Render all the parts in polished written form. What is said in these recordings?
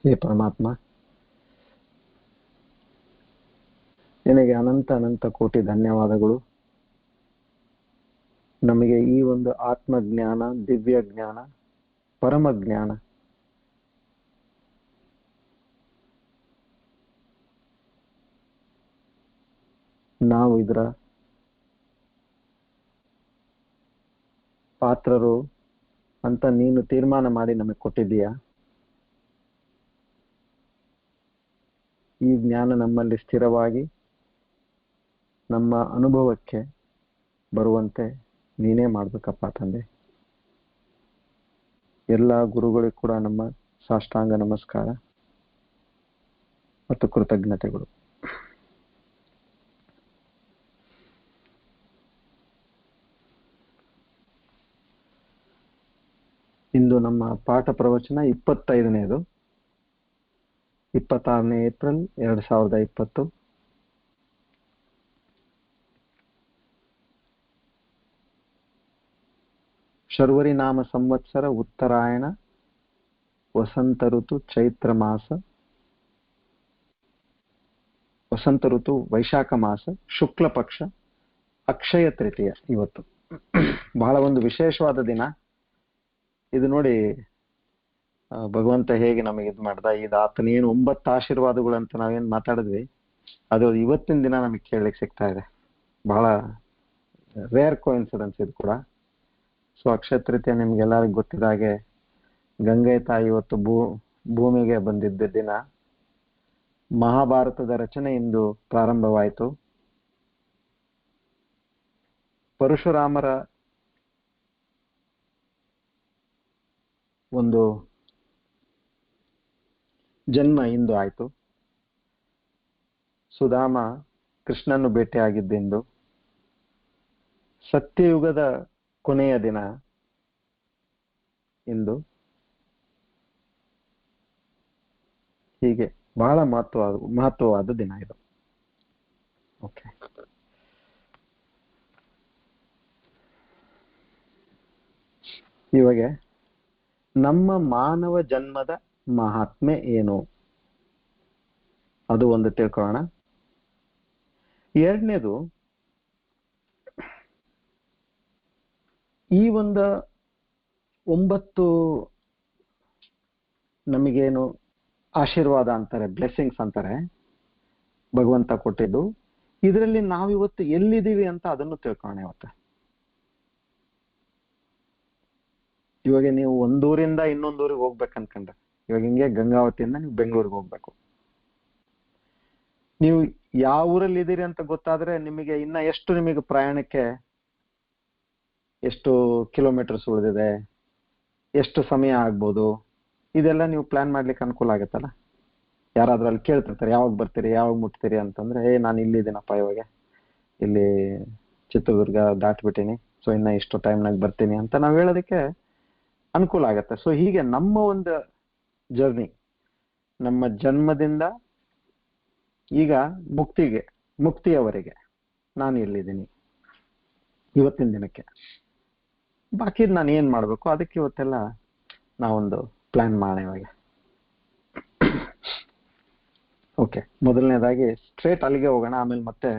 ಹೇ ಪರಮಾತ್ಮ, ನಿನಗೆ ಅನಂತ ಅನಂತ ಕೋಟಿ ಧನ್ಯವಾದಗಳು. ನಮಗೆ ಈ ಒಂದು ಆತ್ಮಜ್ಞಾನ, ದಿವ್ಯ ಜ್ಞಾನ, ಪರಮ ಜ್ಞಾನ ನಾವು ಇದರ ಪಾತ್ರರು ಅಂತ ನೀನು ತೀರ್ಮಾನ ಮಾಡಿ ನಮಗೆ ಕೊಟ್ಟಿದ್ದೀಯಾ. ಈ ಜ್ಞಾನ ನಮ್ಮಲ್ಲಿ ಸ್ಥಿರವಾಗಿ ನಮ್ಮ ಅನುಭವಕ್ಕೆ ಬರುವಂತೆ ನೀನೇ ಮಾಡ್ಬೇಕಪ್ಪ ತಂದೆ. ಎಲ್ಲ ಗುರುಗಳಿಗೂ ಕೂಡ ನಮ್ಮ ಸಾಷ್ಟಾಂಗ ನಮಸ್ಕಾರ ಮತ್ತು ಕೃತಜ್ಞತೆಗಳು. ಇಂದು ನಮ್ಮ ಪಾಠ ಪ್ರವಚನ 25ನೇದು, 26ನೇ ಏಪ್ರಿಲ್ 2020. ಶರ್ವರಿ ನಾಮ ಸಂವತ್ಸರ, ಉತ್ತರಾಯಣ, ವಸಂತ ಋತು, ಚೈತ್ರ ಮಾಸ, ವಸಂತ ಋತು, ವೈಶಾಖ ಮಾಸ, ಶುಕ್ಲ ಪಕ್ಷ, ಅಕ್ಷಯ ತೃತೀಯ. ಇವತ್ತು ಬಹಳ ಒಂದು ವಿಶೇಷವಾದ ದಿನ ಇದು. ನೋಡಿ, ಭಗವಂತ ಹೇಗೆ ನಮಗೆ ಇದು ಮಾಡ್ದ. ಇದು ಆತನೇನು 9 ಆಶೀರ್ವಾದಗಳು ಅಂತ ನಾವೇನು ಮಾತಾಡಿದ್ವಿ, ಅದು ಇವತ್ತಿನ ದಿನ ನಮಗೆ ಕೇಳಲಿಕ್ಕೆ ಸಿಗ್ತಾ ಇದೆ. ಬಹಳ ರೇರ್ ಕೋಇನ್ಸಿಡೆನ್ಸ್ ಇದು ಕೂಡ. ಸೊ ಅಕ್ಷಯ ತೃತೀಯ ನಿಮ್ಗೆಲ್ಲರಿಗೂ ಗೊತ್ತಿದ ಹಾಗೆ ಗಂಗೆ ತಾಯಿ ಇವತ್ತು ಭೂಮಿಗೆ ಬಂದಿದ್ದ ದಿನ. ಮಹಾಭಾರತದ ರಚನೆ ಇಂದು ಪ್ರಾರಂಭವಾಯಿತು. ಪರಶುರಾಮರ ಒಂದು ಜನ್ಮ ಇಂದು ಆಯಿತು. ಸುಧಾಮ ಕೃಷ್ಣನ್ನು ಭೇಟಿಯಾಗಿದ್ದೆಂದು. ಸತ್ಯಯುಗದ ಕೊನೆಯ ದಿನ ಇಂದು. ಹೀಗೆ ಬಹಳ ಮಹತ್ವವಾದ ದಿನ ಇದು. ಓಕೆ, ಇವಾಗ ನಮ್ಮ ಮಾನವ ಜನ್ಮದ ಮಹಾತ್ಮೆ ಏನು ಅದು ಒಂದು ತಿಳ್ಕೊಳ್ಳೋಣ. ಎರಡನೇದು, ಈ ಒಂದು 9 ನಮಗೇನು ಆಶೀರ್ವಾದ ಅಂತಾರೆ, ಬ್ಲೆಸ್ಸಿಂಗ್ಸ್ ಅಂತಾರೆ, ಭಗವಂತ ಕೊಟ್ಟಿದ್ದು. ಇದರಲ್ಲಿ ನಾವಿವತ್ತು ಎಲ್ಲಿದ್ದೀವಿ ಅಂತ ಅದನ್ನು ತಿಳ್ಕೊಳ್ಳೋಣ ಇವತ್ತು. ಇವಾಗ ನೀವು ಒಂದೂರಿಂದ ಇನ್ನೊಂದೂರಿಗೆ ಹೋಗ್ಬೇಕು ಅನ್ಕೊಂಡ್ರೆ, ಇವಾಗ ಹಿಂಗೆ ಗಂಗಾವತಿಯಿಂದ ನೀವು ಬೆಂಗಳೂರಿಗೆ ಹೋಗ್ಬೇಕು. ನೀವು ಯಾವ ಊರಲ್ಲಿ ಇದ್ದೀರಿ ಅಂತ ಗೊತ್ತಾದ್ರೆ ನಿಮಗೆ ಇನ್ನ ಎಷ್ಟು ನಿಮಗೆ ಪ್ರಯಾಣಕ್ಕೆ ಎಷ್ಟು ಕಿಲೋಮೀಟರ್ಸ್ ಉಳಿದಿದೆ, ಎಷ್ಟು ಸಮಯ ಆಗ್ಬೋದು, ಇದೆಲ್ಲ ನೀವು ಪ್ಲಾನ್ ಮಾಡ್ಲಿಕ್ಕೆ ಅನುಕೂಲ ಆಗುತ್ತಲ್ಲ. ಯಾರಾದ್ರೂ ಅಲ್ಲಿ ಕೇಳ್ತಿರ್ತಾರೆ, ಯಾವಾಗ ಬರ್ತೀರಿ, ಯಾವಾಗ ಮುಟ್ತೀರಿ ಅಂತಂದ್ರೆ, ನಾನು ಇಲ್ಲಿದ್ದೀನಪ್ಪ, ಇವಾಗ ಇಲ್ಲಿ ಚಿತ್ರದುರ್ಗ ದಾಟ್ಬಿಟ್ಟಿನಿ, ಸೊ ಇನ್ನ ಇಷ್ಟು ಟೈಮ್ನಾಗ ಬರ್ತೀನಿ ಅಂತ ನಾವು ಹೇಳೋದಕ್ಕೆ ಅನುಕೂಲ ಆಗತ್ತೆ. ಸೊ ಹೀಗೆ ನಮ್ಮ ಒಂದು ಜರ್ನಿ, ನಮ್ಮ ಜನ್ಮದಿಂದ ಈಗ ಮುಕ್ತಿಯವರೆಗೆ ನಾನು ಎಲ್ಲಿದ್ದೀನಿ ಇವತ್ತಿನ ದಿನಕ್ಕೆ, ಬಾಕಿದ್ ನಾನು ಏನ್ ಮಾಡ್ಬೇಕು ಅದಕ್ಕೆ ಇವತ್ತೆಲ್ಲ ನಾವೊಂದು ಪ್ಲಾನ್ ಮಾಡೋಣ ಇವಾಗ. ಓಕೆ, ಮೊದಲನೇದಾಗಿ ಸ್ಟ್ರೇಟ್ ಅಲ್ಲಿಗೆ ಹೋಗೋಣ. ಆಮೇಲೆ ಮತ್ತೆ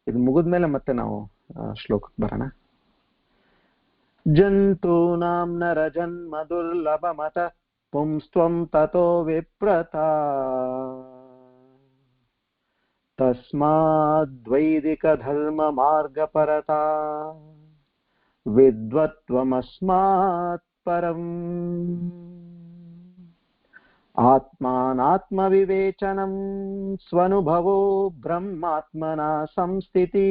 ಇದು ಮುಗಿದ್ಮೇಲೆ ಮತ್ತೆ ನಾವು ಶ್ಲೋಕಕ್ಕೆ ಬರೋಣ. ಜಂತೂನಾಂ ನರ ಜನ್ಮ ದುರ್ಲಭಮತ ಪುಂಸ್ತ್ವಂ ತತೋ ವಿಪ್ರತಾ ತಸ್ಮಾದ್ವೈದಿಕ ಧರ್ಮ ಮಾರ್ಗ ಪರತಾ ವಿದ್ವತ್ವಮಸ್ಮಾತ್ ಪರಂ ಆತ್ಮಾನಾತ್ಮ ವಿವೇಚನಂ ಸ್ವನುಭವೋ ಬ್ರಹ್ಮಾತ್ಮನ ಸಂಸ್ಥಿತಿ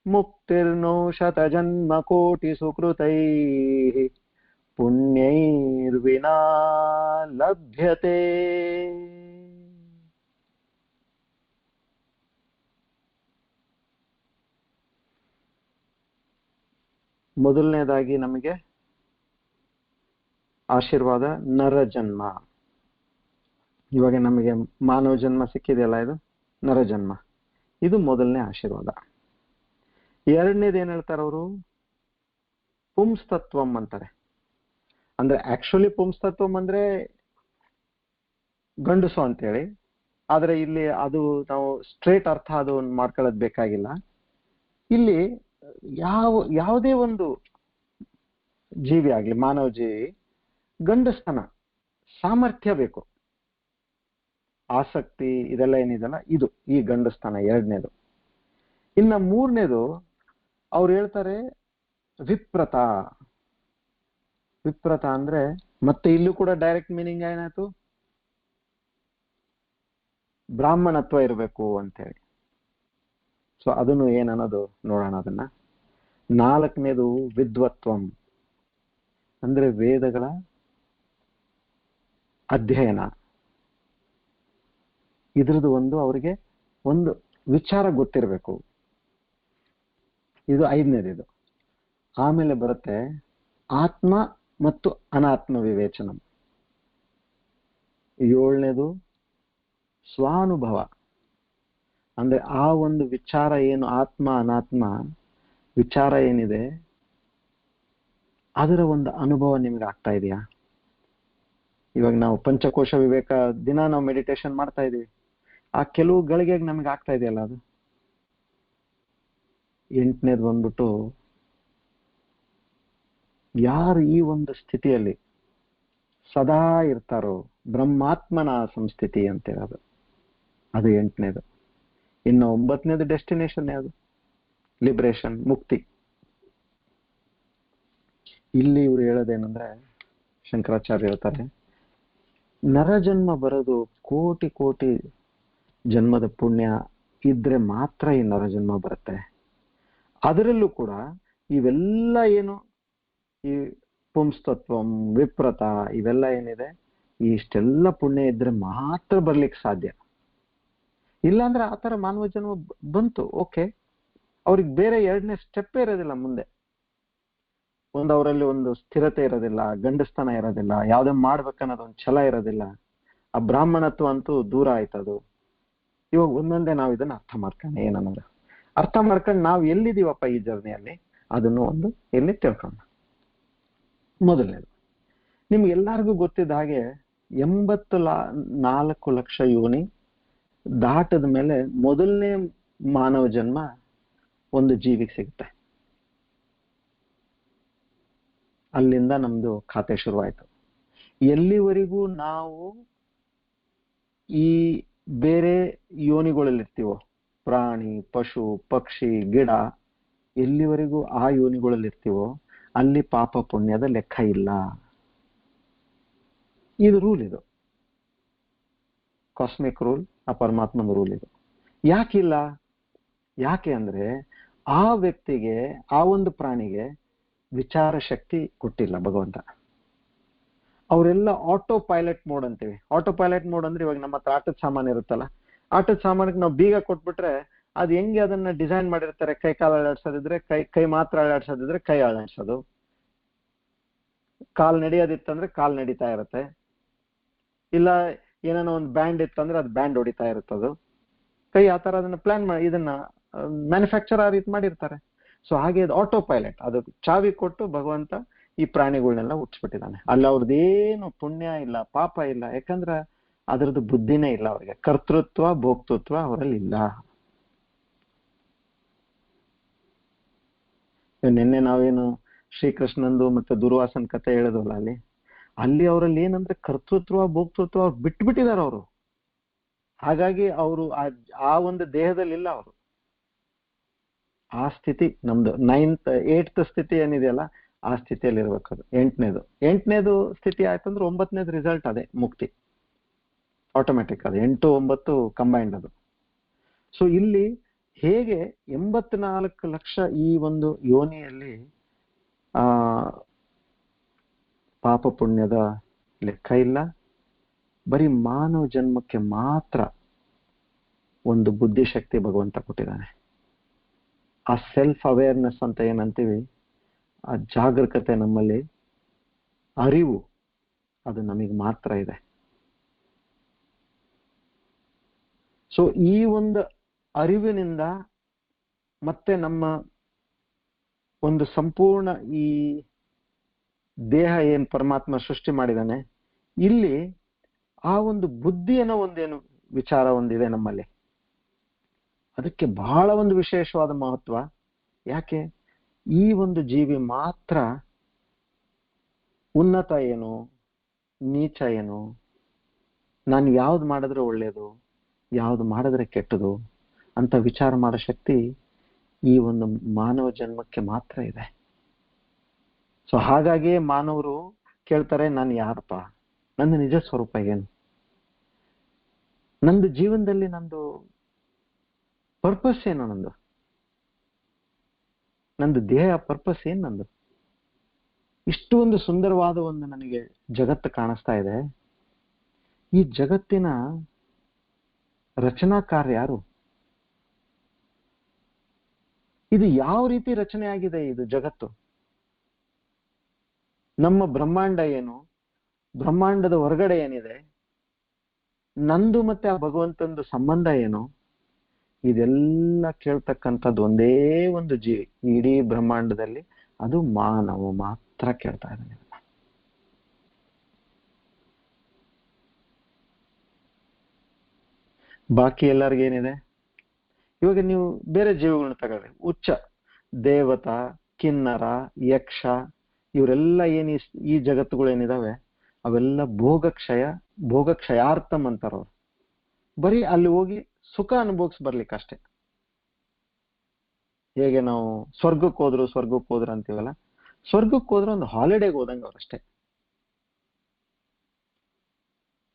ಮುಕ್ತಿರ್ನೋ ಶತಜನ್ಮ ಕೋಟಿ ಸುಕೃತೈಃ ಪುಣ್ಯೈರ್ವಿನಾ ಲಭ್ಯತೆ. ಮೊದಲನೇದಾಗಿ ನಮಗೆ ಆಶೀರ್ವಾದ ನರ ಜನ್ಮ. ಇವಾಗ ನಮಗೆ ಮಾನವ ಜನ್ಮ ಸಿಕ್ಕಿದೆಯಲ್ಲ, ಇದು ನರ ಜನ್ಮ, ಇದು ಮೊದಲನೇ ಆಶೀರ್ವಾದ. ಎರಡನೇದು ಏನ್ ಹೇಳ್ತಾರೆ ಅವರು, ಪುಂಸ್ತತ್ವಂ ಅಂತಾರೆ. ಅಂದ್ರೆ ಆಕ್ಚುಲಿ ಪುಂಸ್ತತ್ವಂ ಅಂದ್ರೆ ಗಂಡಸು ಅಂತೇಳಿ. ಆದ್ರೆ ಇಲ್ಲಿ ಅದು ನಾವು ಸ್ಟ್ರೇಟ್ ಅರ್ಥ ಅದು ಮಾಡ್ಕೊಳ್ಳೋದು ಬೇಕಾಗಿಲ್ಲ. ಇಲ್ಲಿ ಯಾವುದೇ ಒಂದು ಜೀವಿ ಆಗ್ಲಿ, ಮಾನವ ಜೀವಿ, ಗಂಡಸ್ತನ ಸಾಮರ್ಥ್ಯ ಬೇಕು, ಆಸಕ್ತಿ ಇದೆಲ್ಲ ಏನಿದೆಲ್ಲ ಇದು ಈ ಗಂಡಸ್ತನ ಎರಡನೇದು. ಇನ್ನ ಮೂರನೇದು ಅವ್ರು ಹೇಳ್ತಾರೆ ವಿಪ್ರತ. ವಿಪ್ರತ ಅಂದ್ರೆ ಮತ್ತೆ ಇಲ್ಲೂ ಕೂಡ ಡೈರೆಕ್ಟ್ ಮೀನಿಂಗ್ ಏನಾಯ್ತು, ಬ್ರಾಹ್ಮಣತ್ವ ಇರಬೇಕು ಅಂತೇಳಿ. ಸೊ ಅದನ್ನು ಏನನ್ನೋದು ನೋಡೋಣ ಅದನ್ನ. ನಾಲ್ಕನೇದು ವಿದ್ವತ್ವಂ ಅಂದ್ರೆ ವೇದಗಳ ಅಧ್ಯಯನ. ಇದ್ರದ್ದು ಅವರಿಗೆ ಒಂದು ವಿಚಾರ ಗೊತ್ತಿರಬೇಕು. ಇದು ಐದನೇದು. ಇದು ಆಮೇಲೆ ಬರುತ್ತೆ ಆತ್ಮ ಮತ್ತು ಅನಾತ್ಮ ವಿವೇಚನ. ಏಳನೇದು ಸ್ವಾನುಭವ ಅಂದ್ರೆ ಆ ಒಂದು ವಿಚಾರ ಏನು, ಆತ್ಮ ಅನಾತ್ಮ ವಿಚಾರ ಏನಿದೆ ಅದರ ಒಂದು ಅನುಭವ ನಿಮ್ಗೆ ಆಗ್ತಾ ಇದೆಯಾ? ಇವಾಗ ನಾವು ಪಂಚಕೋಶ ವಿವೇಕ ದಿನ ನಾವು ಮೆಡಿಟೇಷನ್ ಮಾಡ್ತಾ ಇದೀವಿ, ಆ ಕೆಲವು ಗಳಿಗೆಗೆ ನಮಗೆ ಆಗ್ತಾ ಇದೆಯಲ್ಲ ಅದು. ಎಂಟನೇದು ಬಂದ್ಬಿಟ್ಟು ಯಾರು ಈ ಒಂದು ಸ್ಥಿತಿಯಲ್ಲಿ ಸದಾ ಇರ್ತಾರೋ ಬ್ರಹ್ಮಾತ್ಮನ ಸಂಸ್ಥಿತಿ ಅಂತ ಹೇಳೋದು, ಅದು ಎಂಟನೇದು. ಇನ್ನು ಒಂಬತ್ತನೇದು ಡೆಸ್ಟಿನೇಷನ್ ಯಾವುದು, ಲಿಬರೇಷನ್, ಮುಕ್ತಿ. ಇಲ್ಲಿ ಇವ್ರು ಹೇಳೋದೇನಂದ್ರೆ, ಶಂಕರಾಚಾರ್ಯ ಹೇಳ್ತಾರೆ, ನರಜನ್ಮ ಬರೋದು ಕೋಟಿ ಕೋಟಿ ಜನ್ಮದ ಪುಣ್ಯ ಇದ್ರೆ ಮಾತ್ರ ಈ ನರಜನ್ಮ ಬರುತ್ತೆ. ಅದರಲ್ಲೂ ಕೂಡ ಇವೆಲ್ಲ ಏನು ಈ ಪುಂಸ್ತತ್ವಂ, ವಿಪ್ರತ ಇವೆಲ್ಲ ಏನಿದೆ, ಇಷ್ಟೆಲ್ಲ ಪುಣ್ಯ ಇದ್ರೆ ಮಾತ್ರ ಬರ್ಲಿಕ್ಕೆ ಸಾಧ್ಯ. ಇಲ್ಲಾಂದ್ರೆ ಆತರ ಮಾನವ ಜನ್ಮ ಬಂತು, ಓಕೆ, ಅವ್ರಿಗೆ ಬೇರೆ ಎರಡನೇ ಸ್ಟೆಪ್ ಇರೋದಿಲ್ಲ ಮುಂದೆ. ಅವರಲ್ಲಿ ಒಂದು ಸ್ಥಿರತೆ ಇರೋದಿಲ್ಲ, ಗಂಡಸ್ತನ ಇರೋದಿಲ್ಲ, ಯಾವ್ದೇ ಮಾಡ್ಬೇಕನ್ನೋದು ಒಂದು ಛಲ ಇರೋದಿಲ್ಲ. ಆ ಬ್ರಾಹ್ಮಣತ್ವ ಅಂತೂ ದೂರ ಆಯ್ತದು. ಇವಾಗ ಒಂದೊಂದೇ ನಾವು ಇದನ್ನ ಅರ್ಥ ಮಾಡ್ಕೊಂಡು ನಾವು ಎಲ್ಲಿದ್ದೀವಪ್ಪ ಈ ಜರ್ನಿಯಲ್ಲಿ ಅದನ್ನು ಎಲ್ಲಿ ತಿಳ್ಕೊಂಡ. ಮೊದಲನೇದು, ನಿಮ್ಗೆಲ್ಲರಿಗೂ ಗೊತ್ತಿದ್ದ ಹಾಗೆ 84 ಲಕ್ಷ ಯೋನಿ ದಾಟದ ಮೇಲೆ ಮೊದಲನೇ ಮಾನವ ಜನ್ಮ ಒಂದು ಜೀವಿಗೆ ಸಿಗುತ್ತೆ. ಅಲ್ಲಿಂದ ನಮ್ದು ಖಾತೆ ಶುರುವಾಯ್ತು. ಎಲ್ಲಿವರೆಗೂ ನಾವು ಈ ಬೇರೆ ಯೋನಿಗಳಲ್ಲಿರ್ತೀವೋ, ಪ್ರಾಣಿ, ಪಶು, ಪಕ್ಷಿ, ಗಿಡ, ಎಲ್ಲಿವರೆಗೂ ಆ ಯೋನಿಗಳಲ್ಲಿರ್ತೀವೋ ಅಲ್ಲಿ ಪಾಪ ಪುಣ್ಯದ ಲೆಕ್ಕ ಇಲ್ಲ. ಇದು ರೂಲ್, ಇದು ಕಾಸ್ಮಿಕ್ ರೂಲ್, ಆ ಪರಮಾತ್ಮನ ರೂಲ್ ಇದು. ಯಾಕಿಲ್ಲ? ಯಾಕೆ ಅಂದ್ರೆ ಆ ವ್ಯಕ್ತಿಗೆ, ಆ ಒಂದು ಪ್ರಾಣಿಗೆ ವಿಚಾರ ಶಕ್ತಿ ಕೊಟ್ಟಿಲ್ಲ ಭಗವಂತ. ಅವರೆಲ್ಲ ಆಟೋ ಪೈಲಟ್ ಮೋಡ್ ಅಂತೀವಿ. ಆಟೋ ಪೈಲಟ್ ಮೋಡ್ ಅಂದ್ರೆ ಇವಾಗ ನಮ್ಮ ಹತ್ರ ಆಟದ ಸಾಮಾನು ಇರುತ್ತಲ್ಲ, ಆಟದ ಸಾಮಾನಿಗೆ ನಾವು ಬೀಗ ಕೊಟ್ಬಿಟ್ರೆ ಅದು ಹೆಂಗೆ ಅದನ್ನ ಡಿಸೈನ್ ಮಾಡಿರ್ತಾರೆ, ಕೈ ಕಾಲು ಅಳ್ಳಾಡ್ಸೋದಿದ್ರೆ ಕೈ ಮಾತ್ರ ಅಳ್ಳಾಡ್ಸೋದಿದ್ರೆ ಕೈ ಅಳ್ಳಾಡ್ಸೋದು, ಕಾಲ್ ನಡೆಯೋದಿತ್ತಂದ್ರೆ ಕಾಲ್ ನಡೀತಾ ಇರುತ್ತೆ, ಇಲ್ಲ ಏನೇನೋ ಒಂದು ಬ್ಯಾಂಡ್ ಇತ್ತಂದ್ರೆ ಅದು ಬ್ಯಾಂಡ್ ಹೊಡಿತಾ ಇರುತ್ತದು, ಕೈ ಆ ತರ ಅದನ್ನ ಪ್ಲಾನ್ ಮಾಡಿ ಇದನ್ನ ಮ್ಯಾನುಫ್ಯಾಕ್ಚರ್ ಆ ರೀತಿ ಮಾಡಿರ್ತಾರೆ. ಸೊ ಹಾಗೆ ಅದು ಆಟೋ ಪೈಲಟ್, ಅದು ಚಾವಿ ಕೊಟ್ಟು ಭಗವಂತ ಈ ಪ್ರಾಣಿಗಳನ್ನೆಲ್ಲ ಹುಟ್ಟಿಸ್ಬಿಟ್ಟಿದ್ದಾನೆ. ಅಲ್ಲಿ ಅವ್ರದ್ದೇನು ಪುಣ್ಯ ಇಲ್ಲ, ಪಾಪ ಇಲ್ಲ, ಯಾಕಂದ್ರೆ ಅದ್ರದ್ದು ಬುದ್ಧಿನೇ ಇಲ್ಲ ಅವ್ರಿಗೆ. ಕರ್ತೃತ್ವ ಭೋಕ್ತೃತ್ವ ಅವರಲ್ಲಿ ಇಲ್ಲ. ನಿನ್ನೆ ನಾವೇನು ಶ್ರೀಕೃಷ್ಣಂದು ಮತ್ತೆ ದುರ್ವಾಸನ ಕಥೆ ಹೇಳಿದ್ವಲ್ಲ, ಅಲ್ಲಿ ಅವರಲ್ಲಿ ಏನಂದ್ರೆ ಕರ್ತೃತ್ವ ಭೋಕ್ತೃತ್ವ ಅವ್ರು ಬಿಟ್ಬಿಟ್ಟಿದ್ದಾರೆ ಅವರು. ಹಾಗಾಗಿ ಅವರು ಆ ಒಂದು ದೇಹದಲ್ಲಿ ಇಲ್ಲ ಅವರು. ಆ ಸ್ಥಿತಿ ನಮ್ದು 8th ಸ್ಥಿತಿ ಏನಿದೆಯಲ್ಲ ಆ ಸ್ಥಿತಿಯಲ್ಲಿ ಇರ್ಬೇಕು. ಅದು ಎಂಟನೇದು ಸ್ಥಿತಿ ಆಯ್ತಂದ್ರೆ 9ನೇದು ರಿಸಲ್ಟ್ ಅದೇ ಮುಕ್ತಿ, ಆಟೋಮೆಟಿಕ್. ಅದು 8, 9 ಕಂಬೈಂಡ್ ಅದು. ಸೊ ಇಲ್ಲಿ ಹೇಗೆ 84 ಲಕ್ಷ ಈ ಒಂದು ಯೋನಿಯಲ್ಲಿ ಪಾಪ ಪುಣ್ಯದ ಲೆಕ್ಕ ಇಲ್ಲ, ಬರೀ ಮಾನವ ಜನ್ಮಕ್ಕೆ ಮಾತ್ರ ಒಂದು ಬುದ್ಧಿಶಕ್ತಿ ಭಗವಂತ ಕೊಟ್ಟಿದ್ದಾನೆ. ಆ ಸೆಲ್ಫ್ ಅವೇರ್ನೆಸ್ ಅಂತ ಏನಂತೀವಿ, ಆ ಜಾಗರೂಕತೆ, ನಮ್ಮಲ್ಲಿ ಅರಿವು, ಅದು ನಮಗೆ ಮಾತ್ರ ಇದೆ. ಸೊ ಈ ಒಂದು ಅರಿವಿನಿಂದ ಮತ್ತೆ ನಮ್ಮ ಒಂದು ಸಂಪೂರ್ಣ ಈ ದೇಹ ಏನ್ ಪರಮಾತ್ಮ ಸೃಷ್ಟಿ ಮಾಡಿದಾನೆ, ಇಲ್ಲಿ ಆ ಒಂದು ಬುದ್ಧಿ ಅನ್ನೋ ಒಂದೇನು ವಿಚಾರ ಒಂದಿದೆ ನಮ್ಮಲ್ಲಿ, ಅದಕ್ಕೆ ಬಹಳ ಒಂದು ವಿಶೇಷವಾದ ಮಹತ್ವ. ಯಾಕೆ? ಈ ಒಂದು ಜೀವಿ ಮಾತ್ರ ಉನ್ನತ ಏನು, ನೀಚ ಏನು, ನಾನು ಯಾವ್ದು ಮಾಡಿದ್ರೆ ಒಳ್ಳೇದು, ಯಾವ್ದು ಮಾಡಿದ್ರೆ ಕೆಟ್ಟದು ಅಂತ ವಿಚಾರ ಮಾಡೋ ಶಕ್ತಿ ಈ ಒಂದು ಮಾನವ ಜನ್ಮಕ್ಕೆ ಮಾತ್ರ ಇದೆ. ಸೊ ಹಾಗಾಗಿ ಮಾನವರು ಕೇಳ್ತಾರೆ, ನಾನು ಯಾರಪ್ಪ, ನನ್ನ ನಿಜ ಸ್ವರೂಪ ಏನು, ನಂದು ಜೀವನದಲ್ಲಿ ನಂದು ಪರ್ಪಸ್ ಏನು, ನಂದು ದೇಹ ಪರ್ಪಸ್ ಏನು, ನಂದು ಇಷ್ಟು ಒಂದು ಸುಂದರವಾದ ಒಂದು ನನಗೆ ಜಗತ್ತು ಕಾಣಿಸ್ತಾ ಇದೆ. ಈ ಜಗತ್ತಿನ ರಚನಾಕಾರ ಯಾರು? ಇದು ಯಾವ ರೀತಿ ರಚನೆ ಆಗಿದೆ ಇದು ಜಗತ್ತು? ನಮ್ಮ ಬ್ರಹ್ಮಾಂಡ ಏನು, ಬ್ರಹ್ಮಾಂಡದ ಹೊರಗಡೆ ಏನಿದೆ, ನಂದು ಮತ್ತೆ ಆ ಭಗವಂತಂದು ಸಂಬಂಧ ಏನು, ಇದೆಲ್ಲ ಕೇಳ್ತಕ್ಕಂಥದ್ದು ಒಂದೇ ಒಂದು ಜೀವಿ ಇಡೀ ಬ್ರಹ್ಮಾಂಡದಲ್ಲಿ, ಅದು ಮಾನವ ಮಾತ್ರ ಕೇಳ್ತಾ ಇದ್ದಾನೆ. ಬಾಕಿ ಎಲ್ಲರಿಗೇನಿದೆ? ಇವಾಗ ನೀವು ಬೇರೆ ಜೀವಿಗಳನ್ನ ತಗೊಳ್ಳಿ, ಉಚ್ಚ ದೇವತಾ, ಕಿನ್ನರ, ಯಕ್ಷ, ಇವರೆಲ್ಲ ಈ ಜಗತ್ತುಗಳು ಏನಿದಾವೆ ಅವೆಲ್ಲ ಭೋಗಕ್ಷಯಾರ್ಥಂ ಅಂತಾರ. ಬರೀ ಅಲ್ಲಿ ಹೋಗಿ ಸುಖ ಅನುಭವಿಸ್ ಬರ್ಲಿಕ್ಕಷ್ಟೇ. ಹೇಗೆ ನಾವು ಸ್ವರ್ಗಕ್ಕೆ ಹೋದ್ರು ಅಂತೀವಲ್ಲ, ಸ್ವರ್ಗಕ್ಕೆ ಹೋದ್ರೆ ಒಂದು ಹಾಲಿಡೇಗೆ ಹೋದಂಗೆ ಅವ್ರಷ್ಟೇ.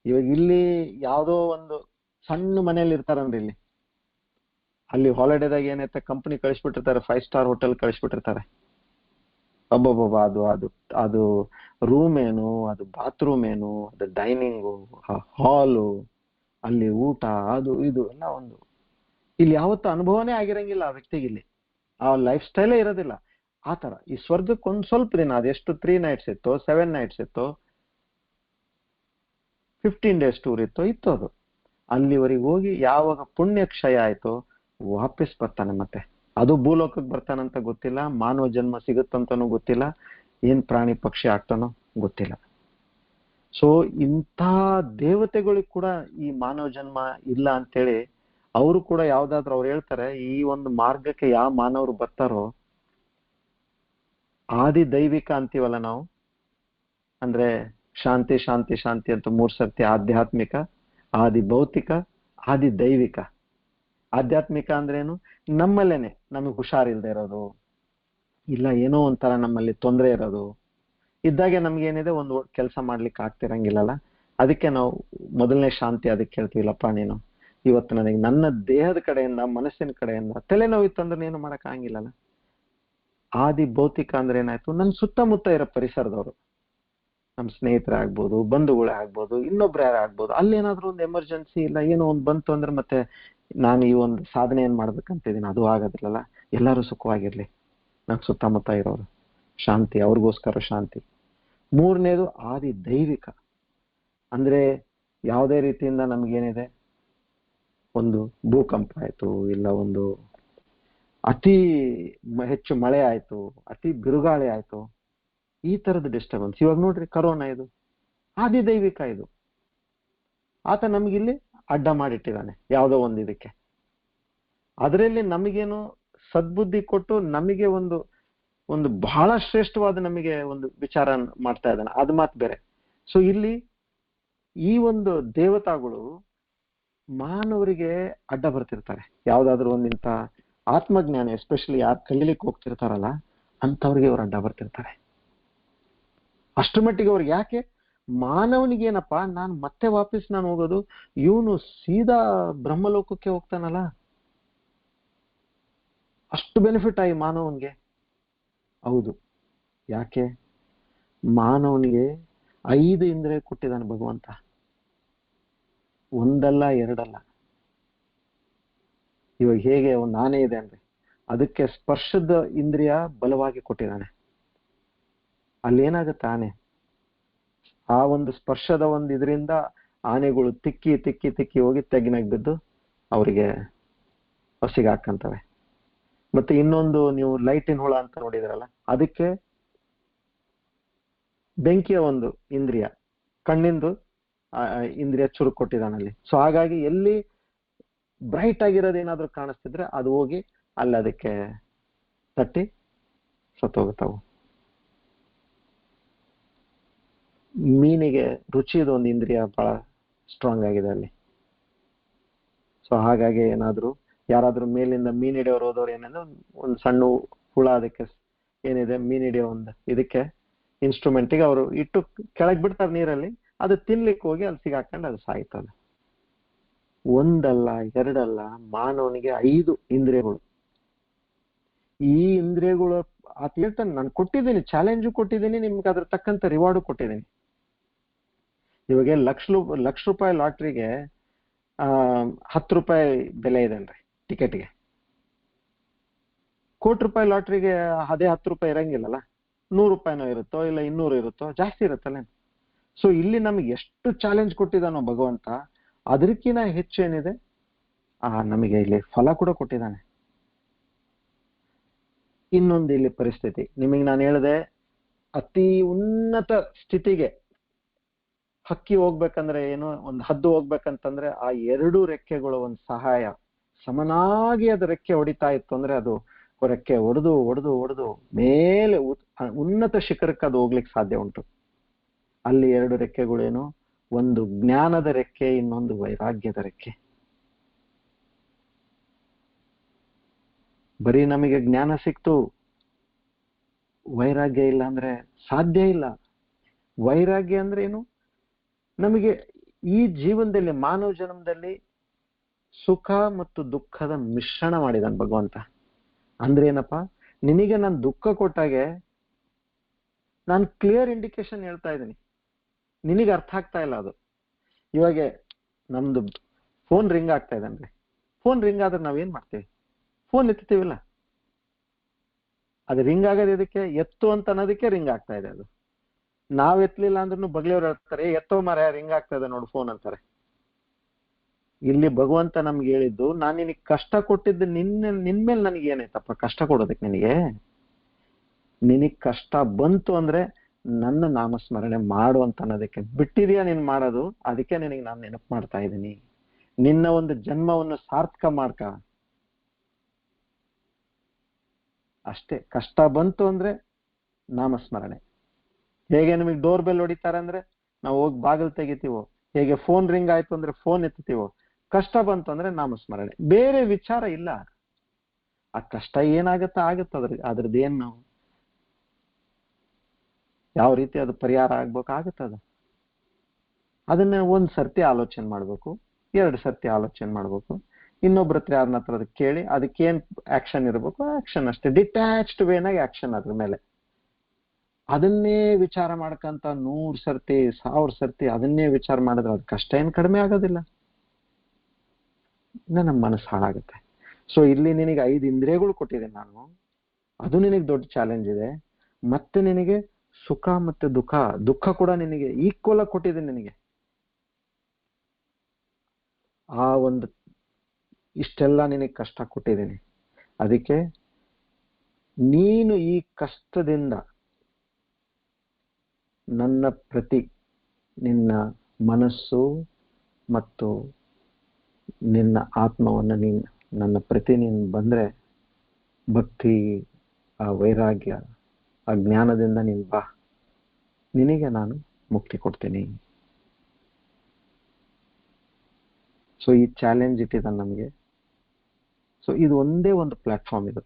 ಇವಾಗ ಇಲ್ಲಿ ಯಾವುದೋ ಒಂದು ಸಣ್ಣ ಮನೇಲಿ ಇರ್ತಾರನ್ರಿ, ಅಲ್ಲಿ ಹಾಲಿಡೇದಾಗ ಏನೈತೆ ಕಂಪನಿ ಕಳಿಸ್ಬಿಟ್ಟಿರ್ತಾರೆ, 5 ಸ್ಟಾರ್ ಹೋಟೆಲ್ ಕಳಿಸ್ಬಿಟ್ಟಿರ್ತಾರೆ. ಅಬ್ಬಬ್ಬಬ್ಬ, ಅದು ರೂಮ್ ಏನು, ಅದು ಬಾತ್ರೂಮ್ ಏನು, ಅದು ಡೈನಿಂಗು, ಹಾಲು, ಅಲ್ಲಿ ಊಟ, ಅದು ಇದು ಎಲ್ಲ ಒಂದು ಇಲ್ಲಿ ಯಾವತ್ತು ಅನುಭವನೇ ಆಗಿರಂಗಿಲ್ಲ ಆ ವ್ಯಕ್ತಿಗೆ. ಇಲ್ಲಿ ಆ ಲೈಫ್ ಸ್ಟೈಲೇ ಇರೋದಿಲ್ಲ ಆ ತರ. ಈ ಸ್ವರ್ಗಕ್ಕೆ ಒಂದ್ ಸ್ವಲ್ಪ ದಿನ, ಅದೆಷ್ಟು 3 nights ಇತ್ತು, 7 nights ಇತ್ತು, 15 days ಟೂರ್ ಇತ್ತು ಅದು. ಅಲ್ಲಿವರೆಗೆ ಹೋಗಿ ಯಾವಾಗ ಪುಣ್ಯ ಕ್ಷಯ ಆಯ್ತು ವಾಪಸ್ ಬರ್ತಾನೆ. ಮತ್ತೆ ಅದು ಭೂಲೋಕಕ್ಕೆ ಬರ್ತಾನಂತ ಗೊತ್ತಿಲ್ಲ, ಮಾನವ ಜನ್ಮ ಸಿಗುತ್ತಂತನೂ ಗೊತ್ತಿಲ್ಲ, ಏನ್ ಪ್ರಾಣಿ ಪಕ್ಷಿ ಆಗ್ತಾನೋ ಗೊತ್ತಿಲ್ಲ. ಸೊ ಇಂಥ ದೇವತೆಗಳಿಗೆ ಕೂಡ ಈ ಮಾನವ ಜನ್ಮ ಇಲ್ಲ ಅಂತೇಳಿ ಅವರು ಕೂಡ ಯಾವ್ದಾದ್ರು ಅವ್ರು ಹೇಳ್ತಾರೆ, ಈ ಒಂದು ಮಾರ್ಗಕ್ಕೆ ಯಾವ ಮಾನವರು ಬರ್ತಾರೋ, ಆದಿ ದೈವಿಕ ಅಂತೀವಲ್ಲ ನಾವು, ಅಂದ್ರೆ ಶಾಂತಿ ಶಾಂತಿ ಶಾಂತಿ ಅಂತ 3 ಸರ್ತಿ ಆಧ್ಯಾತ್ಮಿಕ, ಆದಿ ಭೌತಿಕ, ಆದಿ ದೈವಿಕ. ಆಧ್ಯಾತ್ಮಿಕ ಅಂದ್ರೇನು? ನಮ್ಮಲ್ಲೇನೆ ನಮಗೆ ಹುಷಾರಿಲ್ದೆ ಇರೋದು, ಇಲ್ಲ ಏನೋ ಒಂಥರ ನಮ್ಮಲ್ಲಿ ತೊಂದರೆ ಇರೋದು ಇದ್ದಾಗೆ ನಮ್ಗೇನಿದೆ, ಒಂದು ಕೆಲಸ ಮಾಡ್ಲಿಕ್ಕೆ ಆಗ್ತಿರಂಗಿಲ್ಲಲ್ಲ, ಅದಕ್ಕೆ ನಾವು ಮೊದಲನೇ ಶಾಂತಿ ಅದಕ್ಕೆ ಹೇಳ್ತೀವಿಲ್ಲಪ್ಪ, ನೀನು ಇವತ್ತು ನನಗೆ ನನ್ನ ದೇಹದ ಕಡೆಯಿಂದ, ಮನಸ್ಸಿನ ಕಡೆಯಿಂದ ತಲೆನೋವಿತ್ತು ಅಂದ್ರೆ ಏನು ಮಾಡಕ್ ಆಗಿಲ್ಲಲ್ಲ. ಆದಿ ಭೌತಿಕ ಅಂದ್ರೆ ಏನಾಯ್ತು? ನನ್ನ ಸುತ್ತಮುತ್ತ ಇರೋ ಪರಿಸರದವರು, ನಮ್ಮ ಸ್ನೇಹಿತರೇ ಆಗ್ಬೋದು, ಬಂಧುಗಳೇ ಆಗ್ಬೋದು, ಇನ್ನೊಬ್ರು ಯಾರೇ ಆಗ್ಬೋದು, ಅಲ್ಲೇನಾದ್ರೂ ಒಂದು ಎಮರ್ಜೆನ್ಸಿ ಇಲ್ಲ ಏನೋ ಒಂದು ಬಂತು ಅಂದ್ರೆ ಮತ್ತೆ ನಾನು ಈ ಒಂದು ಸಾಧನೆ ಏನ್ ಮಾಡ್ಬೇಕಂತಿದ್ದೀನಿ, ಅದು ಆಗೋದಿಲ್ಲಲ್ಲ. ಎಲ್ಲರೂ ಸುಖವಾಗಿರ್ಲಿ, ನನ್ನ ಸುತ್ತಮುತ್ತ ಇರೋರು ಶಾಂತಿ, ಅವ್ರಿಗೋಸ್ಕರ ಶಾಂತಿ. 3ನೇದು ಆದಿ ದೈವಿಕ, ಅಂದ್ರೆ ಯಾವುದೇ ರೀತಿಯಿಂದ ನಮ್ಗೇನಿದೆ, ಒಂದು ಭೂಕಂಪ ಆಯ್ತು, ಇಲ್ಲ ಒಂದು ಅತಿ ಹೆಚ್ಚು ಮಳೆ ಆಯ್ತು, ಅತಿ ಬಿರುಗಾಳಿ ಆಯ್ತು, ಈ ತರದ ಡಿಸ್ಟರ್ಬೆನ್ಸ್. ಇವಾಗ ನೋಡ್ರಿ ಕರೋನಾ, ಇದು ಆದಿ ದೈವಿಕ. ಇದು ಆತ ನಮ್ಗಿಲ್ಲಿ ಅಡ್ಡ ಮಾಡಿಟ್ಟಿದ್ದಾನೆ ಯಾವುದೋ ಒಂದು ಇದಕ್ಕೆ. ಅದರಲ್ಲಿ ನಮಗೇನು ಸದ್ಬುದ್ಧಿ ಕೊಟ್ಟು ನಮಗೆ ಒಂದು ಬಹಳ ಶ್ರೇಷ್ಠವಾದ ನಮಗೆ ಒಂದು ವಿಚಾರ ಮಾಡ್ತಾ ಇದ್ದಾನೆ, ಅದು ಮಾತು ಬೇರೆ. ಸೊ ಇಲ್ಲಿ ಈ ಒಂದು ದೇವತಾಗಳು ಮಾನವರಿಗೆ ಅಡ್ಡ ಬರ್ತಿರ್ತಾರೆ. ಯಾವ್ದಾದ್ರು ಒಂದಿಂತ ಆತ್ಮಜ್ಞಾನ, ಎಸ್ಪೆಷಲಿ ಯಾರು ಕಲೀಲಿಕ್ಕೆ ಹೋಗ್ತಿರ್ತಾರಲ್ಲ ಅಂತವ್ರಿಗೆ ಅವ್ರು ಅಡ್ಡ ಬರ್ತಿರ್ತಾರೆ. ಅಷ್ಟರ ಮಟ್ಟಿಗೆ ಅವ್ರಿಗೆ ಯಾಕೆ? ಮಾನವನಿಗೇನಪ್ಪ, ನಾನು ಮತ್ತೆ ವಾಪಸ್ ನಾನು ಹೋಗೋದು, ಇವನು ಸೀದಾ ಬ್ರಹ್ಮಲೋಕಕ್ಕೆ ಹೋಗ್ತಾನಲ್ಲ, ಅಷ್ಟು ಬೆನಿಫಿಟ್ ಆಗಿ ಮಾನವನಿಗೆ. ಹೌದು, ಯಾಕೆ? ಮಾನವನಿಗೆ 5 ಇಂದ್ರಿಯ ಕೊಟ್ಟಿದ್ದಾನೆ ಭಗವಂತ, ಒಂದಲ್ಲ ಎರಡಲ್ಲ. ಇವಾಗ ಹೇಗೆ ಒಂದು ಆನೆ ಇದೆ ಅಂದ್ರೆ ಅದಕ್ಕೆ ಸ್ಪರ್ಶದ ಇಂದ್ರಿಯ ಬಲವಾಗಿ ಕೊಟ್ಟಿದ್ದಾನೆ. ಅಲ್ಲೇನಾಗುತ್ತೆ, ಆನೆ ಆ ಒಂದು ಸ್ಪರ್ಶದ ಒಂದು ಇದರಿಂದ ಆನೆಗಳು ತಿಕ್ಕಿ ತಿಕ್ಕಿ ತಿಕ್ಕಿ ಹೋಗಿ ತೆಗ್ಗಿನಾಗ ಬಿದ್ದು ಅವರಿಗೆ ಹಸಿಗೆ ಹಾಕಂತವೆ. ಮತ್ತೆ ಇನ್ನೊಂದು ನೀವು ಲೈಟಿನ ಹುಳ ಅಂತ ನೋಡಿದ್ರಲ್ಲ, ಅದಕ್ಕೆ ಬೆಂಕಿಯ ಒಂದು ಇಂದ್ರಿಯ, ಕಣ್ಣಿಂದು ಇಂದ್ರಿಯ ಚುರುಕು ಕೊಟ್ಟಿದ್ದಾನೆ ಅಲ್ಲಿ. ಸೊ ಹಾಗಾಗಿ ಎಲ್ಲಿ ಬ್ರೈಟ್ ಆಗಿರೋದು ಏನಾದ್ರೂ ಕಾಣಿಸ್ತಿದ್ರೆ ಅದು ಹೋಗಿ ಅಲ್ಲಿ ಅದಕ್ಕೆ ತಟ್ಟಿ ಸತ್ತೋಗುತ್ತಾವು. ಮೀನಿಗೆ ರುಚಿದು ಒಂದು ಇಂದ್ರಿಯ ಬಹಳ ಸ್ಟ್ರಾಂಗ್ ಆಗಿದೆ ಅಲ್ಲಿ. ಸೊ ಹಾಗಾಗಿ ಏನಾದ್ರು ಯಾರಾದ್ರೂ ಮೇಲಿಂದ ಮೀನ್ ಹಿಡಿಯೋರು ಹೋದವ್ರು ಏನಂದ್ರೆ ಒಂದು ಸಣ್ಣ ಹುಳ ಅದಕ್ಕೆ ಏನಿದೆ ಮೀನ್ ಹಿಡಿಯೋ ಒಂದು ಇದಕ್ಕೆ ಇನ್ಸ್ಟ್ರೂಮೆಂಟಿಗೆ ಅವರು ಇಟ್ಟು ಕೆಳಗೆ ಬಿಡ್ತಾರೆ ನೀರಲ್ಲಿ, ಅದು ತಿನ್ಲಿಕ್ಕೆ ಹೋಗಿ ಅಲ್ಲಿ ಸಿಗಾಕೊಂಡು ಅದು ಸಾಯ್ತದೆ. ಒಂದಲ್ಲ ಎರಡಲ್ಲ, ಮಾನವನಿಗೆ 5 ಇಂದ್ರಿಯಗಳು. ಈ ಇಂದ್ರಿಯಗಳು ಆತ ಹೇಳ್ತಾನೆ, ನಾನು ಕೊಟ್ಟಿದ್ದೀನಿ, ಚಾಲೆಂಜು ಕೊಟ್ಟಿದ್ದೀನಿ, ನಿಮ್ಗೆ ಅದ್ರ ತಕ್ಕಂತ ರಿವಾರ್ಡು ಕೊಟ್ಟಿದ್ದೀನಿ. ಇವಾಗ ಲಕ್ಷ ರೂಪಾಯಿ ಲಾಟ್ರಿಗೆ 10 ರೂಪಾಯಿ ಬೆಲೆ ಇದೆನ್ರಿ ಟಿಕೆಟ್ಗೆ. ಕೋಟಿ ರೂಪಾಯಿ ಲಾಟ್ರಿಗೆ ಅದೇ 10 ರೂಪಾಯಿ ಇರಂಗಿಲ್ಲಲ್ಲ, 100 ರೂಪಾಯಿನೋ ಇರುತ್ತೋ ಇಲ್ಲ 200 ಇರುತ್ತೋ, ಜಾಸ್ತಿ ಇರುತ್ತಲ್ಲ. ಸೊ ಇಲ್ಲಿ ನಮಗೆ ಎಷ್ಟು ಚಾಲೆಂಜ್ ಕೊಟ್ಟಿದ್ದಾನೋ ಭಗವಂತ, ಅದಕ್ಕಿಂತ ಹೆಚ್ಚು ಏನಿದೆ ನಮಗೆ ಇಲ್ಲಿ ಫಲ ಕೂಡ ಕೊಟ್ಟಿದ್ದಾನೆ. ಇನ್ನೊಂದು ಇಲ್ಲಿ ಪರಿಸ್ಥಿತಿ ನಿಮಗೆ ನಾನು ಹೇಳಿದೆ, ಅತಿ ಉನ್ನತ ಸ್ಥಿತಿಗೆ ಹಕ್ಕಿ ಹೋಗ್ಬೇಕಂದ್ರೆ ಏನು, ಒಂದು ಹದ್ದು ಹೋಗ್ಬೇಕಂತಂದ್ರೆ ಆ 2 ರೆಕ್ಕೆಗಳು ಒಂದು ಸಹಾಯ ಸಮನಾಗಿ ಅದು ರೆಕ್ಕೆ ಹೊಡಿತಾ ಇತ್ತು ಅಂದ್ರೆ ಅದು ರೆಕ್ಕೆ ಹೊಡೆದು ಹೊಡೆದು ಹೊಡೆದು ಮೇಲೆ ಉನ್ನತ ಶಿಖರಕ್ಕೆ ಅದು ಹೋಗ್ಲಿಕ್ಕೆ ಸಾಧ್ಯ ಉಂಟು. ಅಲ್ಲಿ 2 ರೆಕ್ಕೆಗಳೇನು, ಒಂದು ಜ್ಞಾನದ ರೆಕ್ಕೆ, ಇನ್ನೊಂದು ವೈರಾಗ್ಯದ ರೆಕ್ಕೆ. ಬರೀ ನಮಗೆ ಜ್ಞಾನ ಸಿಕ್ತು, ವೈರಾಗ್ಯ ಇಲ್ಲ ಅಂದ್ರೆ ಸಾಧ್ಯ ಇಲ್ಲ. ವೈರಾಗ್ಯ ಅಂದ್ರೆ ಏನು, ನಮಗೆ ಈ ಜೀವನದಲ್ಲಿ ಮಾನವ ಜನ್ಮದಲ್ಲಿ ಸುಖ ಮತ್ತು ದುಃಖದ ಮಿಶ್ರಣ ಮಾಡಿದಾನೆ ಭಗವಂತ. ಅಂದ್ರೆ ಏನಪ್ಪಾ, ನಿನಗೆ ನಾನು ದುಃಖ ಕೊಟ್ಟಾಗೆ ನಾನು ಕ್ಲಿಯರ್ ಇಂಡಿಕೇಶನ್ ಹೇಳ್ತಾ ಇದ್ದೀನಿ, ನಿನಗೆ ಅರ್ಥ ಆಗ್ತಾ ಇಲ್ಲ ಅದು. ಇವಾಗ ನಮ್ದು ಫೋನ್ ರಿಂಗ್ ಆಗ್ತಾ ಇದ್ದಾನ್ರಿ, ಫೋನ್ ರಿಂಗ್ ಆದ್ರೆ ನಾವೇನ್ ಮಾಡ್ತೀವಿ, ಫೋನ್ ಎತ್ತೀವಿಲ್ಲ. ಅದು ರಿಂಗ್ ಆಗೋದು ಇದಕ್ಕೆ ಎತ್ತು ಅಂತ ಅನ್ನೋದಕ್ಕೆ ರಿಂಗ್ ಆಗ್ತಾ ಇದೆ. ಅದು ನಾವ್ ಎತ್ತಲಿಲ್ಲ ಅಂದ್ರೂ ಬಗ್ಲಿಯವ್ರು ಹೇಳ್ತಾರೆ, ಎತ್ತೋ ಮರ ರಿಂಗ್ ಆಗ್ತಾ ಇದೆ ನೋಡು ಫೋನ್ ಅಂತಾರೆ. ಇಲ್ಲಿ ಭಗವಂತ ನಮ್ಗೆ ಹೇಳಿದ್ದು, ನಾನು ನಿನಗೆ ಕಷ್ಟ ಕೊಟ್ಟಿದ್ದು ನಿನ್ಮೇಲೆ ನನಗೆ ಏನಾಯ್ತಪ್ಪ ಕಷ್ಟ ಕೊಡೋದಕ್ಕೆ, ನಿನಗ್ ಕಷ್ಟ ಬಂತು ಅಂದ್ರೆ ನನ್ನ ನಾಮಸ್ಮರಣೆ ಮಾಡು ಅಂತ ಅನ್ನೋದಕ್ಕೆ ಬಿಟ್ಟಿದ್ಯಾ ನೀನ್ ಮಾಡೋದು. ಅದಕ್ಕೆ ನಿನಗೆ ನಾನು ನೆನಪು ಮಾಡ್ತಾ ಇದ್ದೀನಿ, ನಿನ್ನ ಒಂದು ಜನ್ಮವನ್ನು ಸಾರ್ಥಕ ಮಾಡ್ಕ ಅಷ್ಟೇ. ಕಷ್ಟ ಬಂತು ಅಂದ್ರೆ ನಾಮಸ್ಮರಣೆ. ಹೇಗೆ ನಿಮಗೆ ಡೋರ್ ಬೆಲ್ ಹೊಡಿತಾರೆ ಅಂದ್ರೆ ನಾವು ಹೋಗಿ ಬಾಗಿಲು ತೆಗಿತೀವೋ, ಹೇಗೆ ಫೋನ್ ರಿಂಗ್ ಆಯ್ತು ಅಂದ್ರೆ ಫೋನ್ ಎತ್ತೀವೋ, ಕಷ್ಟ ಬಂತು ಅಂದ್ರೆ ನಾಮಸ್ಮರಣೆ. ಬೇರೆ ವಿಚಾರ ಇಲ್ಲ. ಆ ಕಷ್ಟ ಏನಾಗತ್ತ ಆಗುತ್ತೆ, ಅದ್ರದ್ದೇನು ನಾವು ಯಾವ ರೀತಿ ಅದು ಪರಿಹಾರ ಆಗ್ಬೇಕಾಗತ್ತದ. ಅದನ್ನ 1 ಸರ್ತಿ ಆಲೋಚನೆ ಮಾಡ್ಬೇಕು, 2 ಸರ್ತಿ ಆಲೋಚನೆ ಮಾಡ್ಬೇಕು, ಇನ್ನೊಬ್ರ ಹತ್ರ ಯಾರನ್ನ ಹತ್ರ ಕೇಳಿ ಅದಕ್ಕೇನ್ ಆಕ್ಷನ್ ಇರ್ಬೇಕು ಆಕ್ಷನ್ ಅಷ್ಟೇ. ಡಿಟ್ಯಾಚ್ಡ್ ವೇನಾಗಿ ಆಕ್ಷನ್ ಅದ್ರ ಮೇಲೆ. ಅದನ್ನೇ ವಿಚಾರ ಮಾಡ್ಕಂತ 100 ಸರ್ತಿ 1000 ಸರ್ತಿ ಅದನ್ನೇ ವಿಚಾರ ಮಾಡಿದ್ರೆ ಅದು ಕಷ್ಟ ಏನ್ ಕಡಿಮೆ ಆಗೋದಿಲ್ಲ, ಇನ್ನ ನಮ್ಮ ಮನಸ್ಸು ಹಾಳಾಗುತ್ತೆ. ಸೊ ಇಲ್ಲಿ ನಿನಗೆ 5 ಇಂದ್ರಿಯಗಳು ಕೊಟ್ಟಿದ್ದೀನಿ ನಾನು, ಅದು ನಿನಗೆ ದೊಡ್ಡ ಚಾಲೆಂಜ್ ಇದೆ. ಮತ್ತೆ ನಿನಗೆ ಸುಖ ಮತ್ತೆ ದುಃಖ ಕೂಡ ನಿನಗೆ ಈಕ್ವಲ್ ಆಗಿ ಕೊಟ್ಟಿದ್ದೀನಿ. ನಿನಗೆ ಆ ಒಂದು ಇಷ್ಟೆಲ್ಲ ನಿನಗೆ ಕಷ್ಟ ಕೊಟ್ಟಿದ್ದೀನಿ. ಅದಕ್ಕೆ ನೀನು ಈ ಕಷ್ಟದಿಂದ ನನ್ನ ಪ್ರತಿ ನಿನ್ನ ಮನಸ್ಸು ಮತ್ತು ನಿನ್ನ ಆತ್ಮವನ್ನು ನನ್ನ ಪ್ರತಿ ನೀನು ಬಂದ್ರೆ, ಭಕ್ತಿ, ಆ ವೈರಾಗ್ಯ, ಆ ಜ್ಞಾನದಿಂದ ನೀನು ಬಾ, ನಿನಗೆ ನಾನು ಮುಕ್ತಿ ಕೊಡ್ತೀನಿ. ಸೊ ಈ ಚಾಲೆಂಜ್ ಇಟ್ಟಿದ್ದಾನೆ ನಮಗೆ. ಸೊ ಇದು ಒಂದೇ ಒಂದು ಪ್ಲಾಟ್ಫಾರ್ಮ್. ಇದು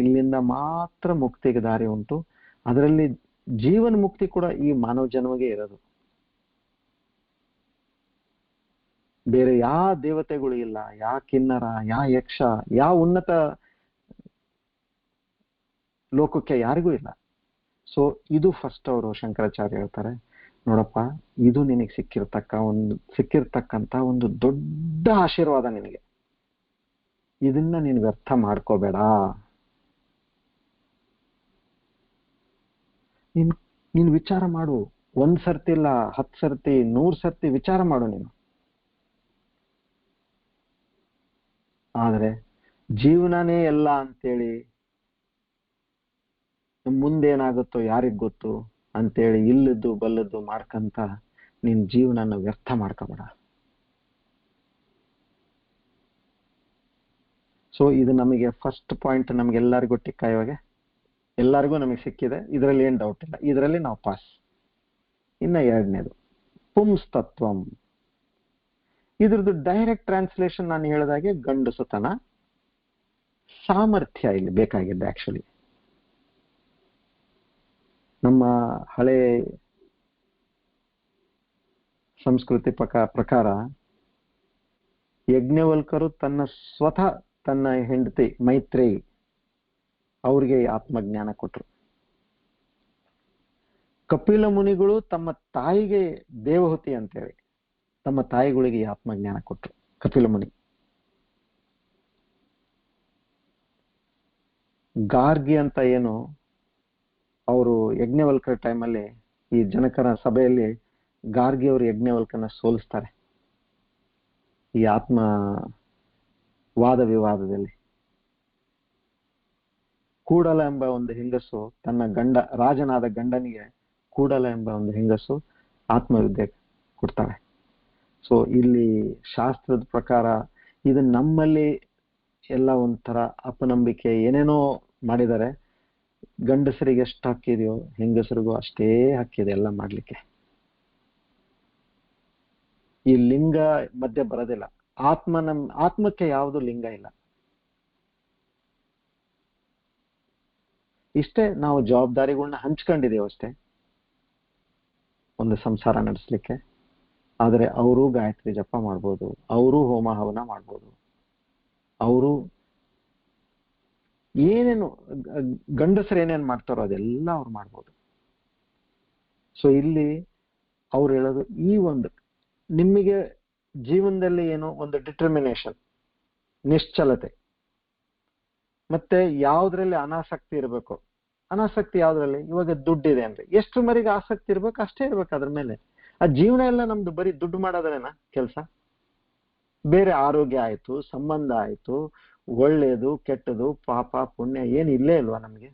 ಇಲ್ಲಿಂದ ಮಾತ್ರ ಮುಕ್ತಿಗೆ ದಾರಿ ಉಂಟು. ಅದರಲ್ಲಿ ಜೀವನ ಮುಕ್ತಿ ಕೂಡ ಈ ಮಾನವ ಜನ್ಮಗೆ ಇರೋದು. ಬೇರೆ ಯಾವ ದೇವತೆಗಳು ಇಲ್ಲ, ಯಾ ಕಿನ್ನರ, ಯಾ ಯಕ್ಷ, ಯಾವ ಉನ್ನತ ಲೋಕಕ್ಕೆ ಯಾರಿಗೂ ಇಲ್ಲ. ಸೊ ಇದು ಫಸ್ಟ್ ಅವರು ಶಂಕರಾಚಾರ್ಯ ಹೇಳ್ತಾರೆ, ನೋಡಪ್ಪ ಇದು ನಿನಗೆ ಸಿಕ್ಕಿರ್ತಕ್ಕಂತ ಒಂದು ದೊಡ್ಡ ಆಶೀರ್ವಾದ ನಿನಗೆ. ಇದನ್ನ ನೀನು ವ್ಯರ್ಥ ಮಾಡ್ಕೋಬೇಡ. ನೀನು ವಿಚಾರ ಮಾಡು, 1 ಸರ್ತಿ ಇಲ್ಲ 10 ಸರ್ತಿ 100 ಸರ್ತಿ ವಿಚಾರ ಮಾಡು ನೀನು. ಆದ್ರೆ ಜೀವನನೇ ಎಲ್ಲ ಅಂತೇಳಿ ಮುಂದೇನಾಗುತ್ತೋ ಯಾರಿಗ್ ಗೊತ್ತು ಅಂತೇಳಿ ಇಲ್ಲದ್ದು ಬಲ್ಲದ್ದು ಮಾಡ್ಕಂತ ನಿನ್ ಜೀವನನ ವ್ಯರ್ಥ ಮಾಡ್ಕೋಬೇಡ. ಸೊ ಇದು ನಮಗೆ ಫಸ್ಟ್ ಪಾಯಿಂಟ್, ನಮ್ಗೆಲ್ಲರಿಗೂ ಟಿಕ್ಕ, ಇವಾಗ ಎಲ್ಲರಿಗೂ ನಮಗೆ ಸಿಕ್ಕಿದೆ, ಇದರಲ್ಲಿ ಏನ್ ಡೌಟ್ ಇಲ್ಲ, ಇದರಲ್ಲಿ ನಾವು ಪಾಸ್. ಇನ್ನ ಎರಡನೇದು ಪುಂಸ್ತತ್ವಂ. ಇದ್ರದ್ದು ಡೈರೆಕ್ಟ್ ಟ್ರಾನ್ಸ್ಲೇಷನ್ ನಾನು ಹೇಳಿದಾಗೆ ಗಂಡಸುತನ, ಸಾಮರ್ಥ್ಯ ಇಲ್ಲಿ ಬೇಕಾಗಿದೆ. ಆಕ್ಚುಲಿ ನಮ್ಮ ಹಳೆ ಸಂಸ್ಕೃತಿ ಪ್ರಕಾರ ಯಜ್ಞವಲ್ಕರು ತನ್ನ ಹೆಂಡತಿ ಮೈತ್ರೇಯಿ ಅವ್ರಿಗೆ ಆತ್ಮಜ್ಞಾನ ಕೊಟ್ರು. ಕಪಿಲ ಮುನಿಗಳು ತಮ್ಮ ತಾಯಿಗೆ, ದೇವಹೂತಿ ಅಂತೇಳಿ ತಮ್ಮ ತಾಯಿಗಳಿಗೆ ಆತ್ಮಜ್ಞಾನ ಕೊಟ್ರು ಕಪಿಲ ಮುನಿ. ಗಾರ್ಗಿ ಅಂತ ಏನು ಅವರು ಯಜ್ಞವಲ್ಕರ ಟೈಮಲ್ಲಿ ಈ ಜನಕರ ಸಭೆಯಲ್ಲಿ ಗಾರ್ಗಿ ಅವರು ಯಜ್ಞವಲ್ಕನ ಸೋಲಿಸ್ತಾರೆ ಈ ಆತ್ಮ ವಾದ ವಿವಾದದಲ್ಲಿ. ಕೂಡಲ ಎಂಬ ಒಂದು ಹೆಂಗಸು ತನ್ನ ರಾಜನಾದ ಗಂಡನಿಗೆ ಕೂಡಲ ಎಂಬ ಒಂದು ಹೆಂಗಸು ಆತ್ಮವಿದ್ಯೆ ಕೊಡ್ತಾಳೆ. ಸೊ ಇಲ್ಲಿ ಶಾಸ್ತ್ರದ ಪ್ರಕಾರ ಇದು ನಮ್ಮಲ್ಲಿ ಎಲ್ಲ ಒಂಥರ ಅಪನಂಬಿಕೆ ಏನೇನೋ ಮಾಡಿದ್ದಾರೆ. ಗಂಡಸರಿಗೆ ಎಷ್ಟು ಹಕ್ಕಿದೆಯೋ ಹೆಂಗಸರಿಗೂ ಅಷ್ಟೇ ಹಕ್ಕಿದೆ ಎಲ್ಲ ಮಾಡ್ಲಿಕ್ಕೆ. ಈ ಲಿಂಗ ಮಧ್ಯೆ ಬರೋದಿಲ್ಲ. ಆತ್ಮಕ್ಕೆ ಯಾವುದು ಲಿಂಗ ಇಲ್ಲ. ಇಷ್ಟೇ ನಾವು ಜವಾಬ್ದಾರಿಗಳನ್ನ ಹಂಚ್ಕೊಂಡಿದ್ದೇವೆ ಅಷ್ಟೇ ಒಂದು ಸಂಸಾರ ನಡೆಸಲಿಕ್ಕೆ. ಆದರೆ ಅವರು ಗಾಯತ್ರಿ ಜಪ ಮಾಡ್ಬೋದು, ಅವರು ಹೋಮ ಹವನ ಮಾಡ್ಬೋದು, ಅವರು ಏನೇನು ಗಂಡಸರು ಏನೇನು ಮಾಡ್ತಾರೋ ಅದೆಲ್ಲ ಅವ್ರು ಮಾಡ್ಬೋದು. ಸೊ ಇಲ್ಲಿ ಅವ್ರು ಹೇಳೋದು ಈ ಒಂದು ನಿಮಗೆ ಜೀವನದಲ್ಲಿ ಏನೋ ಒಂದು ಡಿಟರ್ಮಿನೇಷನ್, ನಿಶ್ಚಲತೆ, ಮತ್ತೆ ಯಾವ್ದ್ರಲ್ಲಿ ಅನಾಸಕ್ತಿ ಇರಬೇಕು. ಅನಾಸಕ್ತಿ ಯಾವ್ದ್ರಲ್ಲಿ? ಇವಾಗ ದುಡ್ಡಿದೆ ಅಂದ್ರೆ ಎಷ್ಟು ಮರಿಗೆ ಆಸಕ್ತಿ ಇರ್ಬೇಕು ಅಷ್ಟೇ ಇರ್ಬೇಕು ಅದ್ರ ಮೇಲೆ. ಆ ಜೀವನ ಎಲ್ಲ ನಮ್ದು ಬರೀ ದುಡ್ಡು ಮಾಡೋದ್ರೇನಾ ಕೆಲಸ? ಬೇರೆ ಆರೋಗ್ಯ ಆಯ್ತು, ಸಂಬಂಧ ಆಯ್ತು, ಒಳ್ಳೇದು ಕೆಟ್ಟದು ಪಾಪ ಪುಣ್ಯ ಏನು ಇಲ್ಲೇ ಇಲ್ವಾ ನಮ್ಗೆ?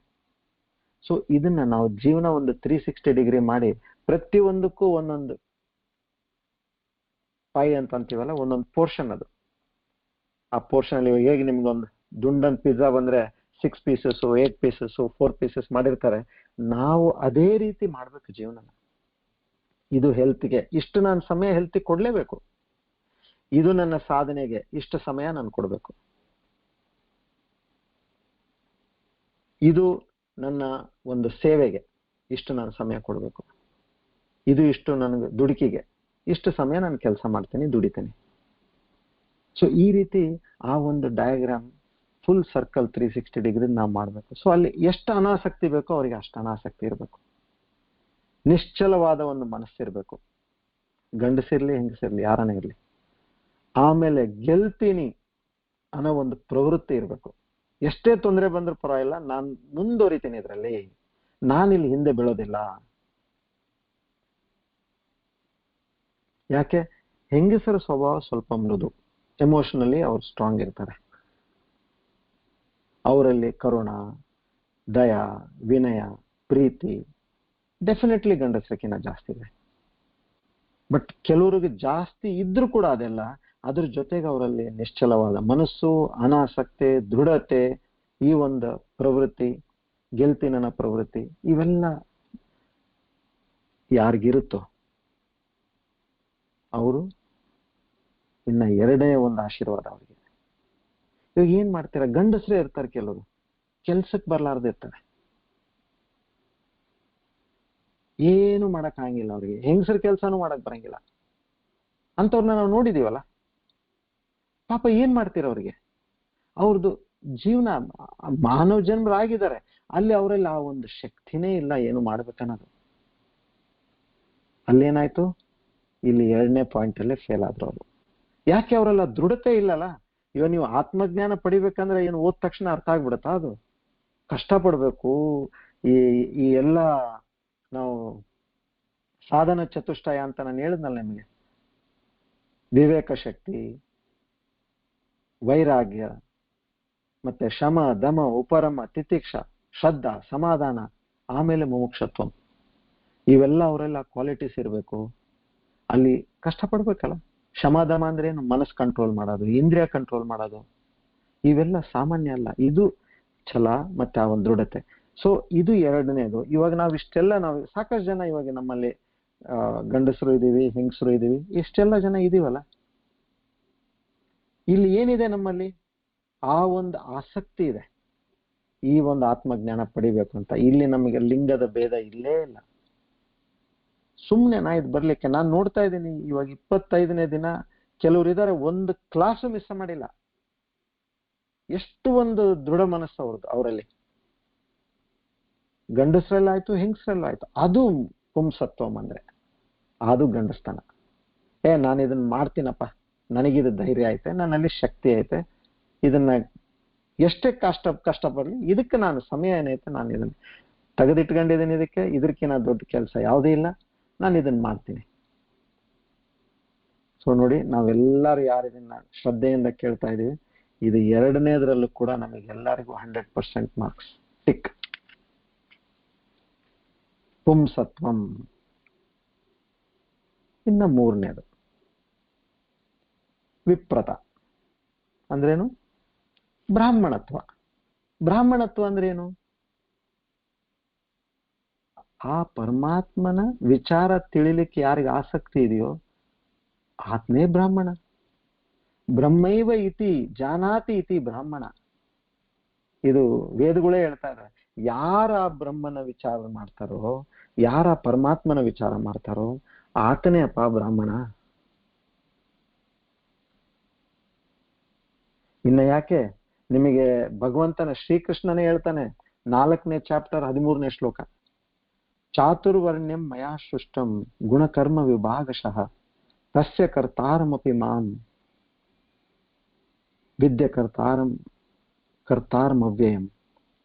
ಸೊ ಇದನ್ನ ನಾವು ಜೀವನ ಒಂದು 360 ಡಿಗ್ರಿ ಮಾಡಿ ಪ್ರತಿಯೊಂದಕ್ಕೂ ಒಂದೊಂದು ಪೈ ಅಂತ ಅಂತೀವಲ್ಲ, ಒಂದೊಂದು ಪೋರ್ಷನ್. ಅದು ಆ ಪೋರ್ಷನ್ ಅಲ್ಲಿ ಹೇಗೆ ನಿಮ್ಗೊಂದು ದುಂಡನ್ ಪಿಜ್ಜಾ ಬಂದ್ರೆ 6 ಪೀಸಸ್ 8 ಪೀಸಸ್ 4 ಪೀಸಸ್ ಮಾಡಿರ್ತಾರೆ, ನಾವು ಅದೇ ರೀತಿ ಮಾಡ್ಬೇಕು ಜೀವನನ. ಇದು ಹೆಲ್ತ್ಗೆ ಇಷ್ಟು ನಾನು ಸಮಯ ಹೆಲ್ತಿಗೆ ಕೊಡ್ಲೇಬೇಕು, ಇದು ನನ್ನ ಸಾಧನೆಗೆ ಇಷ್ಟು ಸಮಯ ನಾನು ಕೊಡ್ಬೇಕು, ಇದು ನನ್ನ ಒಂದು ಸೇವೆಗೆ ಇಷ್ಟು ನಾನು ಸಮಯ ಕೊಡ್ಬೇಕು, ಇದು ಇಷ್ಟು ನನಗೆ ದುಡುಕಿಗೆ ಇಷ್ಟು ಸಮಯ ನಾನು ಕೆಲಸ ಮಾಡ್ತೀನಿ, ದುಡಿತೀನಿ. ಸೊ ಈ ರೀತಿ ಆ ಒಂದು ಡಯಾಗ್ರಾಮ್ ಫುಲ್ ಸರ್ಕಲ್ 360 ಡಿಗ್ರಿ ನಾವು ಮಾಡ್ಬೇಕು. ಸೊ ಅಲ್ಲಿ ಎಷ್ಟು ಅನಾಸಕ್ತಿ ಬೇಕೋ ಅವರಿಗೆ ಅಷ್ಟು ಅನಾಸಕ್ತಿ ಇರಬೇಕು, ನಿಶ್ಚಲವಾದ ಒಂದು ಮನಸ್ಸಿರ್ಬೇಕು, ಗಂಡಸಿರ್ಲಿ ಹೆಂಗಸಿರ್ಲಿ ಯಾರನೇ ಇರ್ಲಿ. ಆಮೇಲೆ ಗೆಲ್ತೀನಿ ಅನ್ನೋ ಒಂದು ಪ್ರವೃತ್ತಿ ಇರಬೇಕು. ಎಷ್ಟೇ ತೊಂದರೆ ಬಂದ್ರೂ ಪರವಾಗಿಲ್ಲ, ನಾನು ಮುಂದುವರಿತೀನಿ ಇದರಲ್ಲಿ, ನಾನಿಲ್ಲಿ ಹಿಂದೆ ಬೀಳೋದಿಲ್ಲ. ಯಾಕೆ? ಹೆಂಗಸರ ಸ್ವಭಾವ ಸ್ವಲ್ಪ ಮೃದು, ಎಮೋಷನಲಿ ಅವ್ರು ಸ್ಟ್ರಾಂಗ್ ಇರ್ತಾರೆ. ಅವರಲ್ಲಿ ಕರುಣ, ದಯ, ವಿನಯ, ಪ್ರೀತಿ ಡೆಫಿನೆಟ್ಲಿ ಗಂಡಸರಕ್ಕಿಂತ ಜಾಸ್ತಿ ಇದೆ. ಬಟ್ ಕೆಲವರಿಗೆ ಜಾಸ್ತಿ ಇದ್ರೂ ಕೂಡ ಅದೆಲ್ಲ ಅದ್ರ ಜೊತೆಗೆ ಅವರಲ್ಲಿ ನಿಶ್ಚಲವಾದ ಮನಸ್ಸು, ಅನಾಸಕ್ತಿ, ದೃಢತೆ, ಈ ಒಂದು ಪ್ರವೃತ್ತಿ, ಗೆಲ್ತಿನ ಪ್ರವೃತ್ತಿ, ಇವೆಲ್ಲ ಯಾರಿಗಿರುತ್ತೋ ಅವರು ಇನ್ನ ಎರಡನೇ ಒಂದು ಆಶೀರ್ವಾದ ಅವರಿಗೆ. ಇವಾಗ ಏನ್ ಮಾಡ್ತೀರಾ? ಗಂಡಸರೇ ಇರ್ತಾರೆ ಕೆಲವರು, ಕೆಲ್ಸಕ್ಕೆ ಬರ್ಲಾರ್ದೆ ಇರ್ತಾರೆ, ಏನು ಮಾಡಕ್ ಆಗಂಗಿಲ್ಲ ಅವ್ರಿಗೆ, ಹೆಂಗಸರ ಕೆಲ್ಸಾನು ಮಾಡಕ್ ಬರಂಗಿಲ್ಲ. ಅಂತವ್ರನ್ನ ನಾವು ನೋಡಿದೀವಲ್ಲ. ಪಾಪ ಏನ್ ಮಾಡ್ತೀರ ಅವ್ರಿಗೆ? ಅವ್ರದ್ದು ಜೀವನ ಮಾನವ ಜನ್ಮರಾಗಿದ್ದಾರೆ, ಅಲ್ಲಿ ಅವರಲ್ಲಿ ಆ ಒಂದು ಶಕ್ತಿನೇ ಇಲ್ಲ ಏನು ಮಾಡ್ಬೇಕನ್ನೋದು. ಅಲ್ಲೇನಾಯ್ತು? ಇಲ್ಲಿ ಎರಡನೇ ಪಾಯಿಂಟ್ ಅಲ್ಲೇ ಫೇಲ್ ಆದ್ರು ಅವರು. ಯಾಕೆ? ಅವರೆಲ್ಲ ದೃಢತೆ ಇಲ್ಲಲ್ಲ. ಇವಾಗ ನೀವು ಆತ್ಮಜ್ಞಾನ ಪಡಿಬೇಕಂದ್ರೆ ಏನು ಓದ್ ತಕ್ಷಣ ಅರ್ಥ ಆಗ್ಬಿಡತ್ತಾ? ಅದು ಕಷ್ಟಪಡ್ಬೇಕು. ಈ ಎಲ್ಲ ನಾವು ಸಾಧನ ಚತುಷ್ಟಯ ಅಂತ ನಾನು ಹೇಳಿದ್ನಲ್ಲ ನಿಮಗೆ, ವಿವೇಕ ಶಕ್ತಿ, ವೈರಾಗ್ಯ, ಮತ್ತೆ ಶಮ, ದಮ, ಉಪರಮ, ತಿತಿಕ್ಷ, ಶ್ರದ್ಧಾ, ಸಮಾಧಾನ, ಆಮೇಲೆ ಮುಮುಕ್ಷತ್ವ, ಇವೆಲ್ಲ ಅವರೆಲ್ಲ ಕ್ವಾಲಿಟೀಸ್ ಇರಬೇಕು. ಅಲ್ಲಿ ಕಷ್ಟಪಡ್ಬೇಕಲ್ಲ. ಶಮದಮ ಅಂದ್ರೆ ಏನು? ಮನಸ್ಸು ಕಂಟ್ರೋಲ್ ಮಾಡೋದು, ಇಂದ್ರಿಯ ಕಂಟ್ರೋಲ್ ಮಾಡೋದು. ಇವೆಲ್ಲ ಸಾಮಾನ್ಯ ಅಲ್ಲ. ಇದು ಛಲ ಮತ್ತೆ ಆ ಒಂದು ದೃಢತೆ. ಸೊ ಇದು ಎರಡನೇದು. ಇವಾಗ ನಾವು ಸಾಕಷ್ಟು ಜನ ಇವಾಗ ನಮ್ಮಲ್ಲಿ ಗಂಡಸರು ಇದೀವಿ, ಹೆಂಗಸರು ಇದೀವಿ, ಇಷ್ಟೆಲ್ಲ ಜನ ಇದೀವಲ್ಲ. ಇಲ್ಲಿ ಏನಿದೆ ನಮ್ಮಲ್ಲಿ? ಆ ಒಂದು ಆಸಕ್ತಿ ಇದೆ, ಈ ಒಂದು ಆತ್ಮಜ್ಞಾನ ಪಡಿಬೇಕು ಅಂತ. ಇಲ್ಲಿ ನಮಗೆ ಲಿಂಗದ ಭೇದ ಇಲ್ಲೇ ಇಲ್ಲ. ಸುಮ್ನೆ ಇದು ಬರ್ಲಿಕ್ಕೆ ನಾನು ನೋಡ್ತಾ ಇದ್ದೀನಿ. ಇವಾಗ 25ನೇ ದಿನ ಕೆಲವರು ಇದಾರೆ, ಒಂದು ಕ್ಲಾಸು ಮಿಸ್ ಮಾಡಿಲ್ಲ. ಎಷ್ಟು ಒಂದು ದೃಢ ಮನಸ್ಸು ಅವರಲ್ಲಿ. ಗಂಡಸರಲ್ಲಾಯ್ತು, ಹೆಂಗಸರಲ್ಲಾಯ್ತು. ಅದು ಪುಂಸತ್ವಂ ಅಂದ್ರೆ ಅದು ಗಂಡಸ್ತನ. ನಾನು ಇದನ್ನ ಮಾಡ್ತೀನಪ್ಪ, ನನಗಿದು ಧೈರ್ಯ ಐತೆ, ನನ್ನಲ್ಲಿ ಶಕ್ತಿ ಐತೆ, ಇದನ್ನ ಎಷ್ಟೇ ಕಷ್ಟಪಡ್ಲಿ, ಇದಕ್ಕೆ ನಾನು ಸಮಯ ಏನೈತೆ, ನಾನು ಇದನ್ನ ತೆಗೆದಿಟ್ಕೊಂಡಿದ್ದೀನಿ, ಇದಕ್ಕಿಂತ ದೊಡ್ಡ ಕೆಲಸ ಯಾವುದೇ ಇಲ್ಲ, ನಾನು ಇದನ್ನ ಮಾಡ್ತೀನಿ. ಸೊ ನೋಡಿ, ನಾವೆಲ್ಲರೂ ಯಾರು ಇದನ್ನ ಶ್ರದ್ಧೆಯಿಂದ ಕೇಳ್ತಾ ಇದೀವಿ, ಇದು ಎರಡನೇದ್ರಲ್ಲೂ ಕೂಡ ನಮಗೆಲ್ಲರಿಗೂ 100% ಮಾರ್ಕ್ಸ್ ಟಿಕ್. ಪುಂಸತ್ವಂ. ಇನ್ನು ಮೂರನೇದು ವಿಪ್ರತ. ಅಂದ್ರೇನು? ಬ್ರಾಹ್ಮಣತ್ವ. ಬ್ರಾಹ್ಮಣತ್ವ ಅಂದ್ರೇನು? ಆ ಪರಮಾತ್ಮನ ವಿಚಾರ ತಿಳಿಲಿಕ್ಕೆ ಯಾರಿಗೆ ಆಸಕ್ತಿ ಇದೆಯೋ ಆತ್ಮೇ ಬ್ರಾಹ್ಮಣ. ಬ್ರಹ್ಮೈವ ಇತಿ ಜಾನಾತಿ ಇತಿ ಬ್ರಾಹ್ಮಣ. ಇದು ವೇದಗಳೇ ಹೇಳ್ತಾ ಇದ್ದಾರೆ. ಯಾರ ಬ್ರಹ್ಮನ ವಿಚಾರ ಮಾಡ್ತಾರೋ, ಯಾರ ಪರಮಾತ್ಮನ ವಿಚಾರ ಮಾಡ್ತಾರೋ ಆತನೇ ಅಪ್ಪ ಬ್ರಾಹ್ಮಣ. ಇನ್ನ ಯಾಕೆ ನಿಮಗೆ ಭಗವಂತನ ಶ್ರೀಕೃಷ್ಣನೇ ಹೇಳ್ತಾನೆ, 4ನೇ ಚಾಪ್ಟರ್ 13ನೇ ಶ್ಲೋಕ, ಚಾತುರ್ವರ್ಣ್ಯಂ ಮಯಾ ಸೃಷ್ಟಂ ಗುಣಕರ್ಮ ವಿಭಾಗಶಃ ತಸ್ಯ ಕರ್ತಾರಮಪಿ ಮಾಂ ವಿದ್ಯ ಕರ್ತಾರಮವ್ಯಯಂ.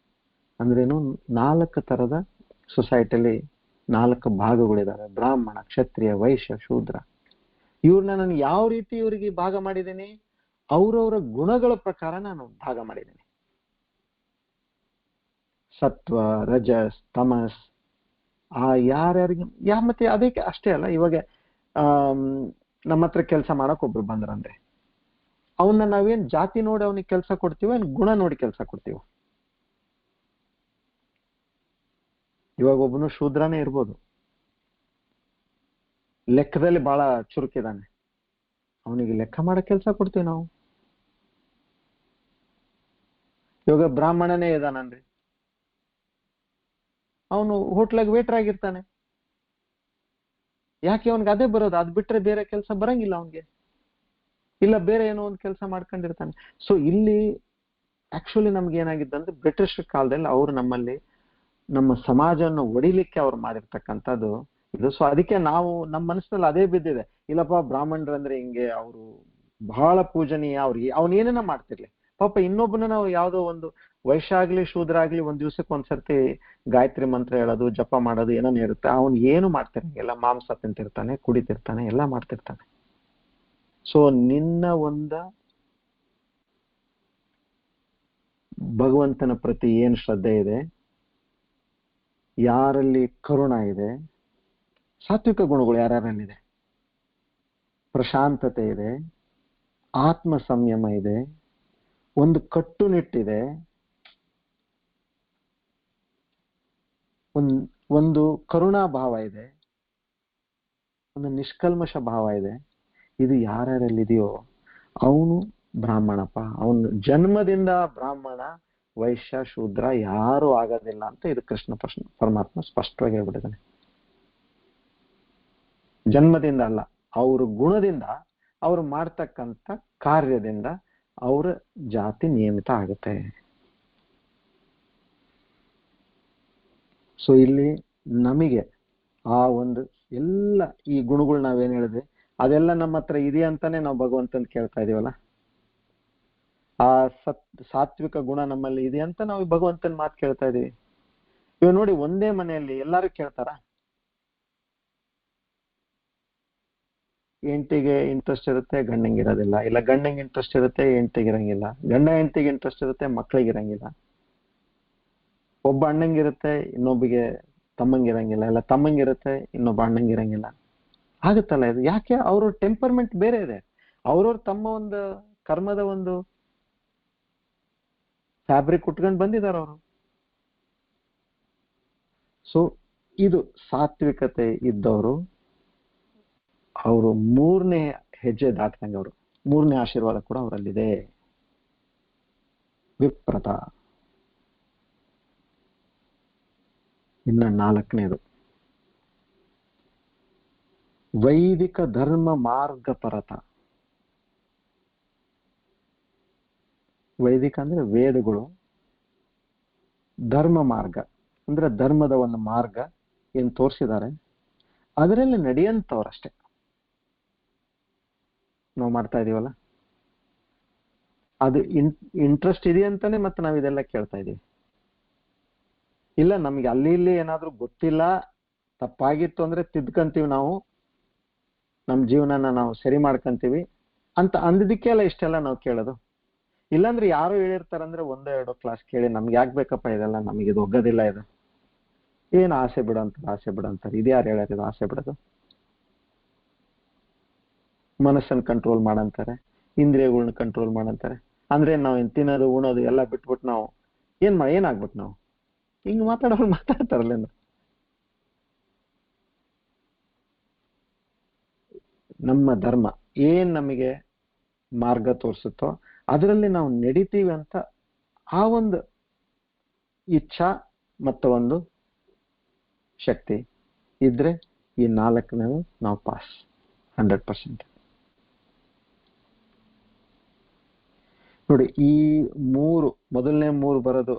ಅಂದ್ರೇನು? 4 ತರದ ಸೊಸೈಟಿಯಲ್ಲಿ 4 ಭಾಗಗಳಿದಾವೆ, ಬ್ರಾಹ್ಮಣ, ಕ್ಷತ್ರಿಯ, ವೈಶ್ಯ, ಶೂದ್ರ. ಇವ್ರನ್ನ ನಾನು ಯಾವ ರೀತಿ ಇವರಿಗೆ ಭಾಗ ಮಾಡಿದ್ದೀನಿ? ಅವರವರ ಗುಣಗಳ ಪ್ರಕಾರ ನಾನು ಭಾಗ ಮಾಡಿದ್ದೀನಿ. ಸತ್ವ, ರಜಸ್, ತಮಸ್. ಯಾರ್ಯಾರಿಗೆ ಮತ್ತೆ ಅದಕ್ಕೆ ಅಷ್ಟೇ ಅಲ್ಲ. ಇವಾಗ ನಮ್ಮ ಹತ್ರ ಕೆಲಸ ಮಾಡಕ್ ಒಬ್ರು ಬಂದ್ರಂದ್ರೆ ಅವನ್ನ ನಾವೇನ್ ಜಾತಿ ನೋಡಿ ಅವನಿಗೆ ಕೆಲಸ ಕೊಡ್ತೀವ, ಏನ್ ಗುಣ ನೋಡಿ ಕೆಲಸ ಕೊಡ್ತೀವ? ಇವಾಗ ಒಬ್ಬನು ಶೂದ್ರನೇ ಇರ್ಬೋದು, ಲೆಕ್ಕದಲ್ಲಿ ಬಹಳ ಚುರುಕಿದಾನೆ, ಅವನಿಗೆ ಲೆಕ್ಕ ಮಾಡೋ ಕೆಲಸ ಕೊಡ್ತೀವಿ ನಾವು. ಇವಾಗ ಬ್ರಾಹ್ಮಣನೇ ಇದಾನನ್ರಿ, ಅವನು ಹೋಟ್ಲಾಗ ವೇಟರ್ ಆಗಿರ್ತಾನೆ. ಯಾಕೆ? ಅವನ್ಗೆ ಅದೇ ಬರೋದು, ಅದ್ ಬಿಟ್ರೆ ಬೇರೆ ಕೆಲಸ ಬರಂಗಿಲ್ಲ ಅವನ್ಗೆ, ಇಲ್ಲ ಬೇರೆ ಏನೋ ಒಂದು ಕೆಲಸ ಮಾಡ್ಕೊಂಡಿರ್ತಾನೆ. ಸೊ ಇಲ್ಲಿ ಆಕ್ಚುಲಿ ನಮ್ಗೆ ಏನಾಗಿದ್ದಂದ್ರೆ ಬ್ರಿಟಿಷ್ ಕಾಲದಲ್ಲಿ ಅವರು ನಮ್ಮಲ್ಲಿ ನಮ್ಮ ಸಮಾಜವನ್ನು ಒಡಿಲಿಕ್ಕೆ ಅವ್ರು ಮಾಡಿರ್ತಕ್ಕಂಥದ್ದು ಇದು. ಸೊ ಅದಕ್ಕೆ ನಾವು ನಮ್ಮ ಮನಸ್ಸಿನಲ್ಲಿ ಅದೇ ಬಿದ್ದಿದೆ, ಇಲ್ಲಪ್ಪ ಬ್ರಾಹ್ಮಣರಂದ್ರೆ ಹಿಂಗೆ, ಅವರು ಬಹಳ ಪೂಜನೀಯ, ಅವ್ರಿಗೆ ಅವನೇನ ಮಾಡ್ತಿರ್ಲಿ ಪಾಪ. ಇನ್ನೊಬ್ಬನ ನಾವು ಯಾವುದೋ ಒಂದು ವೈಶ್ಯ ಆಗ್ಲಿ ಶೂದ್ರ ಆಗ್ಲಿ ಒಂದ್ ದಿವ್ಸಕ್ಕೆ ಒಂದ್ಸರ್ತಿ ಗಾಯತ್ರಿ ಮಂತ್ರ ಹೇಳೋದು, ಜಪ ಮಾಡೋದು ಏನೇನು ಇರುತ್ತೆ, ಅವನ್ ಏನು ಮಾಡ್ತಿರಂಗಿಲ್ಲ, ಮಾಂಸ ತಿಂತಿರ್ತಾನೆ, ಕುಡಿತಿರ್ತಾನೆ, ಎಲ್ಲ ಮಾಡ್ತಿರ್ತಾನೆ. ಸೊ ನಿನ್ನ ಭಗವಂತನ ಪ್ರತಿ ಏನ್ ಶ್ರದ್ಧೆ ಇದೆ, ಯಾರಲ್ಲಿ ಕರುಣ ಇದೆ, ಸಾತ್ವಿಕ ಗುಣಗಳು ಯಾರ್ಯಾರಲ್ಲಿದೆ, ಪ್ರಶಾಂತತೆ ಇದೆ, ಆತ್ಮ ಸಂಯಮ ಇದೆ, ಒಂದು ಕಟ್ಟುನಿಟ್ಟಿದೆ, ಒಂದು ಕರುಣಾ ಭಾವ ಇದೆ, ಒಂದು ನಿಷ್ಕಲ್ಮಶ ಭಾವ ಇದೆ, ಇದು ಯಾರ್ಯಾರಲ್ಲಿದೆಯೋ ಅವನು ಬ್ರಾಹ್ಮಣಪ್ಪ. ಅವನು ಜನ್ಮದಿಂದ ಬ್ರಾಹ್ಮಣ, ವೈಶ್ಯ, ಶೂದ್ರ ಯಾರು ಆಗೋದಿಲ್ಲ ಅಂತ ಇದು ಕೃಷ್ಣ ಪರಮಾತ್ಮ ಸ್ಪಷ್ಟವಾಗಿ ಹೇಳ್ಬಿಟ್ಟಿದ್ದಾನೆ. ಜನ್ಮದಿಂದ ಅಲ್ಲ, ಅವ್ರ ಗುಣದಿಂದ, ಅವ್ರು ಮಾಡ್ತಕ್ಕಂಥ ಕಾರ್ಯದಿಂದ ಅವರ ಜಾತಿ ನಿಯಮಿತ ಆಗುತ್ತೆ. ಸೊ ಇಲ್ಲಿ ನಮಗೆ ಆ ಒಂದು ಎಲ್ಲ ಈ ಗುಣಗಳು ನಾವೇನ್ ಹೇಳಿದ್ವಿ ಅದೆಲ್ಲ ನಮ್ಮ ಹತ್ರ ಇದೆಯಾ ಅಂತಾನೆ ನಾವು ಭಗವಂತನ ಕೇಳ್ತಾ ಇದೀವಲ್ಲ. ಆ ಸಾತ್ವಿಕ ಗುಣ ನಮ್ಮಲ್ಲಿ ಇದೆ ಅಂತ ನಾವು ಭಗವಂತನ ಮಾತು ಕೇಳ್ತಾ ಇದೀವಿ. ಇವಾಗ ನೋಡಿ, ಒಂದೇ ಮನೆಯಲ್ಲಿ ಎಲ್ಲಾರು ಕೇಳ್ತಾರ? ಹೆಂಡತಿಗೆ ಇಂಟ್ರೆಸ್ಟ್ ಇರುತ್ತೆ, ಗಂಡಂಗೆ ಇರೋದಿಲ್ಲ, ಇಲ್ಲ ಗಂಡಂಗೆ ಇಂಟ್ರೆಸ್ಟ್ ಇರುತ್ತೆ, ಹೆಂಡತಿಗೆ ಇರಂಗಿಲ್ಲ, ಗಂಡ ಹೆಂಡತಿಗೆ ಇಂಟ್ರೆಸ್ಟ್ ಇರುತ್ತೆ, ಮಕ್ಕಳಿಗೆ ಇರಂಗಿಲ್ಲ. ಒಬ್ಬ ಅಣ್ಣಂಗಿರುತ್ತೆ, ಇನ್ನೊಬ್ಬಿಗೆ ತಮ್ಮಂಗಿರಂಗಿಲ್ಲ, ಇಲ್ಲ ತಮ್ಮಂಗಿರುತ್ತೆ, ಇನ್ನೊಬ್ಬ ಅಣ್ಣಂಗಿರಂಗಿಲ್ಲ. ಆಗುತ್ತಲ್ಲ ಇದು. ಯಾಕೆ? ಅವ್ರ ಟೆಂಪರ್ಮೆಂಟ್ ಬೇರೆ ಇದೆ. ಅವ್ರವ್ರ ತಮ್ಮ ಒಂದು ಕರ್ಮದ ಒಂದು ಫ್ಯಾಬ್ರಿಕ್ ಉಟ್ಕೊಂಡು ಬಂದಿದ್ದಾರೆ ಅವರು. ಸೊ ಇದು ಸಾತ್ವಿಕತೆ ಇದ್ದವರು, ಅವರು 3ನೇ ಹೆಜ್ಜೆ ದಾಟ್ದಂಗೆ, ಅವರು 3ನೇ ಆಶೀರ್ವಾದ ಕೂಡ ಅವರಲ್ಲಿದೆ. ವಿಪ್ರತ. ಇನ್ನ 4ನೇದು ವೈದಿಕ ಧರ್ಮ ಮಾರ್ಗಪರತ. ವೈದಿಕ ಅಂದ್ರೆ ವೇದಗಳು, ಧರ್ಮ ಮಾರ್ಗ ಅಂದ್ರೆ ಧರ್ಮದ ಒಂದು ಮಾರ್ಗ ಏನ್ ತೋರಿಸಿದ್ದಾರೆ ಅದರಲ್ಲಿ ನಡೆಯಂತವ್ರಷ್ಟೇ. ನಾವು ಮಾಡ್ತಾ ಇದೀವಲ್ಲ, ಅದು ಇಂಟ್ರೆಸ್ಟ್ ಇದೆಯಂತಾನೆ ಮತ್ತೆ ನಾವ್ ಇದೆಲ್ಲ ಕೇಳ್ತಾ ಇದೀವಿ. ಇಲ್ಲ ನಮ್ಗೆ ಅಲ್ಲಿ ಇಲ್ಲಿ ಏನಾದ್ರೂ ಗೊತ್ತಿಲ್ಲ, ತಪ್ಪಾಗಿತ್ತು ಅಂದ್ರೆ ತಿದ್ಕಂತೀವಿ, ನಾವು ನಮ್ ಜೀವನನ ನಾವು ಸರಿ ಮಾಡ್ಕಂತೀವಿ ಅಂತ ಅಂದಿದ್ದಕ್ಕೆ ಅಲ್ಲ ಇಷ್ಟೆಲ್ಲ ನಾವು ಕೇಳೋದು. ಇಲ್ಲಾಂದ್ರೆ ಯಾರು ಹೇಳಿರ್ತಾರಂದ್ರೆ 1-2 ಕ್ಲಾಸ್ ಕೇಳಿ ನಮ್ಗೆ ಯಾಕೆ ಬೇಕಪ್ಪ ಇದೆಲ್ಲ, ನಮಗೆ ಇದು ಒಗ್ಗದಿಲ್ಲ, ಇದು ಏನ್ ಆಸೆ ಬಿಡು ಅಂತಾರೆ, ಆಸೆ ಬಿಡು ಅಂತಾರೆ. ಇದ್ಯಾರು ಹೇಳೋದು ಆಸೆ ಬಿಡೋದು? ಮನಸ್ಸನ್ನು ಕಂಟ್ರೋಲ್ ಮಾಡಂತಾರೆ, ಇಂದ್ರಿಯಗಳನ್ನ ಕಂಟ್ರೋಲ್ ಮಾಡಂತಾರೆ. ಅಂದ್ರೆ ನಾವು ತಿನ್ನೋದು ಉಣೋದು ಎಲ್ಲ ಬಿಟ್ಬಿಟ್ಟು ನಾವು ಏನಾಗ್ಬಿಟ್ಟು ನಾವು ಹಿಂಗ್ ಮಾತಾಡೋರು ಮಾತಾಡ್ತಾರಲ್ಲ. ನಮ್ಮ ಧರ್ಮ ಏನ್ ನಮಗೆ ಮಾರ್ಗ ತೋರಿಸುತ್ತೋ ಅದರಲ್ಲಿ ನಾವು ನಡಿತೀವಿ ಅಂತ ಆ ಒಂದು ಇಚ್ಛಾ ಮತ್ತು ಒಂದು ಶಕ್ತಿ ಇದ್ರೆ ಈ 4ನೇದು ನಾವು ಪಾಸ್ 100%. ನೋಡಿ, ಈ ಮೊದಲನೇ 3 ಬರೋದು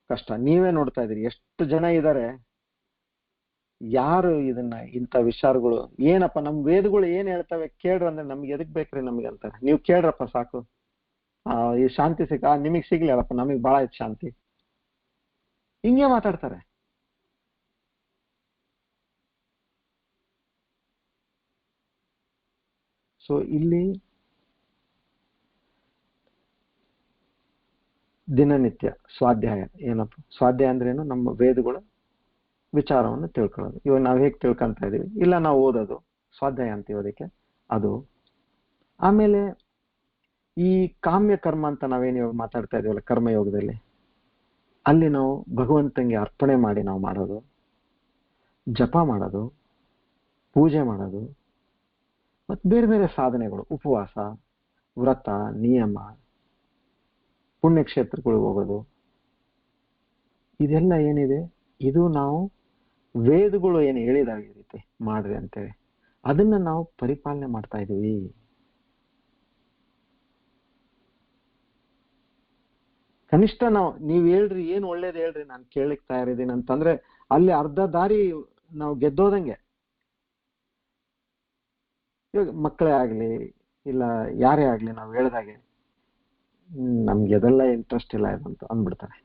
ಕಷ್ಟ. ನೀವೇ ನೋಡ್ತಾ ಇದೀರಿ ಎಷ್ಟು ಜನ ಇದ್ದಾರೆ, ಯಾರು ಇದನ್ನ ಇಂಥ ವಿಚಾರಗಳು ಏನಪ್ಪ ನಮ್ ವೇದಗಳು ಏನ್ ಹೇಳ್ತವೆ ಕೇಳ್ರಿ ಅಂದ್ರೆ ನಮ್ಗೆ ಎದಕ್ ಬೇಕ್ರಿ ನಮ್ಗೆ ಅಂತಾರೆ. ನೀವು ಕೇಳ್ರಪ್ಪ ಸಾಕು, ಈ ಶಾಂತಿ ನಿಮಗ್ ಸಿಗ್ಲಿ ಅಲ್ಲಪ್ಪ, ನಮಗ್ ಬಹಳ ಐತ್ ಶಾಂತಿ, ಹಿಂಗೆ ಮಾತಾಡ್ತಾರೆ. ಸೊ ಇಲ್ಲಿ ದಿನನಿತ್ಯ ಸ್ವಾಧ್ಯಾಯ. ಏನಪ್ಪ ಸ್ವಾಧ್ಯಾಯ ಅಂದ್ರೆ ಏನು? ನಮ್ಮ ವೇದಗಳು ವಿಚಾರವನ್ನು ತಿಳ್ಕೊಳ್ಳೋದು. ಇವಾಗ ನಾವು ಹೇಗೆ ತಿಳ್ಕೊಂತ ಇದೀವಿ, ಇಲ್ಲ ನಾವು ಓದೋದು ಸ್ವಾಧ್ಯಾಯ ಅಂತೀವಿ ಅದಕ್ಕೆ, ಅದು. ಆಮೇಲೆ ಈ ಕಾಮ್ಯ ಕರ್ಮ ಅಂತ ನಾವೇನು ಇವಾಗ ಮಾತಾಡ್ತಾ ಇದೀವಲ್ಲ ಕರ್ಮಯೋಗದಲ್ಲಿ, ಅಲ್ಲಿ ನಾವು ಭಗವಂತನಿಗೆ ಅರ್ಪಣೆ ಮಾಡಿ ನಾವು ಮಾಡೋದು, ಜಪ ಮಾಡೋದು, ಪೂಜೆ ಮಾಡೋದು, ಮತ್ತು ಬೇರೆ ಬೇರೆ ಸಾಧನೆಗಳು, ಉಪವಾಸ, ವ್ರತ, ನಿಯಮ, ಪುಣ್ಯಕ್ಷೇತ್ರಗಳಿಗೆ ಹೋಗೋದು, ಇದೆಲ್ಲ ಏನಿದೆ ಇದು ನಾವು ವೇದಗಳು ಏನು ಹೇಳಿದಾವೆ ಈ ರೀತಿ ಮಾಡ್ರಿ ಅಂತೇಳಿ ಅದನ್ನ ನಾವು ಪರಿಪಾಲನೆ ಮಾಡ್ತಾ ಇದೀವಿ. ಕನಿಷ್ಠ ನೀವ್ ಹೇಳ್ರಿ, ಏನ್ ಒಳ್ಳೇದು ಹೇಳ್ರಿ, ನಾನು ಕೇಳಲಿಕ್ಕೆ ತಯಾರಿದ್ದೀನಿ ಅಂತಂದ್ರೆ ಅಲ್ಲಿ ಅರ್ಧ ದಾರಿ ನಾವು ಗೆದ್ದೋದಂಗೆ. ಇವಾಗ ಮಕ್ಕಳೇ ಆಗ್ಲಿ ಇಲ್ಲ ಯಾರೇ ಆಗ್ಲಿ, ನಾವು ಹೇಳ್ದಾಗೆ ನಮ್ಗೆ ಅದೆಲ್ಲ ಇಂಟ್ರೆಸ್ಟ್ ಇಲ್ಲ ಇದಂತ ಅಂದ್ಬಿಡ್ತಾರೆ.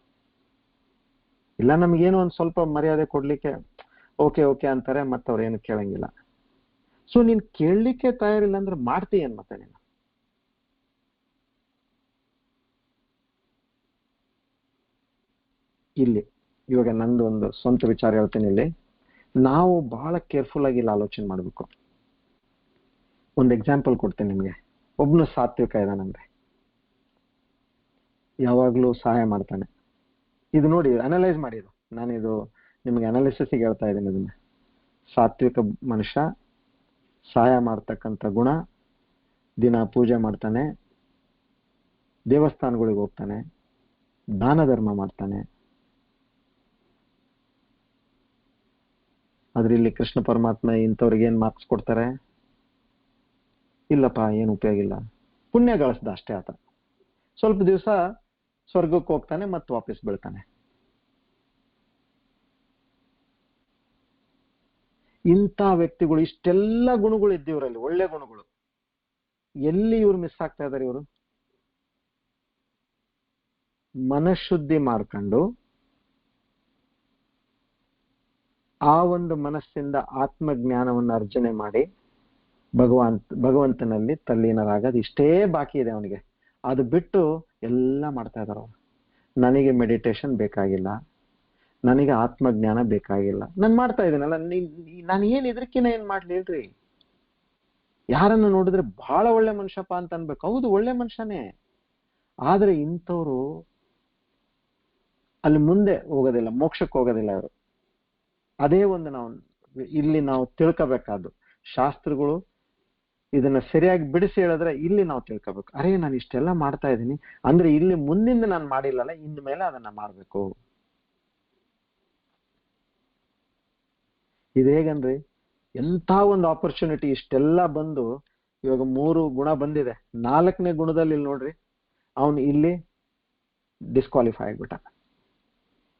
ಇಲ್ಲ ನಮ್ಗೇನು ಒಂದ್ ಸ್ವಲ್ಪ ಮರ್ಯಾದೆ ಕೊಡ್ಲಿಕ್ಕೆ ಓಕೆ ಓಕೆ ಅಂತಾರೆ, ಮತ್ತೆ ಅವ್ರು ಏನು ಕೇಳಂಗಿಲ್ಲ. ಸೊ ನೀನ್ ಕೇಳಲಿಕ್ಕೆ ತಯಾರಿಲ್ಲ ಅಂದ್ರೆ ಮಾಡ್ತೀಯನ್ ಮತ್ತೆ ನೀನು? ಇಲ್ಲಿ ಇವಾಗ ನಂದು ಒಂದು ಸ್ವಂತ ವಿಚಾರ ಹೇಳ್ತೀನಿ. ಇಲ್ಲಿ ನಾವು ಬಹಳ ಕೇರ್ಫುಲ್ ಆಗಿ ಇಲ್ಲಿ ಆಲೋಚನೆ ಮಾಡ್ಬೇಕು. ಒಂದು ಎಕ್ಸಾಂಪಲ್ ಕೊಡ್ತೀನಿ ನಿಮ್ಗೆ. ಒಬ್ನು ಸಾತ್ವಿಕ ಇದಾನಂದ್ರೆ ಯಾವಾಗ್ಲೂ ಸಹಾಯ ಮಾಡ್ತಾನೆ. ಇದು ನೋಡಿ, ಅನಲೈಸ್ ಮಾಡಿ, ಇದು ನಾನಿದು ನಿಮ್ಗೆ ಅನಾಲಿಸಿಸ್ಗೆ ಹೇಳ್ತಾ ಇದ್ದೀನಿ. ಇದನ್ನ ಸಾತ್ವಿಕ ಮನುಷ್ಯ, ಸಹಾಯ ಮಾಡ್ತಕ್ಕಂಥ ಗುಣ, ದಿನ ಪೂಜೆ ಮಾಡ್ತಾನೆ, ದೇವಸ್ಥಾನಗಳಿಗೆ ಹೋಗ್ತಾನೆ, ದಾನ ಧರ್ಮ ಮಾಡ್ತಾನೆ. ಆದ್ರೆ ಇಲ್ಲಿ ಕೃಷ್ಣ ಪರಮಾತ್ಮ ಇಂಥವ್ರಿಗೆ ಏನ್ ಮಾರ್ಕ್ಸ್ ಕೊಡ್ತಾರೆ? ಇಲ್ಲಪ್ಪ, ಏನು ಉಪಯೋಗ ಇಲ್ಲ, ಪುಣ್ಯ ಗಳಿಸ್ದ ಅಷ್ಟೇ ಆತ, ಸ್ವಲ್ಪ ದಿವಸ ಸ್ವರ್ಗಕ್ಕೆ ಹೋಗ್ತಾನೆ ಮತ್ತು ವಾಪಸ್ ಬೀಳ್ತಾನೆ. ಇಂಥ ವ್ಯಕ್ತಿಗಳು, ಇಷ್ಟೆಲ್ಲ ಗುಣಗಳು ಇದ್ದೀವ್ರಲ್ಲಿ, ಒಳ್ಳೆ ಗುಣಗಳು, ಎಲ್ಲಿ ಇವ್ರು ಮಿಸ್ ಆಗ್ತಾ ಇದಾರೆ? ಇವರು ಮನಃಶುದ್ಧಿ ಮಾಡ್ಕೊಂಡು ಆ ಒಂದು ಮನಸ್ಸಿಂದ ಆತ್ಮಜ್ಞಾನವನ್ನು ಅರ್ಜನೆ ಮಾಡಿ ಭಗವಂತನಲ್ಲಿ ತಲ್ಲೀನರಾಗದು ಇಷ್ಟೇ ಬಾಕಿ ಇದೆ ಅವನಿಗೆ. ಅದು ಬಿಟ್ಟು ಎಲ್ಲ ಮಾಡ್ತಾ ಇದಾರ. ನನಗೆ ಮೆಡಿಟೇಷನ್ ಬೇಕಾಗಿಲ್ಲ, ನನಗೆ ಆತ್ಮಜ್ಞಾನ ಬೇಕಾಗಿಲ್ಲ, ನಾನು ಮಾಡ್ತಾ ಇದ್ದೀನಲ್ಲ, ನಾನು ಏನ್ ಇದಕ್ಕಿನ ಏನ್ ಮಾಡ್ಲಿ ಹೇಳ್ರಿ. ಯಾರನ್ನ ನೋಡಿದ್ರೆ ಬಹಳ ಒಳ್ಳೆ ಮನುಷ್ಯಪ್ಪ ಅಂತ ಅನ್ಬೇಕು, ಹೌದು ಒಳ್ಳೆ ಮನುಷ್ಯನೇ. ಆದ್ರೆ ಇಂಥವ್ರು ಅಲ್ಲಿ ಮುಂದೆ ಹೋಗೋದಿಲ್ಲ, ಮೋಕ್ಷಕ್ಕೆ ಹೋಗೋದಿಲ್ಲ ಅವರು. ಅದೇ ಒಂದು ನಾವು ತಿಳ್ಕೋಬೇಕಾದ್ದು. ಶಾಸ್ತ್ರಗಳು ಇದನ್ನ ಸರಿಯಾಗಿ ಬಿಡಿಸಿ ಹೇಳಿದ್ರೆ ಇಲ್ಲಿ ನಾವು ತಿಳ್ಕೋಬೇಕು, ಅರೇ ನಾನು ಇಷ್ಟೆಲ್ಲ ಮಾಡ್ತಾ ಇದ್ದೀನಿ ಅಂದ್ರೆ ಇಲ್ಲಿ ಮುಂದಿಂದ ನಾನು ಮಾಡಿಲ್ಲಲ್ಲ, ಇನ್ ಮೇಲೆ ಅದನ್ನ ಮಾಡ್ಬೇಕು. ಇದು ಹೇಗನ್ರಿ, ಎಂಥ ಒಂದು ಆಪರ್ಚುನಿಟಿ ಇಷ್ಟೆಲ್ಲ ಬಂದು ಇವಾಗ 3 ಗುಣ ಬಂದಿದೆ, 4ನೇ ಗುಣದಲ್ಲಿ ಇಲ್ಲಿ ನೋಡ್ರಿ ಅವನು ಇಲ್ಲಿ ಡಿಸ್ಕ್ವಾಲಿಫೈ ಆಗ್ಬಿಟ್ಟ.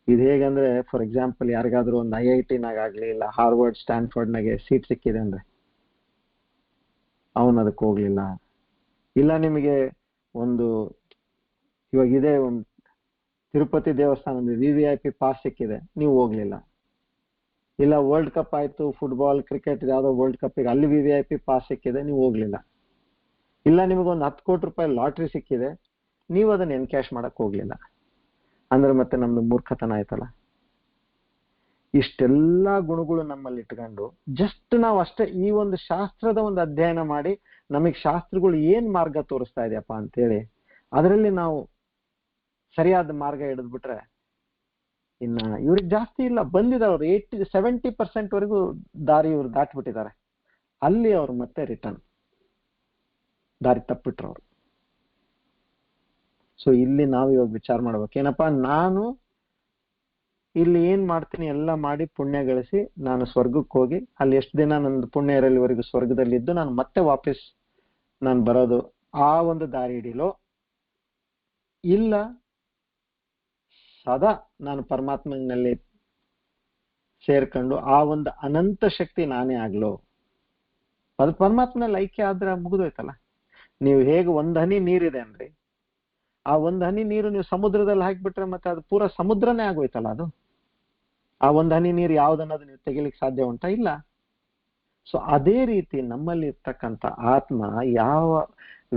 ಇದು ಹೇಗಂದ್ರೆ ಫಾರ್ ಎಕ್ಸಾಂಪಲ್ ಯಾರಿಗಾದ್ರೂ ಒಂದು IIT ನಾಗಾಗ್ಲಿ ಇಲ್ಲ ಹಾರ್ವರ್ಡ್ ಸ್ಟ್ಯಾನ್ಫರ್ಡ್ನಾಗೆ ಸೀಟ್ ಸಿಕ್ಕಿದೆ ಅಂದ್ರೆ ಅವನು ಅದಕ್ಕೆ ಹೋಗ್ಲಿಲ್ಲ. ಇಲ್ಲ ನಿಮಗೆ ಒಂದು ಇವಾಗ ಇದೆ ಒಂದು ತಿರುಪತಿ ದೇವಸ್ಥಾನದ VVIP ಪಾಸ್ ಸಿಕ್ಕಿದೆ, ನೀವು ಹೋಗ್ಲಿಲ್ಲ. ಇಲ್ಲ ವರ್ಲ್ಡ್ ಕಪ್ ಆಯ್ತು, ಫುಟ್ಬಾಲ್ ಕ್ರಿಕೆಟ್ ಯಾವ್ದೋ ವರ್ಲ್ಡ್ ಕಪ್ಗೆ ಅಲ್ಲಿ VVIP ಪಾಸ್ ಸಿಕ್ಕಿದೆ, ನೀವು ಹೋಗ್ಲಿಲ್ಲ. ಇಲ್ಲ ನಿಮಗೊಂದು 10 ಕೋಟಿ ರೂಪಾಯಿ ಲಾಟ್ರಿ ಸಿಕ್ಕಿದೆ, ನೀವು ಅದನ್ನ ಎನ್ಕ್ಯಾಶ್ ಮಾಡಕ್ ಹೋಗ್ಲಿಲ್ಲ ಅಂದ್ರೆ ಮತ್ತೆ ನಮ್ದು ಮೂರ್ಖತನ ಆಯ್ತಲ್ಲ. ಇಷ್ಟೆಲ್ಲಾ ಗುಣಗಳು ನಮ್ಮಲ್ಲಿ ಇಟ್ಕೊಂಡು ಜಸ್ಟ್ ನಾವು ಅಷ್ಟೇ ಈ ಒಂದು ಶಾಸ್ತ್ರದ ಒಂದು ಅಧ್ಯಯನ ಮಾಡಿ ನಮಗ್ ಶಾಸ್ತ್ರಗಳು ಏನ್ ಮಾರ್ಗ ತೋರಿಸ್ತಾ ಇದೆಯಪ್ಪ ಅಂತೇಳಿ ಅದರಲ್ಲಿ ನಾವು ಸರಿಯಾದ ಮಾರ್ಗ ಹಿಡಿದ್ಬಿಟ್ರೆ ಇನ್ನ ಇವ್ರಿಗೆ ಜಾಸ್ತಿ ಇಲ್ಲ, ಬಂದಿದವ್ರು 70% ವರೆಗೂ ದಾರಿ ಇವ್ರು ದಾಟ್ಬಿಟ್ಟಿದ್ದಾರೆ. ಅಲ್ಲಿ ಅವ್ರು ಮತ್ತೆ ರಿಟರ್ನ್ ದಾರಿ ತಪ್ಪಿಟ್ರು ಅವ್ರು. ಸೊ ಇಲ್ಲಿ ನಾವು ಇವಾಗ ವಿಚಾರ ಮಾಡ್ಬೇಕು, ಏನಪ್ಪಾ ನಾನು ಇಲ್ಲಿ ಏನ್ ಮಾಡ್ತೀನಿ ಎಲ್ಲ ಮಾಡಿ ಪುಣ್ಯ ಗಳಿಸಿ ನಾನು ಸ್ವರ್ಗಕ್ಕೆ ಹೋಗಿ ಅಲ್ಲಿ ಎಷ್ಟು ದಿನ ನಂದು ಪುಣ್ಯ ಇರಲಿವರೆಗೂ ಸ್ವರ್ಗದಲ್ಲಿದ್ದು ನಾನು ಮತ್ತೆ ವಾಪಸ್ ನಾನು ಬರೋದು ಆ ಒಂದು ದಾರಿ ಹಿಡಿಲೋ, ಇಲ್ಲ ಸದಾ ನಾನು ಪರಮಾತ್ಮನಲ್ಲಿ ಸೇರ್ಕೊಂಡು ಆ ಒಂದು ಅನಂತ ಶಕ್ತಿ ನಾನೇ ಆಗ್ಲೋ. ಅದು ಪರಮಾತ್ಮನಲ್ಲಿ ಐಕ್ಯ ಆದ್ರೆ ಮುಗಿದೋಯ್ತಲ್ಲ. ನೀವು ಹೇಗೆ ಒಂದ್ ಹನಿ ನೀರಿದೆ ಅಂದ್ರೆ ಆ ಒಂದ್ ಹನಿ ನೀರು ನೀವು ಸಮುದ್ರದಲ್ಲಿ ಹಾಕಿಬಿಟ್ರೆ ಮತ್ತೆ ಅದು ಪೂರಾ ಸಮುದ್ರನೇ ಆಗೋಯ್ತಲ್ಲ. ಅದು ಆ ಒಂದ್ ಹನಿ ನೀರು ಯಾವ್ದನ್ನೋದು ನೀವು ತೆಗಿಲಿಕ್ಕೆ ಸಾಧ್ಯ ಉಂಟಾ? ಇಲ್ಲ. ಸೊ ಅದೇ ರೀತಿ ನಮ್ಮಲ್ಲಿ ಇರ್ತಕ್ಕಂಥ ಆತ್ಮ ಯಾವ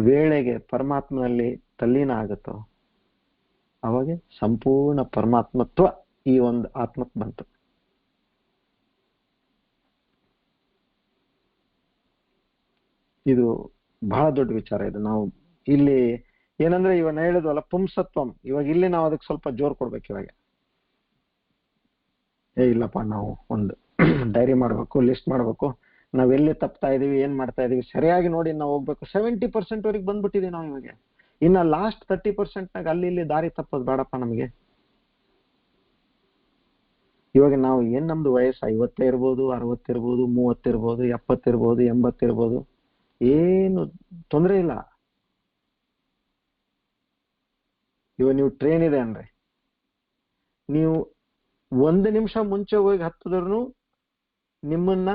ವೇಳೆಗೆ ಪರಮಾತ್ಮನಲ್ಲಿ ತಲ್ಲೀನ ಆಗುತ್ತೋ ಅವಾಗ ಸಂಪೂರ್ಣ ಪರಮಾತ್ಮತ್ವ ಈ ಒಂದು ಆತ್ಮಕ್ಕೆ ಬಂತು. ಇದು ಬಹಳ ದೊಡ್ಡ ವಿಚಾರ. ಇದು ನಾವು ಇಲ್ಲಿ ಏನಂದ್ರೆ ಇವಾಗ ಹೇಳಿದ್ವಲ್ಲ ಪುಂಸತ್ವಂ, ಇವಾಗ ಇಲ್ಲಿ ನಾವು ಅದಕ್ಕೆ ಸ್ವಲ್ಪ ಜೋರ್ ಕೊಡ್ಬೇಕು. ಇವಾಗ ಇಲ್ಲಪ್ಪ ನಾವು ಒಂದು ಡೈರಿ ಮಾಡ್ಬೇಕು, ಲಿಸ್ಟ್ ಮಾಡ್ಬೇಕು, ನಾವ್ ಎಲ್ಲಿ ತಪ್ತಾ ಇದೀವಿ, ಏನ್ ಮಾಡ್ತಾ ಇದೀವಿ ಸರಿಯಾಗಿ ನೋಡಿ ನಾವು ಹೋಗ್ಬೇಕು. 70% ವರೆಗೆ ಬಂದ್ಬಿಟ್ಟಿದೀವಿ ನಾವು. ಇವಾಗ ಇನ್ನ ಲಾಸ್ಟ್ 30%ನಾಗ ಅಲ್ಲಿ ಇಲ್ಲಿ ದಾರಿ ತಪ್ಪೋದು ಬೇಡಪ್ಪ ನಮಗೆ. ಇವಾಗ ನಾವು ಏನ್ ನಮ್ದು ವಯಸ್ಸು 50 ಇರ್ಬೋದು, 60 ಇರ್ಬೋದು, 30 ಇರ್ಬೋದು, 70 ಇರ್ಬೋದು, 80 ಇರ್ಬೋದು, ಏನು ತೊಂದರೆ ಇಲ್ಲ. ಇವಾಗ ನೀವು ಟ್ರೈನ್ ಇದೆ ಅಂದ್ರೆ ನೀವು 1 ನಿಮಿಷ ಮುಂಚೆ ಹೋಗಿ ಹತ್ತಿದ್ರು ನಿಮ್ಮನ್ನ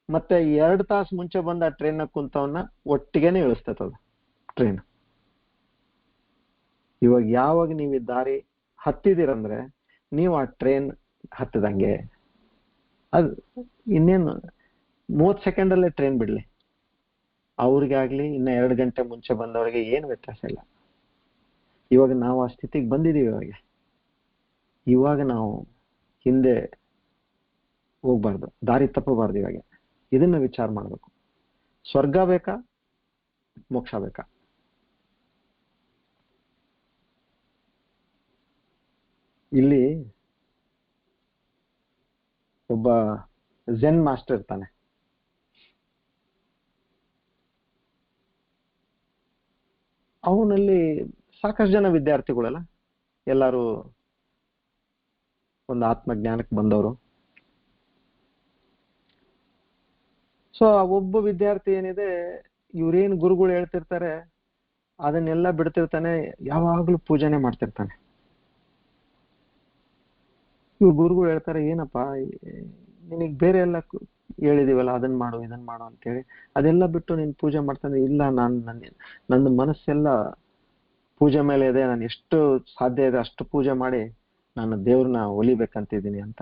ಮತ್ತೆ 2 ತಾಸು ಮುಂಚೆ ಬಂದ ಆ ಟ್ರೈನ್ ಕುಂತವನ್ನ ಒಟ್ಟಿಗೆನೆ ಇಳಿಸ್ತದ ಟ್ರೈನ್. ಇವಾಗ ಯಾವಾಗ ನೀವು ಈ ದಾರಿ ಹತ್ತಿದಿರಂದ್ರೆ ನೀವು ಆ ಟ್ರೈನ್ ಹತ್ತದಂಗೆ. ಅದು ಇನ್ನೇನು 30 ಸೆಕೆಂಡಲ್ಲೇ ಟ್ರೈನ್ ಬಿಡ್ಲಿ, ಅವ್ರಿಗಾಗ್ಲಿ ಇನ್ನ 2 ಗಂಟೆ ಮುಂಚೆ ಬಂದವರಿಗೆ ಏನು ವ್ಯತ್ಯಾಸ ಇಲ್ಲ. ಇವಾಗ ನಾವು ಆ ಸ್ಥಿತಿಗೆ ಬಂದಿದೀವಿ. ಇವಾಗ ನಾವು ಹಿಂದೆ ಹೋಗ್ಬಾರ್ದು, ದಾರಿ ತಪ್ಪಬಾರ್ದು. ಇವಾಗ ಇದನ್ನ ವಿಚಾರ ಮಾಡ್ಬೇಕು. ಸ್ವರ್ಗ ಬೇಕಾ ಮೋಕ್ಷ ಬೇಕಾ? ಇಲ್ಲಿ ಒಬ್ಬ ಝೆನ್ ಮಾಸ್ಟರ್ ಇರ್ತಾನೆ. ಅವನಲ್ಲಿ ಸಾಕಷ್ಟು ಜನ ವಿದ್ಯಾರ್ಥಿಗಳೆಲ್ಲ ಎಲ್ಲಾರು ಒಂದು ಆತ್ಮಜ್ಞಾನಕ್ಕೆ ಬಂದವರು. ಸೊ ಆ ಒಬ್ಬ ವಿದ್ಯಾರ್ಥಿ ಏನಿದೆ, ಇವ್ರೇನು ಗುರುಗಳು ಹೇಳ್ತಿರ್ತಾರೆ ಅದನ್ನೆಲ್ಲ ಬಿಡ್ತಿರ್ತಾನೆ, ಯಾವಾಗ್ಲೂ ಪೂಜೆನೆ ಮಾಡ್ತಿರ್ತಾನೆ. ಇವ್ರು ಗುರುಗಳು ಹೇಳ್ತಾರೆ, ಏನಪ್ಪಾ ನಿನಗ್ ಬೇರೆ ಎಲ್ಲ ಹೇಳಿದೀವಲ್ಲ ಅದನ್ನ ಮಾಡು ಇದನ್ನ ಮಾಡು ಅಂತೇಳಿ ಅದೆಲ್ಲ ಬಿಟ್ಟು ನೀನ್ ಪೂಜೆ ಮಾಡ್ತಾನೆ. ಇಲ್ಲ, ನಂದು ಮನಸ್ಸೆಲ್ಲ ಪೂಜೆ ಮೇಲೆ ಇದೆ, ನಾನು ಎಷ್ಟು ಸಾಧ್ಯ ಇದೆ ಅಷ್ಟು ಪೂಜೆ ಮಾಡಿ ನಾನು ದೇವ್ರನ್ನ ಒಲಿಬೇಕಂತಿದ್ದೀನಿ ಅಂತ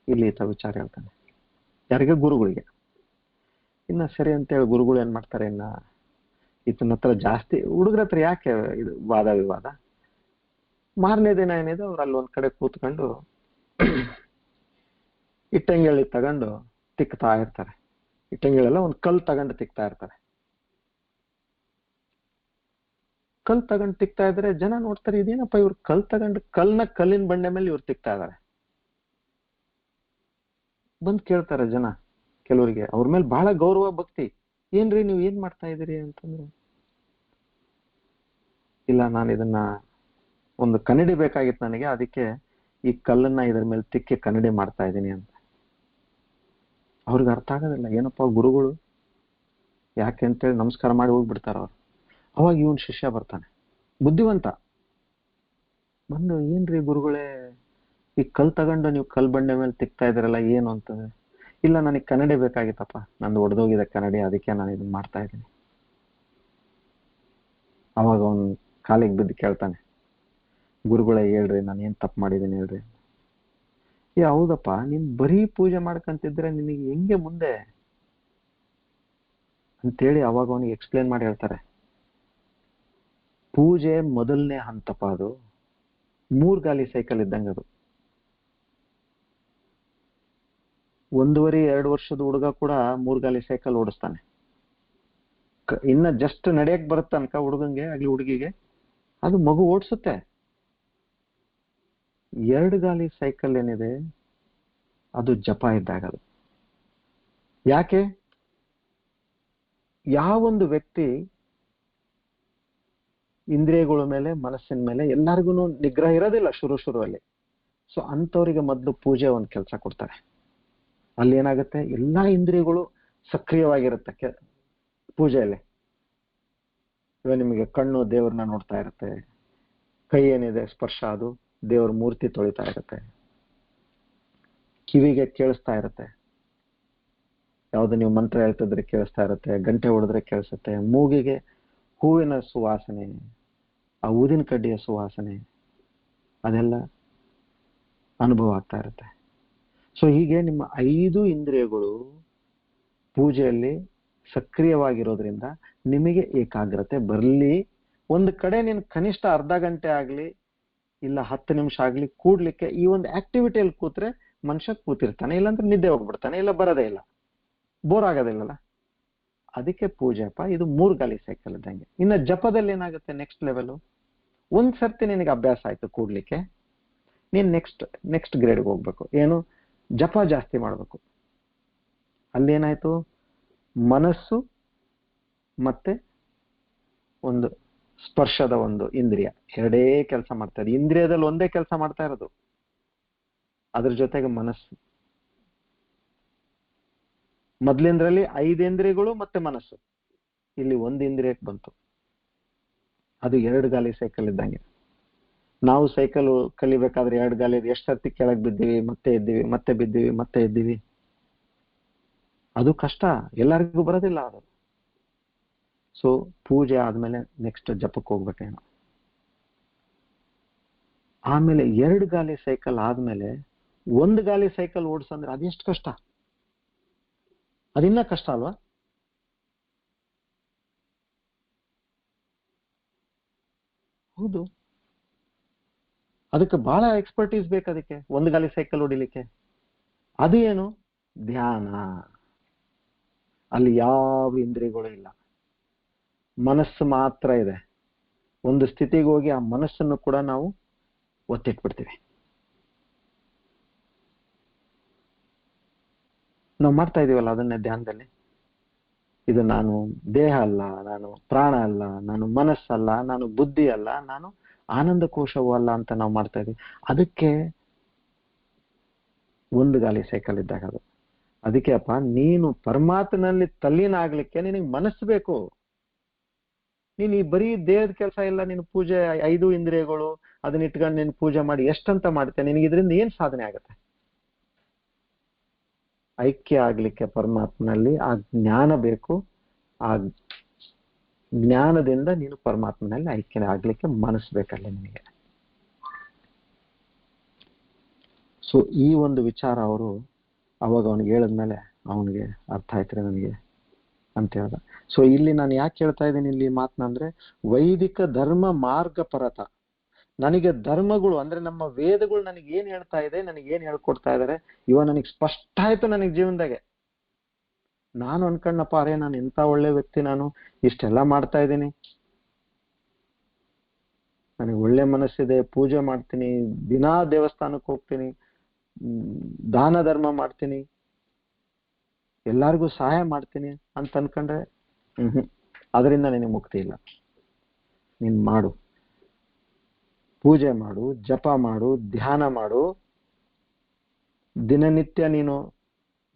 ಇಲ್ಲಿ ಈತ ವಿಚಾರ ಹೇಳ್ತಾನೆ. ಯಾರಿಗೆ? ಗುರುಗಳಿಗೆ. ಇನ್ನ ಸರಿ ಅಂತೇಳಿ ಗುರುಗಳು ಏನ್ ಮಾಡ್ತಾರೆ, ಇನ್ನ ಈತನ ಹತ್ರ ಜಾಸ್ತಿ ಹುಡುಗರ ಹತ್ರ ಯಾಕೆ ಇದು ವಾದ ವಿವಾದ. ಮಾರನೇ ದಿನ ಏನಿದೆ ಅವ್ರು ಅಲ್ಲಿ ಒಂದ್ ಕಡೆ ಕೂತ್ಕೊಂಡು ಇಟ್ಟಂಗಿ ತಗೊಂಡು ತಿಕ್ತಾ ಇರ್ತಾರೆ. ಇಟ್ಟಂಗಿಳೆಲ್ಲ ಒಂದು ಕಲ್ಲು ತಗೊಂಡು ತಿಕ್ತಾ ಇರ್ತಾರೆ. ಕಲ್ ತಗೊಂಡು ತಿಕ್ತಾ ಇದ್ರೆ ಜನ ನೋಡ್ತಾರೆ, ಇದೇನಪ್ಪ ಇವ್ರು ಕಲ್ ತಗೊಂಡು ಕಲ್ಲಿನ ಬಂಡೆ ಮೇಲೆ ಇವ್ರು ತಿಕ್ತಾ ಇದಾರೆ. ಬಂದ್ ಕೇಳ್ತಾರೆ ಜನ, ಕೆಲವರಿಗೆ ಅವ್ರ ಮೇಲೆ ಬಹಳ ಗೌರವ ಭಕ್ತಿ, ಏನ್ರಿ ನೀವು ಏನ್ ಮಾಡ್ತಾ ಇದೀರಿ ಅಂತಂದ್ರೆ, ಇಲ್ಲ ನಾನು ಇದನ್ನ ಒಂದು ಕನ್ನಡಿ ಬೇಕಾಗಿತ್ತು ನನಗೆ, ಅದಕ್ಕೆ ಈ ಕಲ್ಲನ್ನ ಇದ್ರ ಮೇಲೆ ತಿಕ್ಕಿ ಕನ್ನಡಿ ಮಾಡ್ತಾ ಇದ್ದೀನಿ ಅಂತ. ಅವ್ರಿಗೆ ಅರ್ಥ ಆಗೋದಿಲ್ಲ, ಏನಪ್ಪಾ ಗುರುಗಳು ಯಾಕೆ ಅಂತೇಳಿ ನಮಸ್ಕಾರ ಮಾಡಿ ಹೋಗ್ಬಿಡ್ತಾರ ಅವ್ರು. ಅವಾಗ ಇವನ್ ಶಿಷ್ಯ ಬರ್ತಾನೆ, ಬುದ್ಧಿವಂತ, ಬಂದು ಏನ್ರಿ ಗುರುಗಳೇ ಈ ಕಲ್ ತಗೊಂಡು ನೀವು ಕಲ್ ಬಂಡೆ ಮೇಲೆ ತಿಕ್ತಾ ಇದ್ರಲ್ಲ ಏನು ಅಂತಂದ್ರೆ, ಇಲ್ಲ ನನಗೆ ಕನ್ನಡಿ ಬೇಕಾಗಿತ್ತಪ್ಪ, ನಂದು ಒಡೆದೋಗಿದೆ ಕನ್ನಡಿ, ಅದಕ್ಕೆ ನಾನು ಇದನ್ನ ಮಾಡ್ತಾ ಇದ್ದೀನಿ. ಅವಾಗ ಅವನ್ ಕಾಲಿಗೆ ಬಿದ್ದು ಕೇಳ್ತಾನೆ, ಗುರುಗಳೇ ಹೇಳ್ರಿ ನಾನು ಏನ್ ತಪ್ಪು ಮಾಡಿದ್ದೀನಿ ಹೇಳ್ರಿ. ಹೌದಪ್ಪ, ನೀನ್ ಬರೀ ಪೂಜೆ ಮಾಡ್ಕಂತಿದ್ರೆ ನಿನಗೆ ಹೆಂಗೆ ಮುಂದೆ ಅಂತೇಳಿ ಅವಾಗ ಅವನಿಗೆ ಎಕ್ಸ್ಪ್ಲೇನ್ ಮಾಡಿ ಹೇಳ್ತಾರೆ. ಪೂಜೆ ಮೊದಲನೇ ಹಂತಪ್ಪ, ಅದು 3 ಗಾಲಿ ಸೈಕಲ್ ಇದ್ದಂಗೆ. ಅದು 1.5-2 ವರ್ಷದ ಹುಡುಗ ಕೂಡ 3 ಗಾಲಿ ಸೈಕಲ್ ಓಡಿಸ್ತಾನೆ. ಇನ್ನ ಜಸ್ಟ್ ನಡೆಯಕ್ ಬರುತ್ತೆ ತನಕ ಹುಡುಗಂಗೆ ಆಗ್ಲಿ ಹುಡುಗಿಗೆ ಅದು ಮಗು ಓಡಿಸುತ್ತೆ. 2 ಗಾಲಿ ಸೈಕಲ್ ಏನಿದೆ ಅದು ಜಪ ಇದ್ದಾಗ. ಅದು ಯಾಕೆ, ಯಾವೊಂದು ವ್ಯಕ್ತಿ ಇಂದ್ರಿಯಗಳ ಮೇಲೆ ಮನಸ್ಸಿನ ಮೇಲೆ ಎಲ್ಲರಿಗೂ ನಿಗ್ರಹ ಇರೋದಿಲ್ಲ ಶುರುವಲ್ಲಿ, ಸೊ ಅಂಥವ್ರಿಗೆ ಮೊದಲು ಪೂಜೆ ಒಂದು ಕೆಲಸ ಕೊಡ್ತಾರೆ. ಅಲ್ಲಿ ಏನಾಗುತ್ತೆ, ಎಲ್ಲಾ ಇಂದ್ರಿಯಗಳು ಸಕ್ರಿಯವಾಗಿರುತ್ತೆ ಪೂಜೆಯಲ್ಲಿ. ಇವಾಗ ನಿಮಗೆ ಕಣ್ಣು ದೇವ್ರನ್ನ ನೋಡ್ತಾ ಇರುತ್ತೆ, ಕೈ ಏನಿದೆ ಸ್ಪರ್ಶ ಅದು ದೇವ್ರ ಮೂರ್ತಿ ತೊಳಿತಾ ಇರುತ್ತೆ, ಕಿವಿಗೆ ಕೇಳಿಸ್ತಾ ಇರುತ್ತೆ, ಯಾವ್ದು ನೀವು ಮಂತ್ರ ಹೇಳ್ತಿದ್ರೆ ಕೇಳಿಸ್ತಾ ಇರುತ್ತೆ, ಗಂಟೆ ಹೊಡೆದ್ರೆ ಕೇಳಿಸುತ್ತೆ, ಮೂಗಿಗೆ ಹೂವಿನ ಸುವಾಸನೆ, ಆ ಊದಿನ ಕಡ್ಡಿಯ ಸುವಾಸನೆ ಅದೆಲ್ಲ ಅನುಭವ ಆಗ್ತಾ ಇರುತ್ತೆ. ಸೊ ಹೀಗೆ ನಿಮ್ಮ 5 ಇಂದ್ರಿಯಗಳು ಪೂಜೆಯಲ್ಲಿ ಸಕ್ರಿಯವಾಗಿರೋದ್ರಿಂದ ನಿಮಗೆ ಏಕಾಗ್ರತೆ ಬರಲಿ. ಒಂದು ಕಡೆ ನೀನು ಕನಿಷ್ಠ ಅರ್ಧ ಗಂಟೆ ಆಗ್ಲಿ ಇಲ್ಲ 10 ನಿಮಿಷ ಆಗ್ಲಿ ಕೂಡ್ಲಿಕ್ಕೆ ಈ ಒಂದು ಆಕ್ಟಿವಿಟಿಯಲ್ಲಿ ಕೂತ್ರೆ ಮನುಷ್ಯ ಕೂತಿರ್ತಾನೆ, ಇಲ್ಲಾಂದ್ರೆ ನಿದ್ದೆ ಹೋಗ್ಬಿಡ್ತಾನೆ, ಇಲ್ಲ ಬರೋದೇ ಇಲ್ಲ, ಬೋರ್ ಆಗೋದಿಲ್ಲಲ್ಲ. ಅದಕ್ಕೆ ಪೂಜೆಪ್ಪ ಇದು 3 ಗಾಲಿ ಸೈಕಲ್ ಇದ್ದಂಗೆ. ಇನ್ನು ಜಪದಲ್ಲಿ ಏನಾಗುತ್ತೆ, ನೆಕ್ಸ್ಟ್ ಲೆವೆಲ್. ಒಂದ್ ಸರ್ತಿ ನಿನಗೆ ಅಭ್ಯಾಸ ಆಯ್ತು ಕೂಡ್ಲಿಕ್ಕೆ, ನೀನ್ ನೆಕ್ಸ್ಟ್ ಗ್ರೇಡ್ಗೆ ಹೋಗ್ಬೇಕು. ಏನು, ಜಪ ಜಾಸ್ತಿ ಮಾಡ್ಬೇಕು. ಅಲ್ಲಿ ಏನಾಯ್ತು, ಮನಸ್ಸು ಮತ್ತೆ ಒಂದು ಸ್ಪರ್ಶದ ಒಂದು ಇಂದ್ರಿಯ ಎರಡೇ ಕೆಲಸ ಮಾಡ್ತಾ ಇದೆ. ಇಂದ್ರಿಯದಲ್ಲಿ ಒಂದೇ ಕೆಲಸ ಮಾಡ್ತಾ ಇರೋದು, ಅದ್ರ ಜೊತೆಗೆ ಮನಸ್ಸು. ಮೊದ್ಲಿಂದ್ರಲ್ಲಿ 5 ಇಂದ್ರಿಯಗಳು ಮತ್ತೆ ಮನಸ್ಸು, ಇಲ್ಲಿ 1 ಇಂದ್ರಿಯಕ್ಕೆ ಬಂತು. ಅದು 2 ಗಾಲಿ ಸೈಕಲ್ ಇದ್ದಂಗೆ. ನಾವು ಸೈಕಲ್ ಕಲಿಬೇಕಾದ್ರೆ 2 ಗಾಲಿ ಎಷ್ಟು ಸರ್ತಿ ಕೆಳಗೆ ಬಿದ್ದೀವಿ, ಮತ್ತೆ ಎದ್ದೀವಿ, ಮತ್ತೆ ಬಿದ್ದೀವಿ, ಮತ್ತೆ ಎದ್ದೀವಿ. ಅದು ಕಷ್ಟ, ಎಲ್ಲರಿಗೂ ಬರೋದಿಲ್ಲ ಅದು. ಸೊ ಪೂಜೆ ಆದ್ಮೇಲೆ ನೆಕ್ಸ್ಟ್ ಜಪಕ್ಕೆ ಹೋಗ್ಬೇಕೇನೋ. ಆಮೇಲೆ 2 ಗಾಲಿ ಸೈಕಲ್ ಆದ್ಮೇಲೆ 1 ಗಾಲಿ ಸೈಕಲ್ ಓಡಿಸಂದ್ರೆ ಅದೆಷ್ಟು ಕಷ್ಟ, ಅದಿನ್ನ ಕಷ್ಟ ಅಲ್ವಾ? ಹೌದು, ಅದಕ್ಕೆ ಬಹಳ ಎಕ್ಸ್ಪರ್ಟೀಸ್ ಬೇಕು. ಅದಕ್ಕೆ 1 ಗಾಲಿ ಸೈಕಲ್ ಹೊಡಿಲಿಕ್ಕೆ ಅದು ಏನು, ಧ್ಯಾನ. ಅಲ್ಲಿ ಯಾವ ಇಂದ್ರಿಯಗಳು ಇಲ್ಲ, ಮನಸ್ಸು ಮಾತ್ರ ಇದೆ. ಒಂದು ಸ್ಥಿತಿಗೆ ಹೋಗಿ ಆ ಮನಸ್ಸನ್ನು ಕೂಡ ನಾವು ಒತ್ತಿಟ್ಬಿಡ್ತೀವಿ. ನಾವು ಮಾಡ್ತಾ ಇದೀವಲ್ಲ ಅದನ್ನೇ ಧ್ಯಾನದಲ್ಲಿ. ಇದು ನಾನು ದೇಹ ಅಲ್ಲ, ನಾನು ಪ್ರಾಣ ಅಲ್ಲ, ನಾನು ಮನಸ್ಸಲ್ಲ, ನಾನು ಬುದ್ಧಿ ಅಲ್ಲ, ನಾನು ಆನಂದ ಕೋಶವೂ ಅಲ್ಲ ಅಂತ ನಾವು ಮಾಡ್ತಾ ಇದೀವಿ. ಅದಕ್ಕೆ 1 ಗಾಲಿ ಸೈಕಲ್ ಇದ್ದಾಗ ಅದು. ಅದಕ್ಕೆ ಅಪ್ಪ, ನೀನು ಪರಮಾತ್ಮನಲ್ಲಿ ತಲ್ಲೀನ ಆಗ್ಲಿಕ್ಕೆ ನಿನಗೆ ಮನಸ್ಸು ಬೇಕು. ನೀನು ಈ ಬರೀ ದೇಹದ ಕೆಲಸ ಇಲ್ಲ, ನೀನು ಪೂಜೆ 5 ಇಂದ್ರಿಯಗಳು ಅದನ್ನ ಇಟ್ಕೊಂಡು ನೀನು ಪೂಜೆ ಮಾಡಿ ಎಷ್ಟಂತ ಮಾಡ್ತೇನೆ, ನಿನಗೆ ಇದರಿಂದ ಏನ್ ಸಾಧನೆ ಆಗುತ್ತೆ? ಐಕ್ಯ ಆಗ್ಲಿಕ್ಕೆ ಪರಮಾತ್ಮನಲ್ಲಿ ಆ ಜ್ಞಾನ ಬೇಕು. ಆ ಜ್ಞಾನದಿಂದ ನೀನು ಪರಮಾತ್ಮನಲ್ಲಿ ಐಕ್ಯ ಆಗ್ಲಿಕ್ಕೆ ಮನಸ್ಸು ಬೇಕಲ್ಲ ನಿನಗೆ. ಸೊ ಈ ಒಂದು ವಿಚಾರ ಅವರು ಅವಾಗ ಅವನಿಗೆ ಹೇಳಿದ್ಮೇಲೆ ಅವನಿಗೆ ಅರ್ಥ ಆಯ್ತು ನನಗೆ ಅಂತ ಹೇಳ್ದ. ಸೊ ಇಲ್ಲಿ ನಾನು ಯಾಕೆ ಹೇಳ್ತಾ ಇದ್ದೀನಿ ಇಲ್ಲಿ ಮಾತನ್ನ ಅಂದ್ರೆ, ವೈದಿಕ ಧರ್ಮ ಮಾರ್ಗ ಪರತ, ನನಗೆ ಧರ್ಮಗಳು ಅಂದ್ರೆ ನಮ್ಮ ವೇದಗಳು ನನಗೆ ಏನ್ ಹೇಳ್ತಾ ಇದೆ, ನನಗೆ ಏನ್ ಹೇಳ್ಕೊಡ್ತಾ ಇದಾರೆ, ಇವ ನನಗೆ ಸ್ಪಷ್ಟ ಆಯ್ತು ನನಗೆ ಜೀವನದಾಗೆ. ನಾನು ಅನ್ಕೊಂಡಪ್ಪ, ಅರೆ ನಾನು ಎಂತ ಒಳ್ಳೆ ವ್ಯಕ್ತಿ, ನಾನು ಇಷ್ಟೆಲ್ಲ ಮಾಡ್ತಾ ಇದ್ದೀನಿ, ನನಗೆ ಒಳ್ಳೆ ಮನಸ್ಸಿದೆ, ಪೂಜೆ ಮಾಡ್ತೀನಿ, ದಿನಾ ದೇವಸ್ಥಾನಕ್ಕೆ ಹೋಗ್ತೀನಿ, ದಾನ ಧರ್ಮ ಮಾಡ್ತೀನಿ, ಎಲ್ಲರಿಗೂ ಸಹಾಯ ಮಾಡ್ತೀನಿ ಅಂತ ಅನ್ಕೊಂಡ್ರೆ ಅದರಿಂದ ನಿನಗೆ ಮುಕ್ತಿ ಇಲ್ಲ. ನೀನ್ ಮಾಡು, ಪೂಜೆ ಮಾಡು, ಜಪ ಮಾಡು, ಧ್ಯಾನ ಮಾಡು, ದಿನನಿತ್ಯ ನೀನು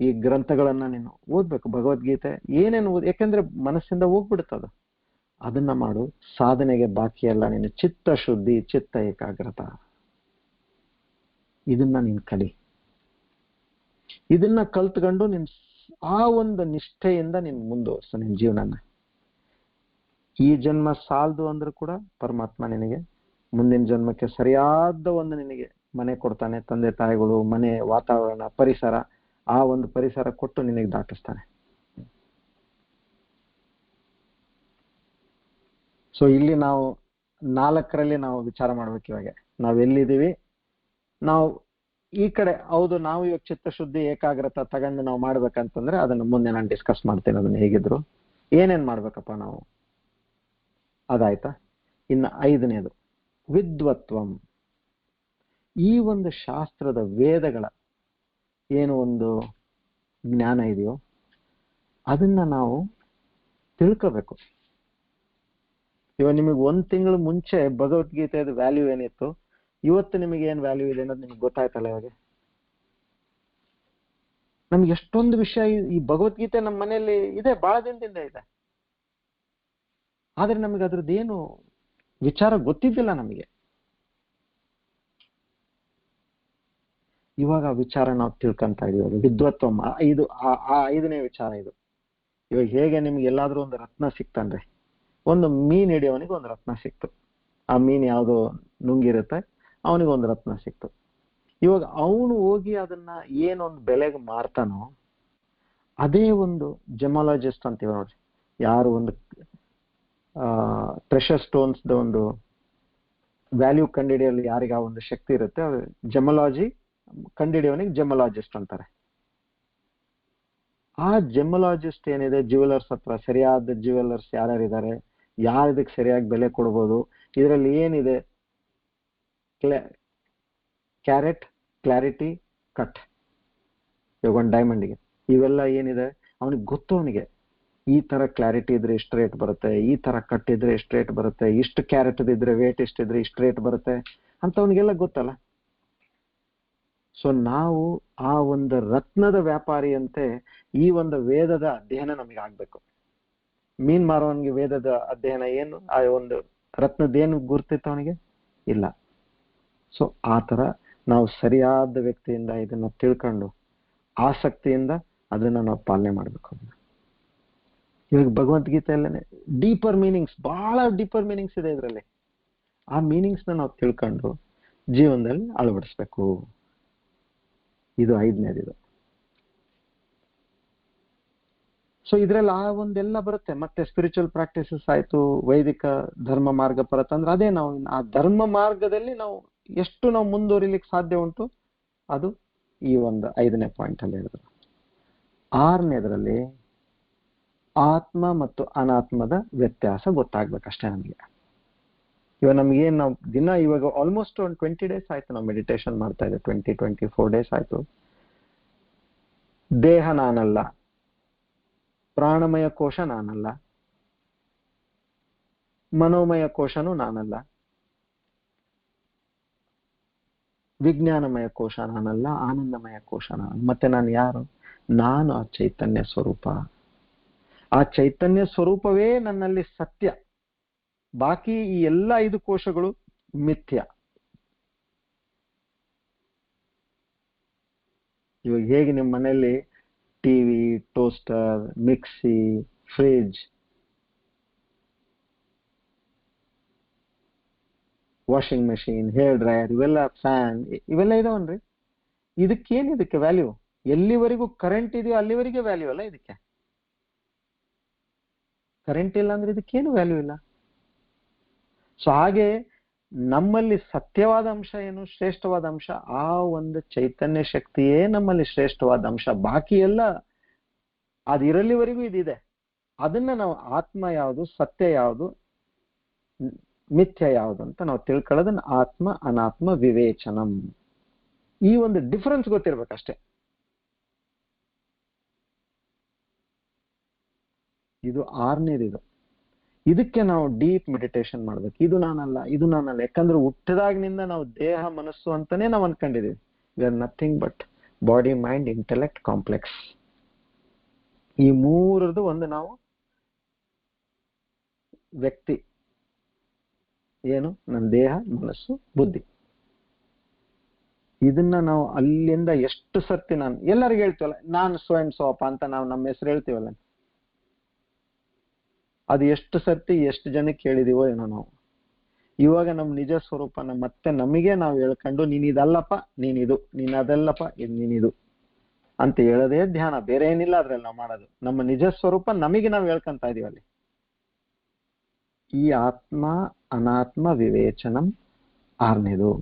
ಈ ಗ್ರಂಥಗಳನ್ನ ನೀನು ಓದ್ಬೇಕು, ಭಗವದ್ಗೀತೆ ಏನೇನು ಯಾಕೆಂದ್ರೆ ಮನಸ್ಸಿಂದ ಹೋಗ್ಬಿಡುತ್ತದ. ಅದನ್ನ ಮಾಡು. ಸಾಧನೆಗೆ ಬಾಕಿ ಎಲ್ಲ ನೀನು ಚಿತ್ತ ಶುದ್ಧಿ, ಚಿತ್ತ ಏಕಾಗ್ರತ, ಇದನ್ನ ನೀನ್ ಕಲಿ. ಇದನ್ನ ಕಲ್ತ್ಕೊಂಡು ನಿನ್ ಆ ಒಂದು ನಿಷ್ಠೆಯಿಂದ ನೀನ್ ಮುಂದುವರ್ಸು ನಿನ್ ಜೀವನನ. ಈ ಜನ್ಮ ಸಾಲದು ಅಂದ್ರೂ ಕೂಡ ಪರಮಾತ್ಮ ನಿನಗೆ ಮುಂದಿನ ಜನ್ಮಕ್ಕೆ ಸರಿಯಾದ ಒಂದು ನಿನಗೆ ಮನೆ ಕೊಡ್ತಾನೆ. ತಂದೆ ತಾಯಿಗಳು, ಮನೆ, ವಾತಾವರಣ, ಪರಿಸರ, ಆ ಒಂದು ಪರಿಸರ ಕೊಟ್ಟು ನಿನಗೆ ದಾಟಿಸ್ತಾನೆ. ಸೊ ಇಲ್ಲಿ ನಾವು 4ರಲ್ಲಿ ನಾವು ವಿಚಾರ ಮಾಡ್ಬೇಕು. ಇವಾಗ ನಾವ್ ಎಲ್ಲಿದ್ದೀವಿ, ನಾವು ಈ ಕಡೆ ಹೌದು, ನಾವು ಇವಾಗ ಚಿತ್ತಶುದ್ಧಿ ಏಕಾಗ್ರತ ತಗೊಂಡು ನಾವು ಮಾಡ್ಬೇಕಂತಂದ್ರೆ ಅದನ್ನ ಮುಂದೆ ನಾನು ಡಿಸ್ಕಸ್ ಮಾಡ್ತೇನೆ. ಅದನ್ನ ಹೇಗಿದ್ರು ಏನೇನ್ ಮಾಡ್ಬೇಕಪ್ಪ ನಾವು, ಅದಾಯ್ತಾ. ಇನ್ನು 5ನೇದು ವಿದ್ವತ್ವಂ. ಈ ಒಂದು ಶಾಸ್ತ್ರದ ವೇದಗಳ ಏನು ಒಂದು ಜ್ಞಾನ ಇದೆಯೋ ಅದನ್ನ ನಾವು ತಿಳ್ಕೋಬೇಕು. ಇವಾಗ ನಿಮಗೆ 1 ತಿಂಗಳು ಮುಂಚೆ ಭಗವದ್ಗೀತೆಯ ವ್ಯಾಲ್ಯೂ ಏನಿತ್ತು, ಇವತ್ತು ನಿಮಗೆ ಏನ್ ವ್ಯಾಲ್ಯೂ ಇದೆ ಅನ್ನೋದು ನಿಮ್ಗೆ ಗೊತ್ತಾಯ್ತಲ್ಲ. ಇವಾಗ ನಮ್ಗೆ ಎಷ್ಟೊಂದು ವಿಷಯ ಈ ಭಗವದ್ಗೀತೆ ನಮ್ಮ ಮನೆಯಲ್ಲಿ ಇದೆ, ಬಹಳ ದಿನದಿಂದ ಇದೆ, ಆದ್ರೆ ನಮಗೆ ಅದ್ರದ್ದೇನು ವಿಚಾರ ಗೊತ್ತಿದ್ದಿಲ್ಲ ನಮಗೆ. ಇವಾಗ ಆ ವಿಚಾರ ನಾವು ತಿಳ್ಕೊಂತ ಇದೀವಿ. ವಿದ್ವತ್ವಂ, ಇದು ಆ 5ನೇ ವಿಚಾರ ಇದು. ಇವಾಗ ಹೇಗೆ ನಿಮ್ಗೆ ಎಲ್ಲಾದ್ರೂ ಒಂದು ರತ್ನ ಸಿಕ್ತಂದ್ರೆ, ಒಂದು ಮೀನ್ ಹಿಡಿಯೋವನಿಗೆ ಒಂದು ರತ್ನ ಸಿಕ್ತು, ಆ ಮೀನ್ ಯಾವ್ದೋ ನುಂಗಿರುತ್ತೆ, ಅವನಿಗೆ ಒಂದು ರತ್ನ ಸಿಕ್ತು. ಇವಾಗ ಅವನು ಹೋಗಿ ಅದನ್ನ ಏನೊಂದು ಬೆಲೆಗೆ ಮಾರ್ತಾನೋ, ಅದೇ ಒಂದು ಜೆಮಾಲಜಿಸ್ಟ್ ಅಂತೀವಿ ನೋಡ್ರಿ, ಯಾರು ಒಂದು ಪ್ರೆಷರ್ ಸ್ಟೋನ್ಸ್ ಒಂದು ವ್ಯಾಲ್ಯೂ ಕಂಡುಹಿಡಿಯಲು ಯಾರಿಗೆ ಆ ಒಂದು ಶಕ್ತಿ ಇರುತ್ತೆ, ಜೆಮಲಾಜಿ ಕಂಡುಹಿಡಿಯೋನಿಗೆ ಜೆಮಲಾಜಿಸ್ಟ್ ಅಂತಾರೆ. ಆ ಜೆಮಲಾಜಿಸ್ಟ್ ಏನಿದೆ, ಜ್ಯುವೆಲರ್ಸ್ ಹತ್ರ ಸರಿಯಾದ ಜ್ಯುವೆಲರ್ಸ್ ಯಾರ್ಯಾರಿದ್ದಾರೆ, ಯಾರಿದಕ್ಕೆ ಸರಿಯಾಗಿ ಬೆಲೆ ಕೊಡ್ಬೋದು, ಇದರಲ್ಲಿ ಏನಿದೆ, ಕ್ಯಾರೆಟ್, ಕ್ಲಾರಿಟಿ, ಕಟ್, ಇವಾಗ ಒಂದು ಡೈಮಂಡಿಗೆ ಇವೆಲ್ಲ ಏನಿದೆ ಅವನಿಗೆ ಗೊತ್ತು. ಅವನಿಗೆ ಈ ತರ ಕ್ಲಾರಿಟಿ ಇದ್ರೆ ಇಷ್ಟು ರೇಟ್ ಬರುತ್ತೆ, ಈ ತರ ಕಟ್ ಇದ್ರೆ ಇಷ್ಟು ರೇಟ್ ಬರುತ್ತೆ, ಇಷ್ಟು ಕ್ಯಾರೆಟ್ ಇದ್ರೆ ವೇಟ್ ಇಷ್ಟಿದ್ರೆ ಇಷ್ಟು ರೇಟ್ ಬರುತ್ತೆ ಅಂತ ಅವನಿಗೆಲ್ಲ ಗೊತ್ತಲ್ಲ. ಸೊ ನಾವು ಆ ಒಂದು ರತ್ನದ ವ್ಯಾಪಾರಿಯಂತೆ ಈ ಒಂದು ವೇದದ ಅಧ್ಯಯನ ನಮಗೆ ಆಗ್ಬೇಕು. ಮೀನ್ ಮಾರೋವನಿಗೆ ವೇದದ ಅಧ್ಯಯನ ಏನು, ಆ ಒಂದು ರತ್ನದ್ದೇನು ಗುರ್ತಿತ್ತು ಅವನಿಗೆ ಇಲ್ಲ. ಸೊ ಆ ತರ ನಾವು ಸರಿಯಾದ ವ್ಯಕ್ತಿಯಿಂದ ಇದನ್ನ ತಿಳ್ಕೊಂಡು ಆಸಕ್ತಿಯಿಂದ ಅದನ್ನ ನಾವು ಪಾಲನೆ ಮಾಡ್ಬೇಕು. ಇವಾಗ ಭಗವದ್ಗೀತೆಯಲ್ಲೇ ಡೀಪರ್ ಮೀನಿಂಗ್ಸ್, ಬಹಳ ಡೀಪರ್ ಮೀನಿಂಗ್ಸ್ ಇದೆ ಇದರಲ್ಲಿ. ಆ ಮೀನಿಂಗ್ಸ್ ನಾವು ತಿಳ್ಕೊಂಡು ಜೀವನದಲ್ಲಿ ಅಳವಡಿಸ್ಬೇಕು. ಇದು 5ನೇದು ಇದು. ಸೊ ಇದ್ರಲ್ಲಿ ಆ ಒಂದೆಲ್ಲ ಬರುತ್ತೆ. ಮತ್ತೆ ಸ್ಪಿರಿಚುವಲ್ ಪ್ರಾಕ್ಟೀಸಸ್ ಆಯ್ತು, ವೈದಿಕ ಧರ್ಮ ಮಾರ್ಗ ಬರುತ್ತಂದ್ರೆ ಅದೇ ನಾವು ಆ ಧರ್ಮ ಮಾರ್ಗದಲ್ಲಿ ನಾವು ಎಷ್ಟು ನಾವು ಮುಂದುವರಿಲಿಕ್ಕೆ ಸಾಧ್ಯ ಉಂಟು, ಅದು ಈ ಒಂದು 5ನೇ ಪಾಯಿಂಟ್ ಅಲ್ಲಿ ಹೇಳಿದ್ರು. 6ನೇದರಲ್ಲಿ ಆತ್ಮ ಮತ್ತು ಅನಾತ್ಮದ ವ್ಯತ್ಯಾಸ ಗೊತ್ತಾಗ್ಬೇಕಷ್ಟೇ ನಮಗೆ. ಇವಾಗ ನಮ್ಗೇನ್ ನಾವು ದಿನ ಇವಾಗ ಆಲ್ಮೋಸ್ಟ್ ಒಂದು 20 ಡೇಸ್ ಆಯ್ತು ನಾವು ಮೆಡಿಟೇಷನ್ ಮಾಡ್ತಾ ಇದ್ದೆ, 24 ಡೇಸ್ ಆಯ್ತು. ದೇಹ ನಾನಲ್ಲ, ಪ್ರಾಣಮಯ ಕೋಶ ನಾನಲ್ಲ, ಮನೋಮಯ ಕೋಶನೂ ನಾನಲ್ಲ, ವಿಜ್ಞಾನಮಯ ಕೋಶ ನಾನಲ್ಲ, ಆನಂದಮಯ ಕೋಶ ನಾನು. ಮತ್ತೆ ನಾನು ಯಾರು? ನಾನು ಆ ಚೈತನ್ಯ ಸ್ವರೂಪ. ಆ ಚೈತನ್ಯ ಸ್ವರೂಪವೇ ನನ್ನಲ್ಲಿ ಸತ್ಯ, ಬಾಕಿ ಈ ಎಲ್ಲ 5 ಕೋಶಗಳು ಮಿಥ್ಯ. ಇವಾಗ ಹೇಗೆ ನಿಮ್ಮ ಮನೆಯಲ್ಲಿ TV, toaster, mixie, fridge, washing machine, hair dryer, ಇವೆಲ್ಲ ಫ್ಯಾನ್, ಇವೆಲ್ಲ ಇದಾವನ್ರಿ. ಇದಕ್ಕೆ ವ್ಯಾಲ್ಯೂ? ಎಲ್ಲಿವರೆಗೂ ಕರೆಂಟ್ ಇದೆಯೋ ಅಲ್ಲಿವರೆಗೆ ವ್ಯಾಲ್ಯೂ ಅಲ್ಲ ಇದಕ್ಕೆ. ಕರೆಂಟ್ ಇಲ್ಲ ಅಂದ್ರೆ ಇದಕ್ಕೇನು ವ್ಯಾಲ್ಯೂ ಇಲ್ಲ. ಸೊ ಹಾಗೆ ನಮ್ಮಲ್ಲಿ ಸತ್ಯವಾದ ಅಂಶ ಏನು, ಶ್ರೇಷ್ಠವಾದ ಅಂಶ, ಆ ಒಂದು ಚೈತನ್ಯ ಶಕ್ತಿಯೇ ನಮ್ಮಲ್ಲಿ ಶ್ರೇಷ್ಠವಾದ ಅಂಶ. ಬಾಕಿ ಎಲ್ಲ ಅದಿರಲಿವರೆಗೂ ಇದಿದೆ. ಅದನ್ನ ನಾವು ಆತ್ಮ ಯಾವುದು, ಸತ್ಯ ಯಾವುದು, ಮಿಥ್ಯ ಯಾವುದು ಅಂತ ನಾವು ತಿಳ್ಕೊಳ್ಳೋದನ್ನ ಆತ್ಮ ಅನಾತ್ಮ ವಿವೇಚನಂ. ಈ ಒಂದು ಡಿಫರೆನ್ಸ್ ಗೊತ್ತಿರ್ಬೇಕಷ್ಟೇ. ಇದು ಆರನೇದಿದು. ಇದಕ್ಕೆ ನಾವು ಡೀಪ್ ಮೆಡಿಟೇಷನ್ ಮಾಡ್ಬೇಕು. ಇದು ನಾನಲ್ಲ, ಇದು ನಾನಲ್ಲ. ಯಾಕಂದ್ರೆ ಹುಟ್ಟಿದಾಗಿನಿಂದ ನಾವು ದೇಹ ಮನಸ್ಸು ಅಂತಾನೆ ನಾವು ಅನ್ಕೊಂಡಿದೀವಿ. We are nothing but body, mind, intellect, complex. ಈ ಮೂರದ್ದು ಒಂದು ನಾವು ವ್ಯಕ್ತಿ. ಏನು? ನನ್ನ ದೇಹ, ಮನಸ್ಸು, ಬುದ್ಧಿ. ಇದನ್ನ ನಾವು ಅಲ್ಲಿಂದ ಎಷ್ಟು ಸರ್ತಿ ನಾನು ಎಲ್ಲರಿಗೂ ಹೇಳ್ತೀವಲ್ಲ, ನಾನು ಸ್ವಯಂ ಸೋಪ ಅಂತ ನಾವು ನಮ್ಮ ಹೆಸರು ಹೇಳ್ತೀವಲ್ಲ, ಅದು ಎಷ್ಟು ಸರ್ತಿ ಎಷ್ಟು ಜನಕ್ಕೆ ಹೇಳಿದೀವೋ ಏನೋ ನಾವು. ಇವಾಗ ನಮ್ಮ ನಿಜ ಸ್ವರೂಪನ ಮತ್ತೆ ನಮಗೆ ನಾವು ಹೇಳ್ಕೊಂಡು, ನೀನ್ ಇದಲ್ಲಪ್ಪ, ನೀನಿದು, ನೀನ್ ಅದಲ್ಲಪ್ಪ, ನೀನಿದು ಅಂತ ಹೇಳೋದೇ ಧ್ಯಾನ. ಬೇರೆ ಏನಿಲ್ಲ ಅದ್ರಲ್ಲಿ ನಾವು ಮಾಡೋದು. ನಮ್ಮ ನಿಜ ಸ್ವರೂಪ ನಮಗೆ ನಾವು ಹೇಳ್ಕೊಂತ ಇದೀವಿ ಅಲ್ಲಿ. ಈ ಆತ್ಮ ಅನಾತ್ಮ ವಿವೇಚನಂ ಆರನೇದು.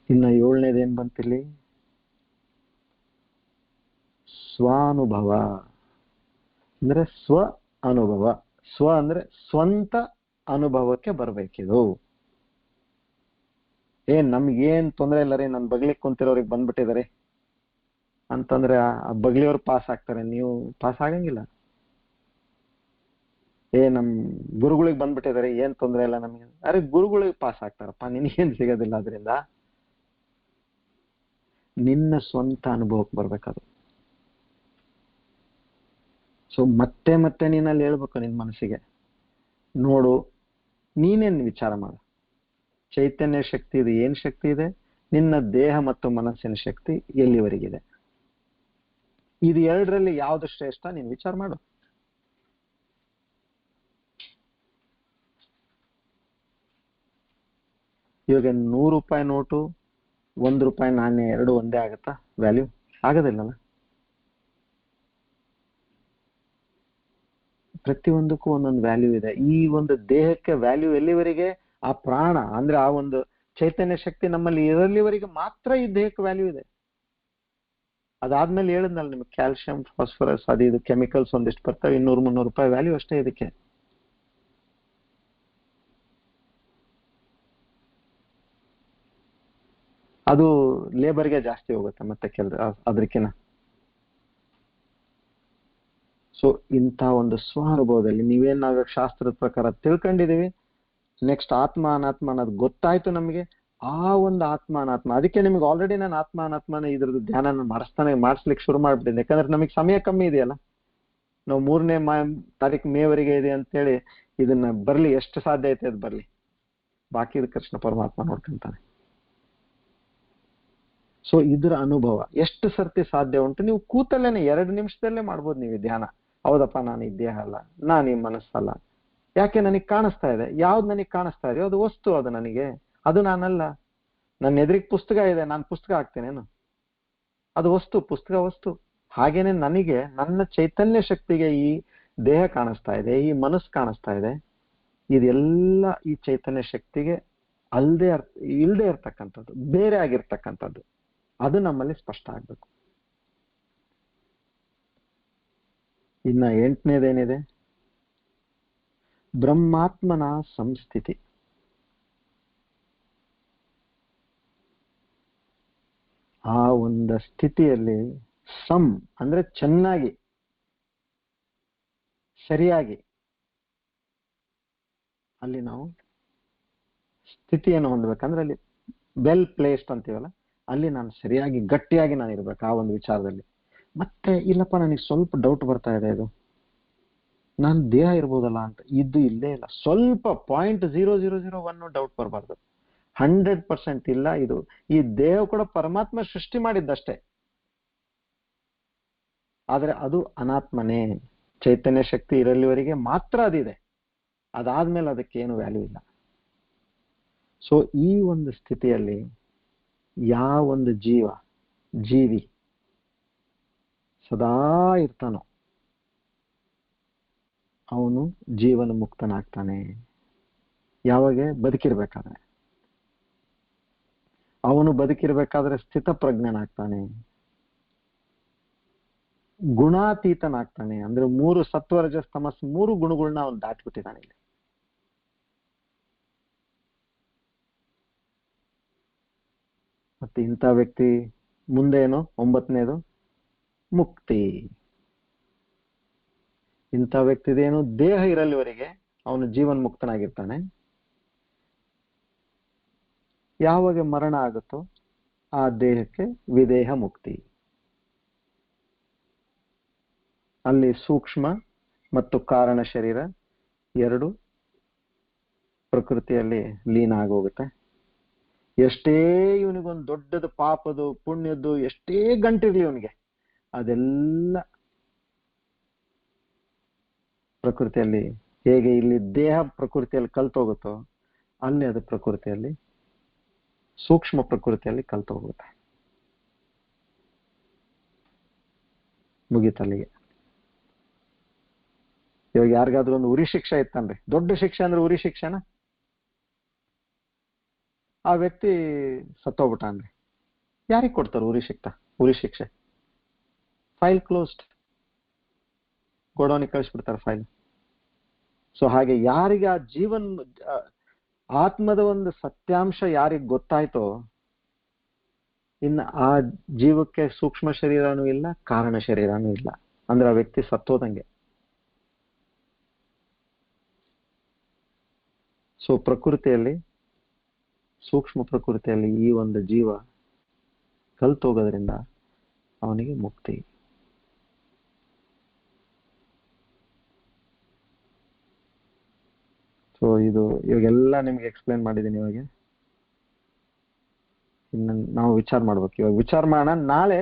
ಇನ್ನ ಏಳನೇದೇನ್ ಬಂತಿಲ್ಲಿ? ಸ್ವಾನುಭವ ಅಂದ್ರೆ ಸ್ವ ಅನುಭವ. ಸ್ವ ಅಂದ್ರೆ ಸ್ವಂತ ಅನುಭವಕ್ಕೆ ಬರ್ಬೇಕಿದು. ನಮ್ಗೇನ್ ತೊಂದರೆ ಇಲ್ಲ ರೀ, ನನ್ ಬಗ್ಲಿಕ್ ಕುಂತಿರೋರಿಗೆ ಬಂದ್ಬಿಟ್ಟಿದಾರೆ ಅಂತಂದ್ರೆ ಆ ಬಗ್ಲಿಯವ್ರು ಪಾಸ್ ಆಗ್ತಾರೆ, ನೀವು ಪಾಸ್ ಆಗಂಗಿಲ್ಲ. ನಮ್ ಗುರುಗಳಿಗೆ ಬಂದ್ಬಿಟ್ಟಿದಾರೆ, ಏನ್ ತೊಂದರೆ ಇಲ್ಲ ನಮ್ಗೆ, ಅರೆ ಗುರುಗಳಿಗೆ ಪಾಸ್ ಆಗ್ತಾರಪ್ಪ, ನಿನ್ಗೇನ್ ಸಿಗೋದಿಲ್ಲ. ಅದರಿಂದ ನಿನ್ನ ಸ್ವಂತ ಅನುಭವಕ್ಕೆ ಬರ್ಬೇಕದು. ಸೊ ಮತ್ತೆ ಮತ್ತೆ ನೀನಲ್ಲಿ ಹೇಳ್ಬೇಕು ನಿನ್ ಮನಸ್ಸಿಗೆ, ನೋಡು ನೀನೇನ್ ವಿಚಾರ ಮಾಡು. ಚೈತನ್ಯ ಶಕ್ತಿ ಇದೆ, ಏನ್ ಶಕ್ತಿ ಇದೆ? ನಿನ್ನ ದೇಹ ಮತ್ತು ಮನಸ್ಸಿನ ಶಕ್ತಿ ಎಲ್ಲಿವರೆಗಿದೆ? ಇದು ಎರಡರಲ್ಲಿ ಯಾವ್ದು ಶ್ರೇಷ್ಠ ನೀನ್ ವಿಚಾರ ಮಾಡು. ಇವಾಗ 100 ರೂಪಾಯಿ ನೋಟು, 1 ರೂಪಾಯಿ ನಾಣ್ಯ ಎರಡು ಒಂದೇ ಆಗತ್ತಾ? ವ್ಯಾಲ್ಯೂ ಆಗೋದಿಲ್ಲಲ್ಲ. ಪ್ರತಿಯೊಂದಕ್ಕೂ ಒಂದೊಂದು ವ್ಯಾಲ್ಯೂ ಇದೆ. ಈ ಒಂದು ದೇಹಕ್ಕೆ ವ್ಯಾಲ್ಯೂ ಎಲ್ಲಿವರೆಗೆ? ಆ ಪ್ರಾಣ ಅಂದ್ರೆ ಆ ಒಂದು ಚೈತನ್ಯ ಶಕ್ತಿ ನಮ್ಮಲ್ಲಿ ಇರಲಿವರೆಗೆ ಮಾತ್ರ ಈ ದೇಹಕ್ಕೆ ವ್ಯಾಲ್ಯೂ ಇದೆ. ಅದಾದ್ಮೇಲೆ ಹೇಳಿದ್ನಲ್ಲ ನಿಮ್ಗೆ, ಕ್ಯಾಲ್ಸಿಯಂ, ಫಾಸ್ಫರಸ್, ಅದು ಇದು ಕೆಮಿಕಲ್ಸ್ ಒಂದಿಷ್ಟು ಬರ್ತವೆ, 200-300 ರೂಪಾಯಿ ವ್ಯಾಲ್ಯೂ ಅಷ್ಟೇ ಇದಕ್ಕೆ. ಅದು ಲೇಬರ್ಗೆ ಜಾಸ್ತಿ ಹೋಗುತ್ತೆ ಮತ್ತೆ ಅದ್ರಕ್ಕಿನ. ಸೊ ಇಂಥ ಒಂದು ಸ್ವಾನುಭವದಲ್ಲಿ ನೀವೇನ್ ನಾವ್ ಶಾಸ್ತ್ರದ ಪ್ರಕಾರ ತಿಳ್ಕೊಂಡಿದೀವಿ, ನೆಕ್ಸ್ಟ್ ಆತ್ಮ ಅನಾತ್ಮ ಅನ್ನೋದು ಗೊತ್ತಾಯ್ತು ನಮಗೆ. ಆ ಒಂದು ಆತ್ಮ ಅನಾತ್ಮ, ಅದಕ್ಕೆ ನಿಮ್ಗೆ ಆಲ್ರೆಡಿ ನಾನು ಆತ್ಮ ಅನಾತ್ಮನ ಇದ್ರದ್ದು ಧ್ಯಾನ ಮಾಡಿಸ್ಲಿಕ್ಕೆ ಶುರು ಮಾಡ್ಬಿಟ್ಟಿದ್ದೆ. ಯಾಕಂದ್ರೆ ನಮಗೆ ಸಮಯ ಕಮ್ಮಿ ಇದೆಯಲ್ಲ. ನಾವು 3ನೇ ತಾರೀಕು ಮೇವರೆಗೆ ಇದೆ ಅಂತೇಳಿ ಇದನ್ನ ಬರ್ಲಿ, ಎಷ್ಟು ಸಾಧ್ಯ ಐತೆ ಅದು ಬರ್ಲಿ, ಬಾಕಿ ಕೃಷ್ಣ ಪರಮಾತ್ಮ ನೋಡ್ಕೊಂತಾನೆ. ಸೊ ಇದ್ರ ಅನುಭವ ಎಷ್ಟು ಸರ್ತಿ ಸಾಧ್ಯ ಉಂಟು? ನೀವು ಕೂತಲ್ಲೇನೆ 2 ನಿಮಿಷದಲ್ಲೇ ಮಾಡ್ಬೋದು ನೀವು ಧ್ಯಾನ. ಹೌದಪ್ಪ, ನಾನು ಈ ದೇಹ ಅಲ್ಲ, ನಾನು ಈ ಮನಸ್ಸಲ್ಲ. ಯಾಕೆ? ನನಗೆ ಕಾಣಿಸ್ತಾ ಇದೆ. ಯಾವ್ದು ನನಗೆ ಕಾಣಿಸ್ತಾ ಇದೆಯೋ ಅದು ವಸ್ತು, ಅದು ನನಗೆ, ಅದು ನಾನಲ್ಲ. ನನ್ನ ಎದುರಿಗೆ ಪುಸ್ತಕ ಇದೆ, ನಾನು ಪುಸ್ತಕ ಹಾಕ್ತೇನೇನು? ಅದು ವಸ್ತು, ಪುಸ್ತಕ ವಸ್ತು. ಹಾಗೇನೆ ನನಗೆ ನನ್ನ ಚೈತನ್ಯ ಶಕ್ತಿಗೆ ಈ ದೇಹ ಕಾಣಿಸ್ತಾ ಇದೆ, ಈ ಮನಸ್ಸು ಕಾಣಿಸ್ತಾ ಇದೆ. ಇದೆಲ್ಲ ಈ ಚೈತನ್ಯ ಶಕ್ತಿಗೆ ಇಲ್ದೇ ಇರ್ತಕ್ಕಂಥದ್ದು, ಬೇರೆ ಆಗಿರ್ತಕ್ಕಂಥದ್ದು. ಅದು ನಮ್ಮಲ್ಲಿ ಸ್ಪಷ್ಟ ಆಗ್ಬೇಕು. ಇನ್ನ 8ನೇದೇನಿದೆ? ಬ್ರಹ್ಮಾತ್ಮನ ಸಂಸ್ಥಿತಿ. ಆ ಒಂದು ಸ್ಥಿತಿಯಲ್ಲಿ ಅಂದ್ರೆ ಚೆನ್ನಾಗಿ, ಸರಿಯಾಗಿ, ಅಲ್ಲಿ ನಾವು ಸ್ಥಿತಿಯನ್ನು ಹೊಂದ್ಬೇಕಂದ್ರೆ ಅಲ್ಲಿ ವೆಲ್ ಪ್ಲೇಸ್ಡ್ ಅಂತೀವಲ್ಲ, ಅಲ್ಲಿ ನಾನು ಸರಿಯಾಗಿ ಗಟ್ಟಿಯಾಗಿ ನಾನು ಇರ್ಬೇಕು ಆ ಒಂದು ವಿಚಾರದಲ್ಲಿ. ಮತ್ತೆ ಇಲ್ಲಪ್ಪ, ನನಗೆ ಸ್ವಲ್ಪ ಡೌಟ್ ಬರ್ತಾ ಇದೆ, ಇದು ನಾನು ದೇಹ ಇರ್ಬೋದಲ್ಲ ಅಂತ. ಇದು ಇಲ್ಲೇ ಇಲ್ಲ. ಸ್ವಲ್ಪ 0.0001 ಡೌಟ್ ಬರಬಾರ್ದು. 100% ಇಲ್ಲ. ಇದು ಈ ದೇಹ ಕೂಡ ಪರಮಾತ್ಮ ಸೃಷ್ಟಿ ಮಾಡಿದ್ದಷ್ಟೇ, ಆದ್ರೆ ಅದು ಅನಾತ್ಮನೇ. ಚೈತನ್ಯ ಶಕ್ತಿ ಇರಲಿವರೆಗೆ ಮಾತ್ರ ಅದಿದೆ. ಅದಾದ್ಮೇಲೆ ಅದಕ್ಕೆ ಏನು ವ್ಯಾಲ್ಯೂ ಇಲ್ಲ. ಸೊ ಈ ಒಂದು ಸ್ಥಿತಿಯಲ್ಲಿ ಯಾವ ಒಂದು ಜೀವಿ ಸದಾ ಇರ್ತಾನೋ ಅವನು ಜೀವನ ಮುಕ್ತನಾಗ್ತಾನೆ. ಯಾವಾಗ ಬದುಕಿರ್ಬೇಕಾದ್ರೆ. ಅವನು ಬದುಕಿರ್ಬೇಕಾದ್ರೆ ಸ್ಥಿತಪ್ರಜ್ಞನಾಗ್ತಾನೆ, ಗುಣಾತೀತನಾಗ್ತಾನೆ. ಅಂದ್ರೆ 3 ಸತ್ವ ರಜಸ್ ತಮಸ್ 3 ಗುಣಗಳನ್ನ ಅವನು ದಾಟ್ಬಿಟ್ಟಿದ್ದಾನೆ ಇಲ್ಲಿ. ಮತ್ತೆ ಇಂಥ ವ್ಯಕ್ತಿ ಮುಂದೆ ಏನು 9ನೇದು ಮುಕ್ತಿ. ಇಂಥ ವ್ಯಕ್ತಿದೇನು ದೇಹ ಇರಲಿವರೆಗೆ ಅವನು ಜೀವನ್ ಮುಕ್ತನಾಗಿರ್ತಾನೆ. ಯಾವಾಗ ಮರಣ ಆಗುತ್ತೋ ಆ ದೇಹಕ್ಕೆ ವಿದೇಹ ಮುಕ್ತಿ. ಅಲ್ಲಿ ಸೂಕ್ಷ್ಮ ಮತ್ತು ಕಾರಣ ಶರೀರ ಎರಡು ಪ್ರಕೃತಿಯಲ್ಲಿ ಲೀನ ಆಗೋಗುತ್ತೆ. ಎಷ್ಟೇ ಇವನಿಗೊಂದು ದೊಡ್ಡದು ಪಾಪದು ಪುಣ್ಯದ್ದು ಎಷ್ಟೇ ಗಂಟಿರ್ಲಿ ಇವನಿಗೆ, ಅದೆಲ್ಲ ಪ್ರಕೃತಿಯಲ್ಲಿ ಹೇಗೆ ಇಲ್ಲಿ ದೇಹ ಪ್ರಕೃತಿಯಲ್ಲಿ ಕಲ್ತೋಗುತ್ತೋ ಅಲ್ಲಿ ಅದು ಪ್ರಕೃತಿಯಲ್ಲಿ ಸೂಕ್ಷ್ಮ ಪ್ರಕೃತಿಯಲ್ಲಿ ಕಲ್ತೋಗುತ್ತೆ. ಮುಗೀತಲ್ಲಿಗೆ. ಇವಾಗ ಯಾರಿಗಾದ್ರೂ ಒಂದು ಉರಿ ಶಿಕ್ಷೆ ಇತ್ತನ್ರಿ, ದೊಡ್ಡ ಶಿಕ್ಷೆ ಅಂದ್ರೆ ಉರಿ ಶಿಕ್ಷೆನ, ಆ ವ್ಯಕ್ತಿ ಸತ್ತೋಗ್ಬಿಟ್ಟಾನ್ರಿ, ಯಾರಿಗೆ ಕೊಡ್ತಾರೆ ಉರಿ ಶಿಕ್ಷೆ? ಫೈಲ್ ಕ್ಲೋಸ್ಡ್, ಗೋಡೌನಿಗೆ ಕಳಿಸ್ಬಿಡ್ತಾರೆ ಫೈಲ್. ಸೊ ಹಾಗೆ ಯಾರಿಗೆ ಆ ಆತ್ಮದ ಒಂದು ಸತ್ಯಾಂಶ ಯಾರಿಗೆ ಗೊತ್ತಾಯ್ತೋ, ಇನ್ನು ಆ ಜೀವಕ್ಕೆ ಸೂಕ್ಷ್ಮ ಶರೀರನೂ ಇಲ್ಲ, ಕಾರಣ ಶರೀರನೂ ಇಲ್ಲ. ಅಂದ್ರೆ ಆ ವ್ಯಕ್ತಿ ಸತ್ತೋದಂಗೆ. ಸೊ ಪ್ರಕೃತಿಯಲ್ಲಿ, ಸೂಕ್ಷ್ಮ ಪ್ರಕೃತಿಯಲ್ಲಿ ಈ ಒಂದು ಜೀವ ಕಲ್ತೋಗೋದ್ರಿಂದ ಅವನಿಗೆ ಮುಕ್ತಿ. ಸೊ ಇದು ಇವಾಗೆಲ್ಲ ನಿಮ್ಗೆ ಎಕ್ಸ್ಪ್ಲೇನ್ ಮಾಡಿದ್ದೀನಿ. ಇವಾಗ ಇನ್ನು ನಾವು ವಿಚಾರ ಮಾಡ್ಬೇಕು. ಇವಾಗ ವಿಚಾರ ಮಾಡೋಣ, ನಾಳೆ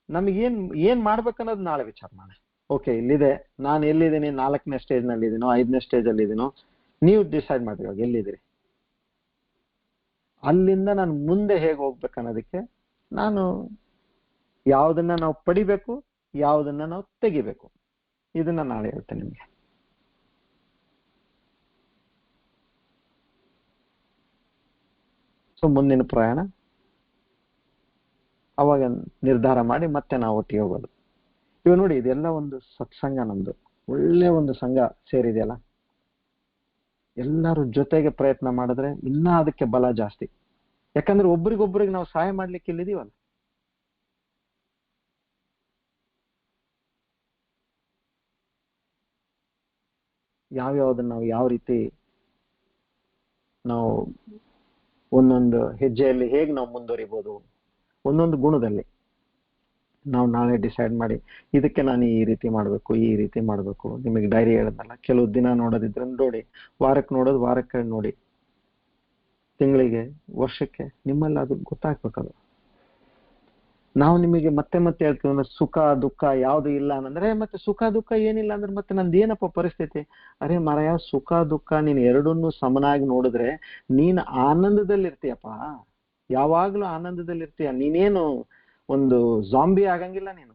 ನಮಗೆ ಏನ್ ಮಾಡ್ಬೇಕನ್ನೋದು ನಾಳೆ ವಿಚಾರ ಮಾಡೋಣ. ಓಕೆ, ಇಲ್ಲಿದೆ, ನಾನು ಎಲ್ಲಿದ್ದೀನಿ, 4ನೇ ಸ್ಟೇಜ್ ನಲ್ಲಿ ಇದೀನೋ 5ನೇ ಸ್ಟೇಜ್ ಅಲ್ಲಿ ಇದೀನೋ, ನೀವು ಡಿಸೈಡ್ ಮಾಡಿ ಇವಾಗ ಎಲ್ಲಿದ್ದೀರಿ. ಅಲ್ಲಿಂದ ನಾನು ಮುಂದೆ ಹೇಗೆ ಹೋಗ್ಬೇಕನ್ನೋದಕ್ಕೆ ನಾನು ಯಾವುದನ್ನ ನಾವು ಪಡಿಬೇಕು, ಯಾವುದನ್ನ ನಾವು ತೆಗಿಬೇಕು, ಇದನ್ನ ನಾಳೆ ಹೇಳ್ತೇನೆ ನಿಮ್ಗೆ. ಸೊ ಮುಂದಿನ ಪ್ರಯಾಣ ಅವಾಗ ನಿರ್ಧಾರ ಮಾಡಿ ಮತ್ತೆ ನಾವು ಒಟ್ಟಿಗೆ ಹೋಗೋದು. ಇವಾಗ ನೋಡಿ, ಇದೆಲ್ಲ ಒಂದು ಸತ್ಸಂಗ, ನಮ್ದು ಒಳ್ಳೆ ಒಂದು ಸಂಘ ಸೇರಿದೆಯಲ್ಲ. ಎಲ್ಲರೂ ಜೊತೆಗೆ ಪ್ರಯತ್ನ ಮಾಡಿದ್ರೆ ಇನ್ನ ಅದಕ್ಕೆ ಬಲ ಜಾಸ್ತಿ. ಯಾಕಂದ್ರೆ ಒಬ್ರಿಗೊಬ್ರಿಗೆ ನಾವು ಸಹಾಯ ಮಾಡ್ಲಿಕ್ಕೆ ಇಲ್ಲಿದೀವಲ್ಲ. ಯಾವ್ಯಾವ್ದನ್ನ ನಾವು ಯಾವ ರೀತಿ ನಾವು ಒಂದೊಂದು ಹೆಜ್ಜೆಯಲ್ಲಿ ಹೇಗೆ ನಾವು ಮುಂದುವರಿಬಹುದು, ಒಂದೊಂದು ಗುಣದಲ್ಲಿ ನಾವು ನಾಳೆ ಡಿಸೈಡ್ ಮಾಡಿ ಇದಕ್ಕೆ ನಾನು ಈ ರೀತಿ ಮಾಡಬೇಕು, ಈ ರೀತಿ ಮಾಡಬೇಕು. ನಿಮಗೆ ಡೈರಿ ಹೇಳೋದಲ್ಲ, ಕೆಲವು ದಿನ ನೋಡೋದಿದ್ರೆ ನೋಡಿ, ವಾರಕ್ಕೆ ನೋಡೋದು ವಾರಕ್ಕೆ ನೋಡಿ, ತಿಂಗಳಿಗೆ ವರ್ಷಕ್ಕೆ ನಿಮ್ಮಲ್ಲಿ ಅದು ಗೊತ್ತಾಗ್ಬೇಕದು. ನಾವು ನಿಮಗೆ ಮತ್ತೆ ಮತ್ತೆ ಹೇಳ್ತೀವಿ ಸುಖ ದುಃಖ ಯಾವ್ದು ಇಲ್ಲ ಅಂದ್ರೆ, ಮತ್ತೆ ಸುಖ ದುಃಖ ಏನಿಲ್ಲ ಅಂದ್ರೆ ಮತ್ತೆ ನಂದು ಏನಪ್ಪ ಪರಿಸ್ಥಿತಿ? ಅರೆ ಮಾರಾಯ, ಸುಖ ದುಃಖ ನೀನ್ ಎರಡನ್ನೂ ಸಮನಾಗಿ ನೋಡಿದ್ರೆ ನೀನ್ ಆನಂದದಲ್ಲಿರ್ತೀಯಪ್ಪ, ಯಾವಾಗ್ಲೂ ಆನಂದದಲ್ಲಿರ್ತೀಯ. ನೀನೇನು ಒಂದು ಜಾಂಬಿ ಆಗಂಗಿಲ್ಲ. ನೀನು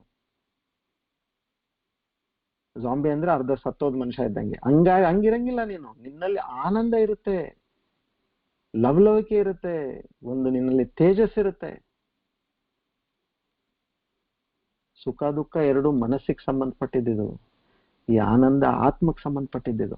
ಜಾಂಬಿ ಅಂದ್ರೆ ಅರ್ಧ ಸತ್ತೋದ್ ಮನುಷ್ಯ ಇದ್ದಂಗೆ, ಹಂಗಿರಂಗಿಲ್ಲ. ನೀನು ನಿನ್ನಲ್ಲಿ ಆನಂದ ಇರುತ್ತೆ, ಲವಲವಿಕೆ ಇರುತ್ತೆ, ಒಂದು ನಿನ್ನಲ್ಲಿ ತೇಜಸ್ ಇರುತ್ತೆ. ಸುಖ ದುಃಖ ಎರಡು ಮನಸ್ಸಿಗೆ ಸಂಬಂಧಪಟ್ಟಿದ್ದು, ಈ ಆನಂದ ಆತ್ಮಕ್ಕೆ ಸಂಬಂಧಪಟ್ಟಿದ್ದು.